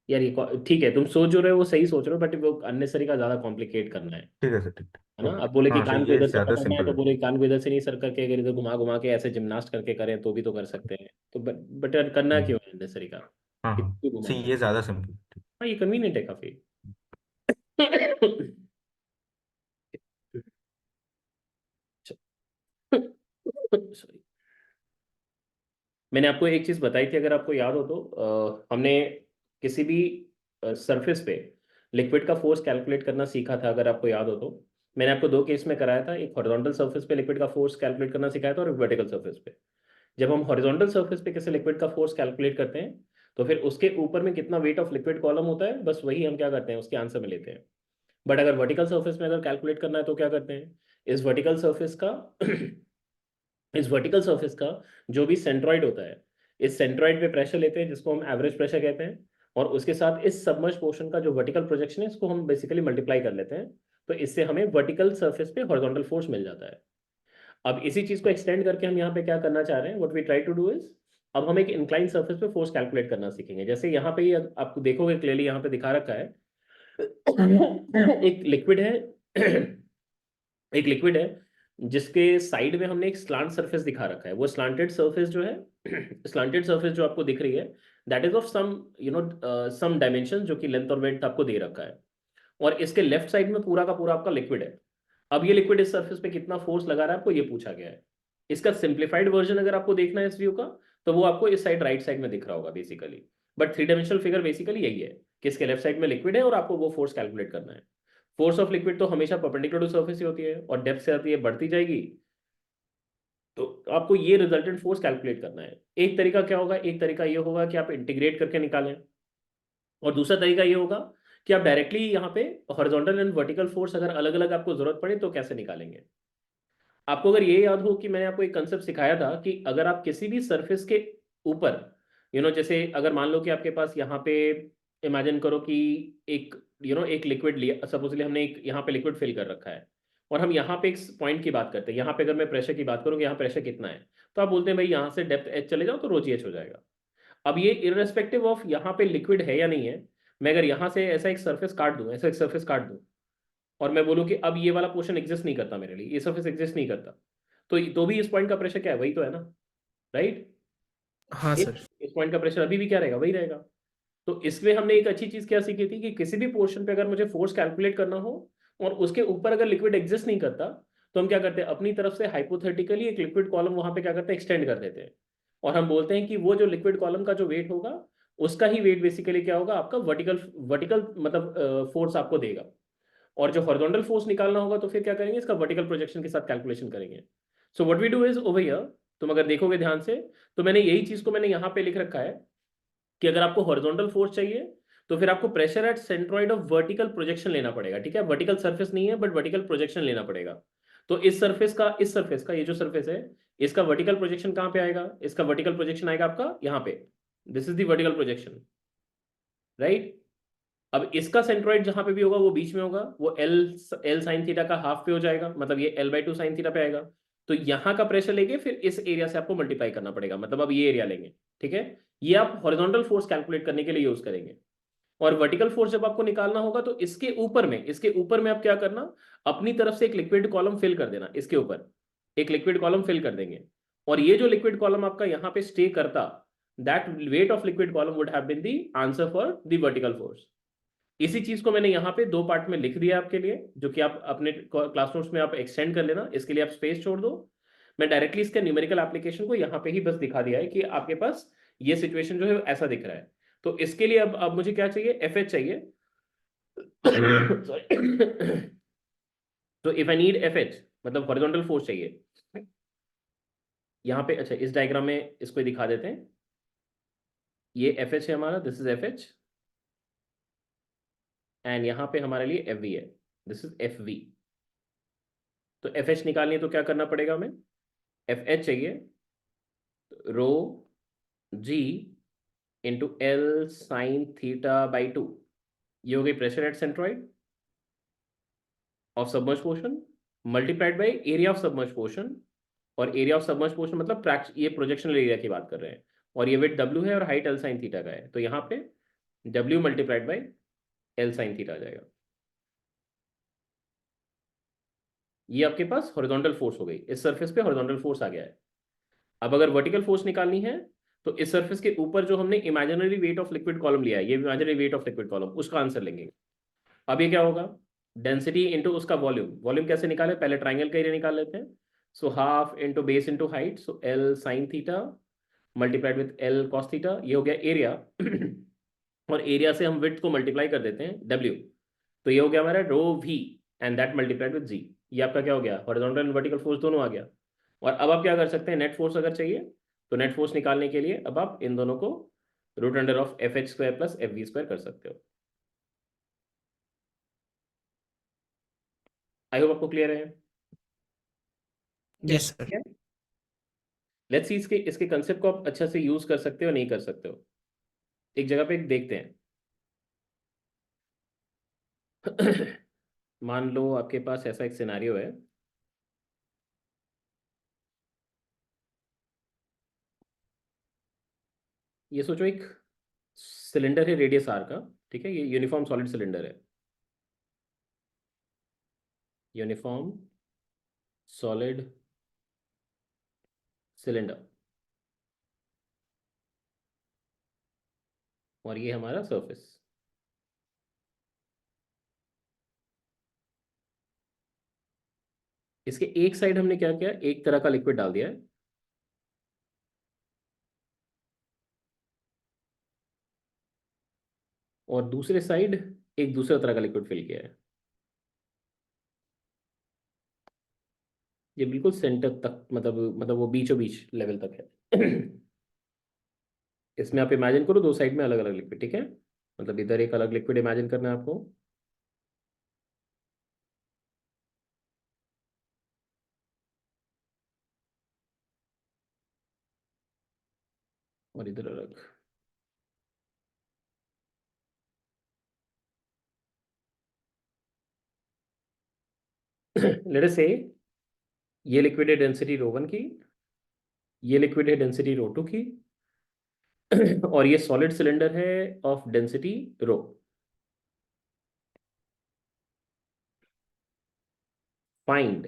यार ये ठीक है, तुम सोच जो रहे हो वो सही सोच रहे हो, बट वो अननेसरी का ज्यादा कॉम्प्लिकेट करना ठीक है सर, ठीक है ना? ओके। अब बोले कि हाँ सर कान को ये इधर से ज्यादा पकड़ना है, सिंपल तो है। बोले कान को इधर से नहीं सर करके, अगर इधर घुमा घुमा के ऐसे जिमनास्ट करके करें तो भी तो कर सकते हैं। तो बट यार करना हम्म, क्यों है अननेसरी का, हाँ हाँ क्यों सर घुमाना? ये ज्यादा सिंपल है। हाँ, ये कन्वीनियंट है काफी। सॉरी, मैंने आपको एक चीज बताई थी, अगर आपको याद हो तो, हमने किसी भी सरफेस पे लिक्विड का फोर्स कैलकुलेट करना सीखा था, अगर आपको याद हो तो। मैंने आपको दो केस में कराया था, एक हॉरिजॉन्टल सरफेस पे लिक्विड का फोर्स कैलकुलेट करना सिखाया था, और एक वर्टिकल सरफेस पे। जब हम हॉरिजॉन्टल सरफेस पे किसी लिक्विड का फोर्स कैलकुलेट करते हैं, तो फिर उसके ऊपर में कितना वेट ऑफ लिक्विड कॉलम होता है, बस वही हम क्या करते हैं, उसके आंसर में लेते हैं। बट अगर वर्टिकल सरफेस में अगर कैलकुलेट करना है तो क्या करते हैं, इस वर्टिकल सरफेस का इस वर्टिकल सरफेस का जो भी सेंट्रॉइड होता है, इस सेंट्रॉइड पे प्रेशर लेते हैं जिसको हम एवरेज प्रेशर कहते हैं, और उसके साथ इस सबमर्ज पोर्शन का जो वर्टिकल प्रोजेक्शन है इसको हम बेसिकली मल्टीप्लाई कर लेते हैं, तो इससे हमें वर्टिकल सरफेस पे हॉरिजॉन्टल फोर्स मिल जाता है। अब इसी चीज को एक्सटेंड करके हम यहाँ पे क्या करना चाह रहे हैं, what we try to do is, अब हम एक इंक्लाइन सरफेस पे फोर्स कैलकुलेट करना सीखेंगे। जैसे यहाँ पे ये आपको देखोगे क्लियरली यहाँ पे दिखा रखा है एक लिक्विड है एक लिक्विड है जिसके साइड में हमने एक स्लांट सरफेस दिखा रखा है। वो स्लांटेड सरफेस जो है स्लांटेड सरफेस जो आपको दिख रही है, that is of some some dimension, जो कि लेंथ और वेट आपको दे रखा है, और इसके लेफ्ट साइड में पूरा का पूरा आपका लिक्विड है। अब ये लिक्विड इस सरफेस पे कितना फोर्स लगा रहा है आपको ये पूछा गया है। इसका सिंप्लीफाइड वर्जन अगर आपको देखना है इस व्यू का, तो वो आपको इस साइड राइट साइड में दिख रहा होगा basically, but three dimensional figure basically यही है कि इसके लेफ्ट साइड में लिक्विड है और आपको वो फोर्स कैलकुलेट करना है। फोर्स ऑफ लिक्विड तो हमेशा परपेंडिकुलर टू सरफेस ही होती है और डेप्थ से आती है बढ़ती जाएगी, तो आपको ये रिजल्टेंट फोर्स कैलकुलेट करना है। एक तरीका क्या होगा, एक तरीका ये होगा कि आप इंटीग्रेट करके निकालें, और दूसरा तरीका ये होगा कि आप डायरेक्टली यहाँ पे हॉरिजॉन्टल एंड वर्टिकल फोर्स अगर अलग अलग आपको जरूरत पड़े तो कैसे निकालेंगे। आपको अगर ये याद हो कि मैंने आपको एक कंसेप्ट सिखाया था कि अगर आप किसी भी सरफेस के ऊपर जैसे अगर मान लो कि आपके पास यहाँ पे इमेजिन करो कि एक एक लिक्विड लिया, सपोजली हमने एक यहाँ पे लिक्विड फिल कर रखा है, और हम यहाँ पे एक पॉइंट की बात करते हैं। यहाँ पे अगर मैं प्रेशर की बात करूँ कि यहाँ प्रेशर कितना है, तो आप बोलते हैं भाई यहाँ से डेप्थ एच चले जाओ तो रो जी एच हो जाएगा। अब ये इररेस्पेक्टिव ऑफ यहाँ पे लिक्विड है या नहीं है, मैं अगर यहाँ से ऐसा एक सरफेस काट दूं, ऐसा एक सरफेस काट दूं, और मैं बोलूँ कि अब ये वाला पोर्शन एग्जिस्ट नहीं करता मेरे लिए, ये सरफेस एग्जिस्ट नहीं करता, तो भी इस पॉइंट का प्रेशर क्या है, वही तो है ना, राइट। हाँ सर। इस पॉइंट का प्रेशर अभी भी क्या रहेगा, वही रहेगा। तो इसमें हमने एक अच्छी चीज क्या सीखी थी कि किसी भी पोर्शन पे अगर मुझे फोर्स कैलकुलेट करना हो और उसके ऊपर अगर लिक्विड एग्जिस्ट नहीं करता, तो हम क्या करते हैं, अपनी तरफ से हाइपोथेटिकली एक लिक्विड कॉलम वहां पे क्या करते हैं, एक्सटेंड कर देते हैं, और हम बोलते हैं कि वो जो लिक्विड कॉलम का जो वेट होगा उसका ही वेट बेसिकली क्या होगा, आपका वर्टिकल वर्टिकल मतलब फोर्स आपको देगा। और जो हॉरिजॉन्टल फोर्स निकालना होगा तो फिर क्या करेंगे, इसका वर्टिकल प्रोजेक्शन के साथ कैलकुलेशन करेंगे। So what we do is over here, तुम अगर देखोगे ध्यान से तो मैंने यही चीज को मैंने यहाँ पे लिख रखा है कि अगर आपको हॉरिजॉन्टल फोर्स चाहिए तो फिर आपको pressure at centroid of vertical projection लेना पड़ेगा, ठीक है। वर्टिकल सरफेस नहीं है बट वर्टिकल प्रोजेक्शन लेना पड़ेगा। तो इस सरफेस का ये जो सरफेस है, इसका वर्टिकल प्रोजेक्शन कहाँ पे आएगा, इसका वर्टिकल प्रोजेक्शन आएगा आपका यहाँ पे, this is the vertical projection, right. अब इसका सेंट्रॉइड जहां पे भी होगा वो बीच में होगा, वो एल साइन थीटा का हाफ पे हो जाएगा, मतलब ये L/2 साइन थीटा पे आएगा। तो यहाँ का प्रेशर लेके फिर इस एरिया से आपको मल्टीप्लाई करना पड़ेगा, मतलब अब ये एरिया लेंगे, ठीक है। ये आप हॉरिजॉन्टल फोर्स कैलकुलेट करने के लिए यूज करेंगे। और वर्टिकल फोर्स जब आपको निकालना होगा तो इसके ऊपर में आप क्या करना, अपनी तरफ से एक लिक्विड कॉलम फिल कर देना, इसके ऊपर एक लिक्विड कॉलम फिल कर देंगे, और ये जो लिक्विड कॉलम आपका यहाँ पे स्टे करता, that weight of liquid column would have been the answer for the vertical force. इसी चीज को मैंने यहाँ पे दो पार्ट में लिख दिया आपके लिए, जो कि आप अपने क्लास नोट्स में आप एक्सटेंड कर लेना, इसके लिए आप स्पेस छोड़ दो। मैं डायरेक्टली इसके न्यूमेरिकल एप्लीकेशन को यहाँ पे ही बस दिखा दिया है कि आपके पास ये सिचुएशन जो है ऐसा दिख रहा है। तो इसके लिए अब मुझे क्या चाहिए, FH चाहिए। तो इफ आई नीड FH मतलब हॉरिजॉन्टल फोर्स चाहिए यहाँ पे। अच्छा, इस डायग्राम में इसको दिखा देते हैं, ये FH है हमारा, दिस इज FH, एंड यहाँ पे हमारे लिए FV है, दिस इज FV। तो FH निकालनी है तो क्या करना पड़ेगा हमें, FH चाहिए रो G into L sine theta by 2, ये हो गई pressure at centroid of submerge portion multiplied by area of submerge portion, और एरिया ऑफ सबमर्ज पोर्शन मतलब ये प्रोजेक्शनल एरिया की बात कर रहे हैं, और ये वेट W है और हाइट L साइन थीटा का है, तो यहाँ पे W multiplied by L sine theta आ जाएगा। ये आपके पास हॉरिजॉन्टल फोर्स हो गई, इस सरफेस पे हॉरिजॉन्टल फोर्स आ गया है। अब अगर वर्टिकल फोर्स निकालनी है तो इस सरफेस के ऊपर जो हमने imaginary wait of liquid column लिया है, ये imaginary wait of liquid column, उसका आंसर लेंगे। अब ये क्या होगा, डेंसिटी इंटू उसका वॉल्यूम। वॉल्यूम कैसे निकाले, पहले ट्राइंगल का एरिया निकाल लेते हैं। So half into base into height, so L sine theta multiplied with L cos theta, ये हो गया एरिया। और एरिया से हम विड्थ को मल्टीप्लाई कर देते हैं W, तो ये हो गया हमारा रो V and that multiplied with G। ये आपका क्या हो गया, हॉरिजॉन्टल एंड वर्टिकल फोर्स दोनों आ गया। और अब आप क्या कर सकते हैं, नेट फोर्स अगर चाहिए तो नेट फोर्स निकालने के लिए अब आप इन दोनों को root under of FH square plus FV square कर सकते हो। आई होप आपको क्लियर है। Yes sir. लेट्स सी इसके इसके कंसेप्ट को आप अच्छा से यूज कर सकते हो नहीं कर सकते हो। एक जगह पे देखते हैं। मान लो आपके पास ऐसा एक सिनारियो है। ये सोचो एक सिलेंडर है रेडियस आर का, ठीक है, ये यूनिफॉर्म सॉलिड सिलेंडर है, यूनिफॉर्म सॉलिड सिलेंडर, और ये हमारा सरफेस। इसके एक साइड हमने क्या किया, एक तरह का लिक्विड डाल दिया है, और दूसरे साइड एक दूसरा तरह का लिक्विड फिल किया है। ये बिल्कुल सेंटर तक, मतलब वो बीचों बीच लेवल तक है। इसमें आप इमेजिन करो दो साइड में अलग अलग लिक्विड, ठीक है, मतलब इधर एक अलग लिक्विड इमेजिन करना है आपको, और इधर अलग। लेट अस से ये लिक्विड है डेंसिटी ρ1 की, ये लिक्विड है डेंसिटी ρ2 की, और ये सॉलिड सिलेंडर है ऑफ डेंसिटी ρ। फाइंड,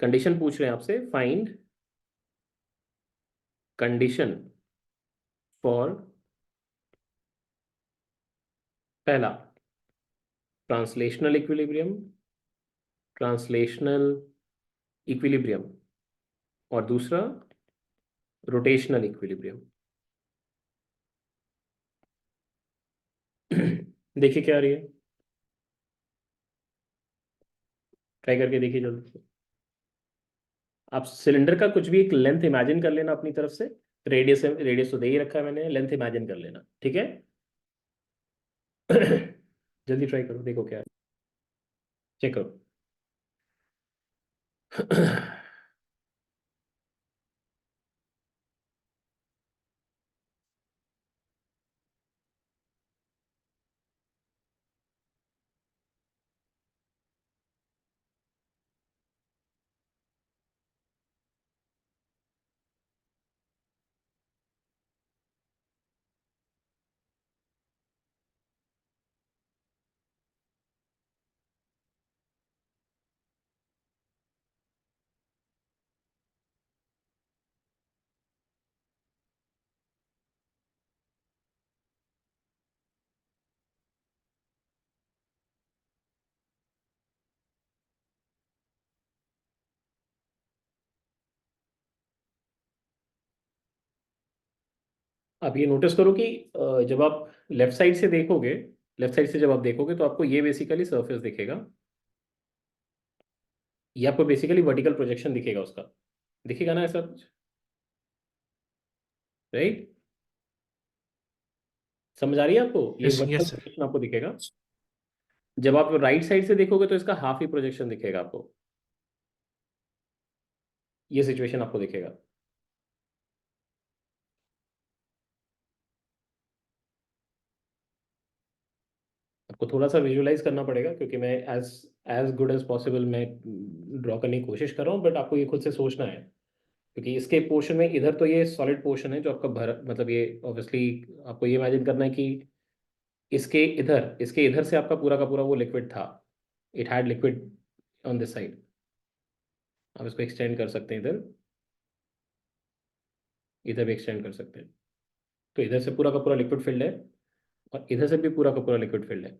कंडीशन पूछ रहे हैं आपसे, फाइंड कंडीशन फॉर पहला ट्रांसलेशनल इक्विलिब्रियम, ट्रांसलेशनल इक्विलिब्रियम, और दूसरा रोटेशनल इक्विलिब्रियम। देखिए क्या आ रही है, ट्राई करके देखिए जल्दी से। आप सिलेंडर का कुछ भी एक लेंथ इमेजिन कर लेना अपनी तरफ से, रेडियस रेडियस तो दे ही रखा है मैंने, लेंथ इमेजिन कर लेना, ठीक है। जल्दी ट्राई करो, देखो क्या है, चेक करो। आप ये नोटिस करो कि जब आप लेफ्ट साइड से देखोगे, लेफ्ट साइड से जब आप देखोगे तो आपको ये बेसिकली सरफेस दिखेगा, ये आपको बेसिकली वर्टिकल प्रोजेक्शन दिखेगा उसका, दिखेगा ना ऐसा कुछ, राइट? समझ आ रही है आपको, ये yes vertical yes sir. Projection आपको दिखेगा। जब आप राइट साइड से देखोगे तो इसका हाफ ही प्रोजेक्शन दिखेगा आपको, ये सिचुएशन आपको दिखेगा। आपको थोड़ा सा विजुअलाइज करना पड़ेगा, क्योंकि मैं as as good as possible मैं ड्रॉ करने की कोशिश कर रहा हूँ, बट आपको ये खुद से सोचना है, क्योंकि इसके पोर्शन में इधर तो ये सॉलिड पोर्शन है जो आपका भर, मतलब ये ऑब्वियसली आपको ये इमेजिन करना है कि इसके इधर से आपका पूरा का पूरा वो लिक्विड था, it had liquid on this side. आप इसको एक्सटेंड कर सकते हैं, इधर इधर भी एक्सटेंड कर सकते हैं, तो इधर से पूरा का पूरा लिक्विड फील्ड है, और इधर से भी पूरा का पूरा लिक्विड फील्ड है।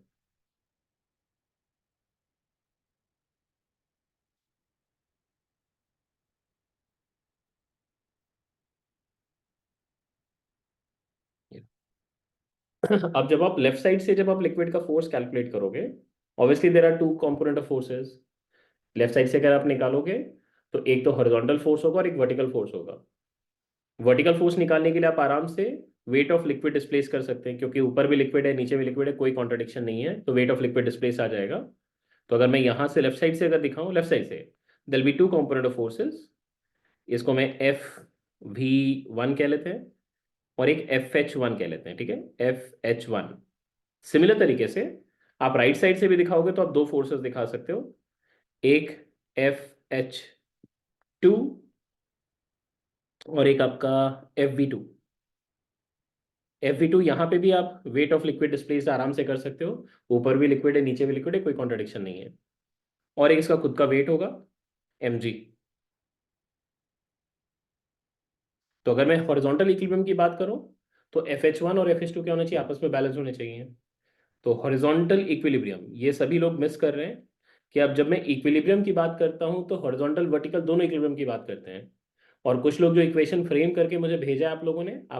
अब जब आप लेफ्ट साइड से जब आप लिक्विड का फोर्स कैलकुलेट करोगे, obviously there are two component of forces. Left side से अगर आप निकालोगे तो एक तो हॉरिजॉन्टल फोर्स होगा और एक वर्टिकल फोर्स होगा। वर्टिकल फोर्स निकालने के लिए आप आराम से वेट ऑफ लिक्विड डिस्प्लेस कर सकते हैं, क्योंकि ऊपर भी लिक्विड है नीचे भी लिक्विड है, कोई कॉन्ट्रडिक्शन नहीं है, तो वेट ऑफ लिक्विड डिस्प्लेस आ जाएगा। तो अगर मैं यहाँ से लेफ्ट साइड से अगर दिखाऊं, लेफ्ट साइड से there be two component of forces, इसको मैं FV1 कह लेते हैं और एक FH1 कह लेते हैं, ठीक है, FH1। सिमिलर तरीके से आप राइट साइड से भी दिखाओगे तो आप दो फोर्सेस दिखा सकते हो, एक FH2 और एक आपका FV2। FV2 यहाँ पे भी आप वेट ऑफ लिक्विड डिस्प्लेस्ड आराम से कर सकते हो, ऊपर भी लिक्विड है नीचे भी लिक्विड है, कोई कॉन्ट्रडिक्शन नहीं है। और एक इसका खुद का वेट होगा mg। तो अगर मैं हॉरिजॉन्टल इक्विलिब्रियम की बात करूं तो FH1 और FH2 क्या होना चाहिए, आपस में बैलेंस होने चाहिए। तो हॉरिजॉन्टल इक्विलिब्रियम ये सभी लोग मिस कर रहे हैं कि अब जब मैं इक्विलिब्रियम की बात करता हूं तो हॉरिजॉन्टल वर्टिकल दोनों इक्विलिब्रियम की बात करते हैं। और कुछ लोग जो इक्वेशन फ्रेम करके मुझे भेजा है आप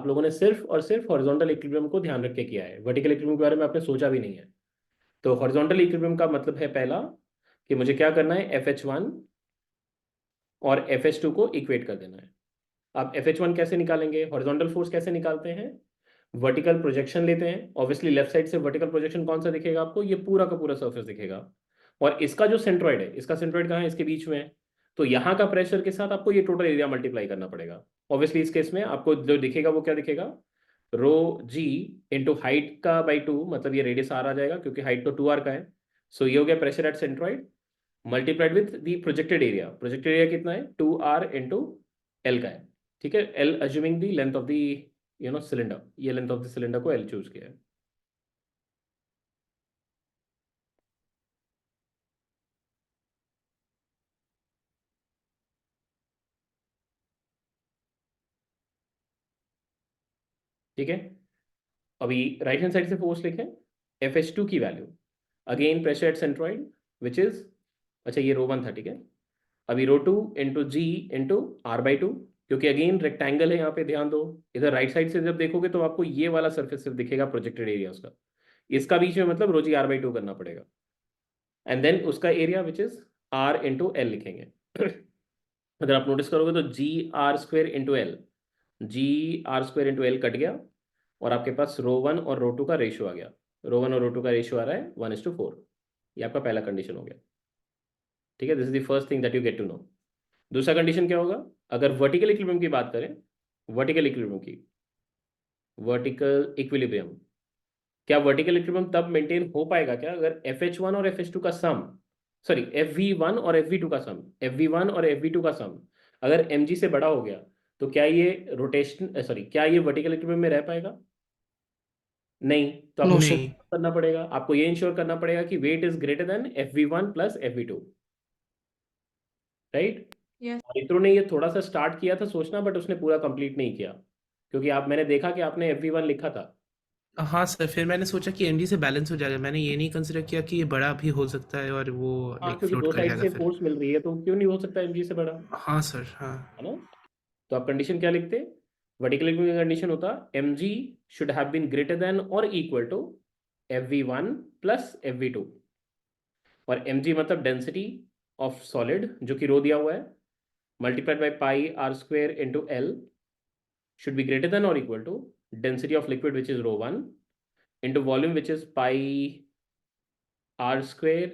लोगों ने सिर्फ और सिर्फ हॉरिजॉन्टल इक्विलिब्रियम को ध्यान रख के किया है, वर्टिकल इक्विलिब्रियम के बारे में आपने सोचा भी नहीं है। तो हॉरिजॉन्टल इक्विलिब्रियम का मतलब है पहला कि मुझे क्या करना है, FH1 और FH2 को इक्वेट कर देना है। आप FH1 कैसे निकालेंगे, हॉरिजॉन्टल फोर्स कैसे निकालते हैं, वर्टिकल प्रोजेक्शन लेते हैं। ऑब्वियसली लेफ्ट साइड से वर्टिकल प्रोजेक्शन कौन सा दिखेगा आपको, ये पूरा का पूरा सरफेस दिखेगा। और इसका जो सेंट्रॉइड है, इसका सेंट्रॉइड कहाँ है, इसके बीच में है। तो यहाँ का प्रेशर के साथ आपको ये टोटल एरिया मल्टीप्लाई करना पड़ेगा। ऑब्वियसली इस केस में आपको जो दिखेगा वो क्या दिखेगा, ρg इंटू हाइट का बाई 2, मतलब ये रेडियस आर आ जाएगा क्योंकि हाइट तो 2r का है। सो ये हो गया pressure at centroid multiplied with the projected area. Projected area कितना है, 2r इंटू एल का है, ठीक है। L assuming the length of the cylinder, ये लेंथ ऑफ द सिलेंडर को एल चूज किया है। ठीक है, अभी राइट हैंड साइड से फोर्स लिखें, FH2 की value again pressure at centroid which is, अच्छा ये ρ1 था, ठीक है। अभी ρ2 इंटू जी इंटू r/2, क्योंकि अगेन रेक्टेंगल है यहाँ पे, ध्यान दो। इधर राइट साइड से जब देखोगे तो आपको ये वाला सरफेस सिर्फ दिखेगा प्रोजेक्टेड एरिया उसका, इसका बीच में मतलब ρg r/2 करना पड़ेगा। एंड देन उसका area which is r into L लिखेंगे। अगर आप नोटिस करोगे तो GR² into L, GR² into L cut गया और आपके पास ρ1 और ρ2 का रेशियो आ गया। ρ1 और ρ2 का रेशियो आ रहा है 1:4। ये आपका पहला कंडीशन हो गया, ठीक है। This is the first thing that you get to know. दूसरा कंडीशन क्या होगा, अगर वर्टिकल इक्विलिब्रियम की बात करें, वर्टिकल इक्विलिब्रियम की, वर्टिकल इक्विलिब्रियम, क्या वर्टिकल इक्विलिब्रियम तब मेंटेन हो पाएगा क्या, अगर FH1 और FH2 का सम, सॉरी FV1 और FV2 का सम, FV1 और FV2 का सम अगर mg से बड़ा हो गया तो क्या ये रोटेशन, सॉरी क्या ये वर्टिकल इक्विलिब्रियम में रह पाएगा, नहीं। तो आपको No, sir. नहीं। करना पड़ेगा, आपको ये इंश्योर करना पड़ेगा कि weight is greater than FV1 plus FV2, right. Yes. इसरो ने ये थोड़ा सा स्टार्ट किया था सोचना, बट उसने पूरा कंप्लीट नहीं किया, क्योंकि मैंने देखा कि आपने FV1 लिखा था। हाँ सर, फिर मैंने सोचा कि एमजी से बैलेंस हो जाएगा, मैंने ये नहीं कंसिडर किया कि ये बड़ा भी हो सकता है और वो हाँ, लाइक क्योंकि फ्लोट दो कर साइड जाएगा से फिर। फोर्स मिल रही है तो क्यों नहीं हो सकता mg से बड़ा, हाँ सर, हाँ। है ना। तो आप कंडीशन क्या लिखते, वर्टिकल इक्विलिब्रियम का कंडीशन होता mg should have been greater than और equal to FV1 plus FV2, और mg मतलब डेंसिटी ऑफ सॉलिड जो कि रो दिया हुआ है, multiplied by pi r² into L should be greater than or equal to density of liquid which is ρ1 into volume which is pi r²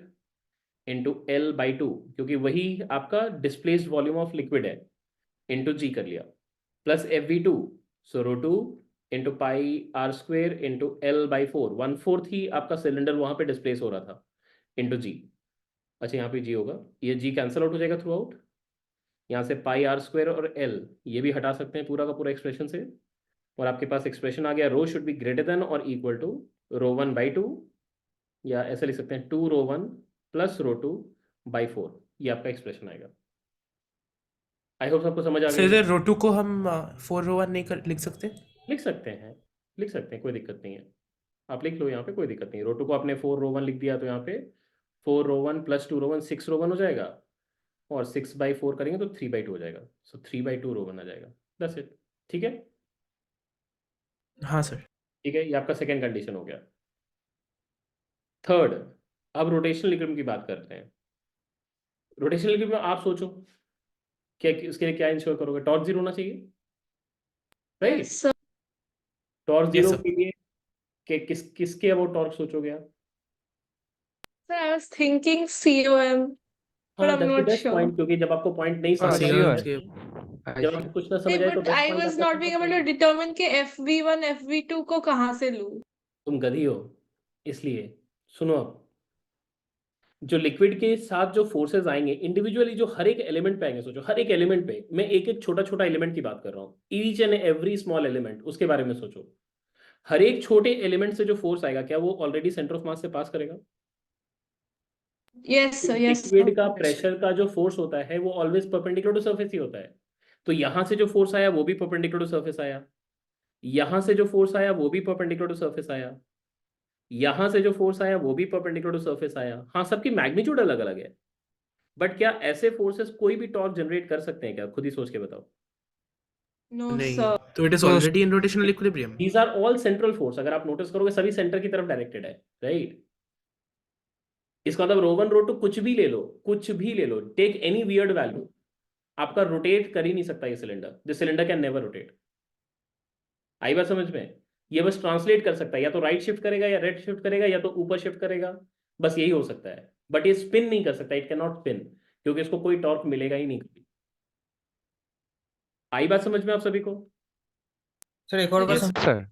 into L/2, क्योंकि वही आपका डिस्प्लेस्ड वॉल्यूम ऑफ लिक्विड है, into g कर लिया, plus FV2, so ρ2 into pi r² into L/4, 1/4 ही आपका cylinder वहां पे डिस्प्लेस हो रहा था, इंटू जी। अच्छा यहाँ पे जी होगा, ये जी कैंसिल आउट हो जाएगा थ्रू आउट, यहाँ से पाई r² और L ये भी हटा सकते हैं पूरा का पूरा एक्सप्रेशन से, और आपके पास एक्सप्रेशन आ गया, रो शुड बी ग्रेटर देन और इक्वल टू ρ1/2, या ऐसा लिख सकते हैं 2ρ1 प्लस ρ2/4, ये आपका एक्सप्रेशन आएगा। आई होप सबको समझ आ गई। सर रो 2 को हम 4 रो 1 नहीं लिख सकते? लिख सकते हैं, लिख सकते हैं, कोई दिक्कत नहीं है, आप लिख लो, यहाँ पे कोई दिक्कत नहीं है। रो 2 को आपने 4 रो 1 लिख दिया तो यहाँ पे 4 रो 1 प्लस 2 रो 1 6 रो 1 हो जाएगा, और 6/4 करेंगे तो 3/2 हो जाएगा, सो 3/2 रो 1 आ जाएगा, दैट्स इट, ठीक है। हाँ सर। ठीक है, ये आपका सेकेंड कंडीशन हो गया। थर्ड, अब रोटेशनल इक्विलिब्रियम की बात करते हैं। रोटेशनल इक्विलिब्रियम आप सोचो क्या, इसके लिए क्या इंश्योर करोगे, टॉर्क जीरो होना चाहिए, right. Yes, sir. Torque Yes, zero sir. के लिए किसके अबाउट टॉर्क सोचोगे आप, Sir, I was thinking COM, but हाँ I'm that's the not best sure. Point, क्योंकि जब आपको पॉइंट नहीं हाँ समझ हाँ आ COM रहा COM के। है I जब see. आपको कुछ ना समझ आए तो but best I point was आपका not being able to determine कि FV1 FV2 को कहाँ से लूं। तुम गधी हो इसलिए। सुनो अब, जो लिक्विड के साथ जो फोर्सेस आएंगे इंडिविजुअली, जो हर एक एलिमेंट पे आएंगे, सोचो हर एक एलिमेंट पे, मैं एक एक छोटा छोटा एलिमेंट की बात कर रहा हूँ, each and every small element, उसके बारे में सोचो। हर एक छोटे एलिमेंट से जो फोर्स आएगा, क्या वो ऑलरेडी सेंटर ऑफ मास से पास करेगा? यस सर, यस लिक्विड का प्रेशर का जो फोर्स होता है वो ऑलवेज परपेंडिकुलर टू सरफेस ही होता है। तो यहां से जो फोर्स आया वो भी परपेंडिकुलर टू सरफेस आया, यहां से जो फोर्स आया वो भी परपेंडिकुलर टू सरफेस आया, यहां से जो फोर्स आया वो भी परपेंडिकुलर टू सरफेस आया। हाँ, सबकी मैग्नीट्यूड अलग अलग है, बट क्या ऐसे फोर्सेस कोई भी टॉर्क जनरेट कर सकते हैं क्या? खुद ही सोच के बताओ। नो नहीं, सर। तो it is No, already in rotational equilibrium. These are all central force, अगर आप नोटिस करोगे सभी सेंटर की तरफ डायरेक्टेड है, राइट? इसका मतलब रो1 रो2 कुछ भी ले लो, कुछ भी ले लो, टेक एनी वियर्ड वैल्यू, आपका रोटेट कर ही नहीं सकता ये cylinder. This cylinder can never rotate. आई बात समझ में? ये बस ट्रांसलेट कर सकता है, या तो राइट शिफ्ट करेगा या राइट शिफ्ट करेगा या तो ऊपर शिफ्ट करेगा, बस यही हो सकता है। बट ये स्पिन नहीं कर सकता, इट कैन नॉट स्पिन, क्योंकि इसको कोई टॉर्क मिलेगा ही नहीं कभी। आई बात समझ में आप सभी को? सर एक और बात Yes, समझ Sir.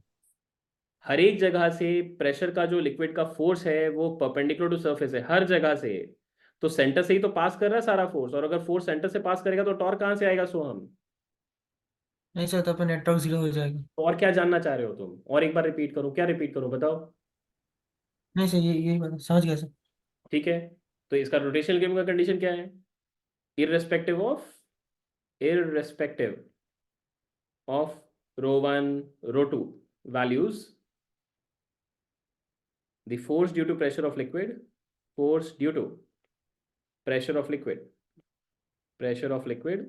हर एक जगह से प्रेशर का जो लिक्विड का फोर्स है वो परपेंडिकुलर टू सरफेस है, हर जगह से। तो सेंटर से ही तो पास कर रहा है सारा फोर्स, और अगर फोर्स सेंटर से पास करेगा तो टॉर्क कहाँ से आएगा सोहम? नहीं सर, तो अपना नेटवर्क 0 हो जाएगा। तो और क्या जानना चाह रहे हो तुम? और एक बार रिपीट करूं? क्या रिपीट करूं बताओ? नहीं सर, ये यही बात समझ गया सर। ठीक है, तो इसका रोटेशनल गेम का कंडीशन क्या है? irrespective of irrespective of rho1 rho2 values, the force due to pressure of liquid, force due to pressure of liquid, pressure of liquid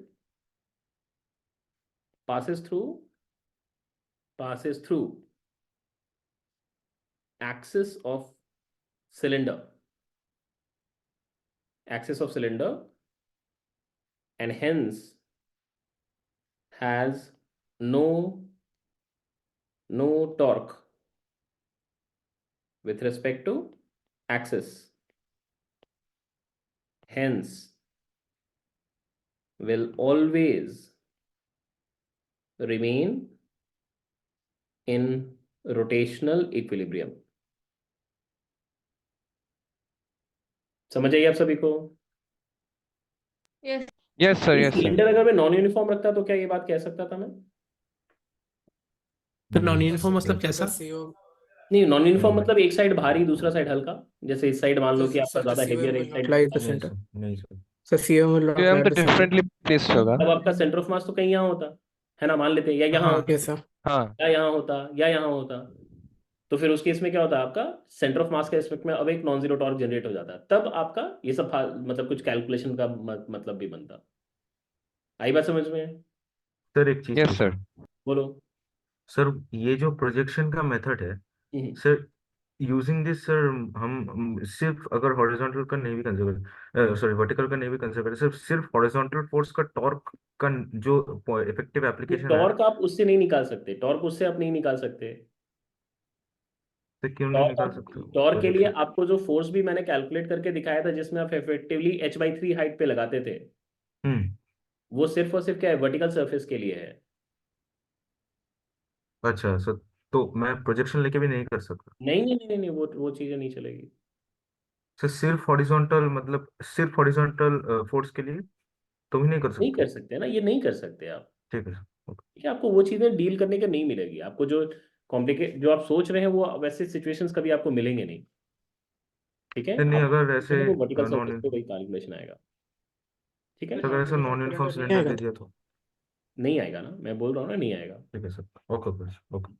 passes through axis of cylinder, axis of cylinder, and hence has no torque with respect to axis, hence will always remain in rotational equilibrium। समझ आइए आप सभी को? Yes Yes, sir. ये Yes, sir. Cylinder अगर मैं non uniform रखता तो क्या ये बात कह सकता था मैं? तो नॉन यूनिफॉर्म मतलब कैसा? नहीं, नॉन यूनिफॉर्म नहीं। मतलब एक साइड भारी दूसरा साइड हल्का, जैसे इस साइड मान लो कि आपका ज्यादा हेवियर है, इस साइड apply the नहीं center. सर, नहीं sir. So CM will not QM apply तो the center. differently placed होगा। तब आपका सेंटर ऑफ मास तो कहीं यहाँ होता है ना, मान लेते हैं, या यहाँ हाँ। होता, Yes sir. हाँ। या यहाँ होता, या यहाँ होता। तो फिर उस केस में क्या होता है, आपका सेंटर ऑफ मास के रिस्पेक्ट में अब एक नॉन जीरो टॉर्क जनरेट हो जाता है, तब आपका ये सब मतलब कुछ कैलकुलेशन का मतलब भी बनता। आई बात समझ में? सर एक चीज Yes, पूछना। sir. बोलो। सर ये जो प्रोजेक्शन का मेथड है हम्म। सर, यूजिंग दिस सर, हम सिर्फ अगर हॉरिजॉन्टल का नहीं भी कंसिडर, सॉरी वर्टिकल का नहीं भी कंसिडर करें, सिर्फ हॉरिजॉन्टल फोर्स का टॉर्क का जो इफेक्टिव एप्लीकेशन है, टॉर्क आप उससे नहीं निकाल सकते, टॉर्क उससे आप नहीं निकाल सकते। तो क्यों नहीं निकाल सकते टॉर्क के लिए प्रोजेक्शन? आपको जो फोर्स भी मैंने कैलकुलेट करके दिखाया था, जिसमें आप इफेक्टिवली h/3 हाइट पे लगाते थे, हम्म। वो सिर्फ और सिर्फ क्या है, वर्टिकल सरफेस के लिए है। अच्छा सर, तो मैं प्रोजेक्शन लेके भी नहीं कर सकता? नहीं नहीं नहीं नहीं, वो चीजें नहीं चलेगी। सर सिर्फ हॉरिजॉन्टल, मतलब सिर्फ हॉरिजॉन्टल फोर्स के लिए तो भी नहीं कर नहीं कर सकते? सकते ना, ये नहीं कर सकते आप। ठीक है सर, ओके। ठीक है, आपको वो चीजें डील करने के नहीं मिलेगी, आपको जो कॉम्प्लिकेट जो आप सोच रहे हैं वो वैसे सिचुएशंस कभी आपको मिलेंगे नहीं। ठीक है, नहीं आप अगर ऐसे वो वर्टिकल नॉन सरफेस पे वही कैलकुलेशन आएगा। ठीक है, अगर ऐसा नॉन यूनिफॉर्म सिलेंडर दे दिया तो? नहीं आएगा ना, मैं बोल रहा हूँ ना, नहीं आएगा। ठीक है सर, ओके ओके ओके।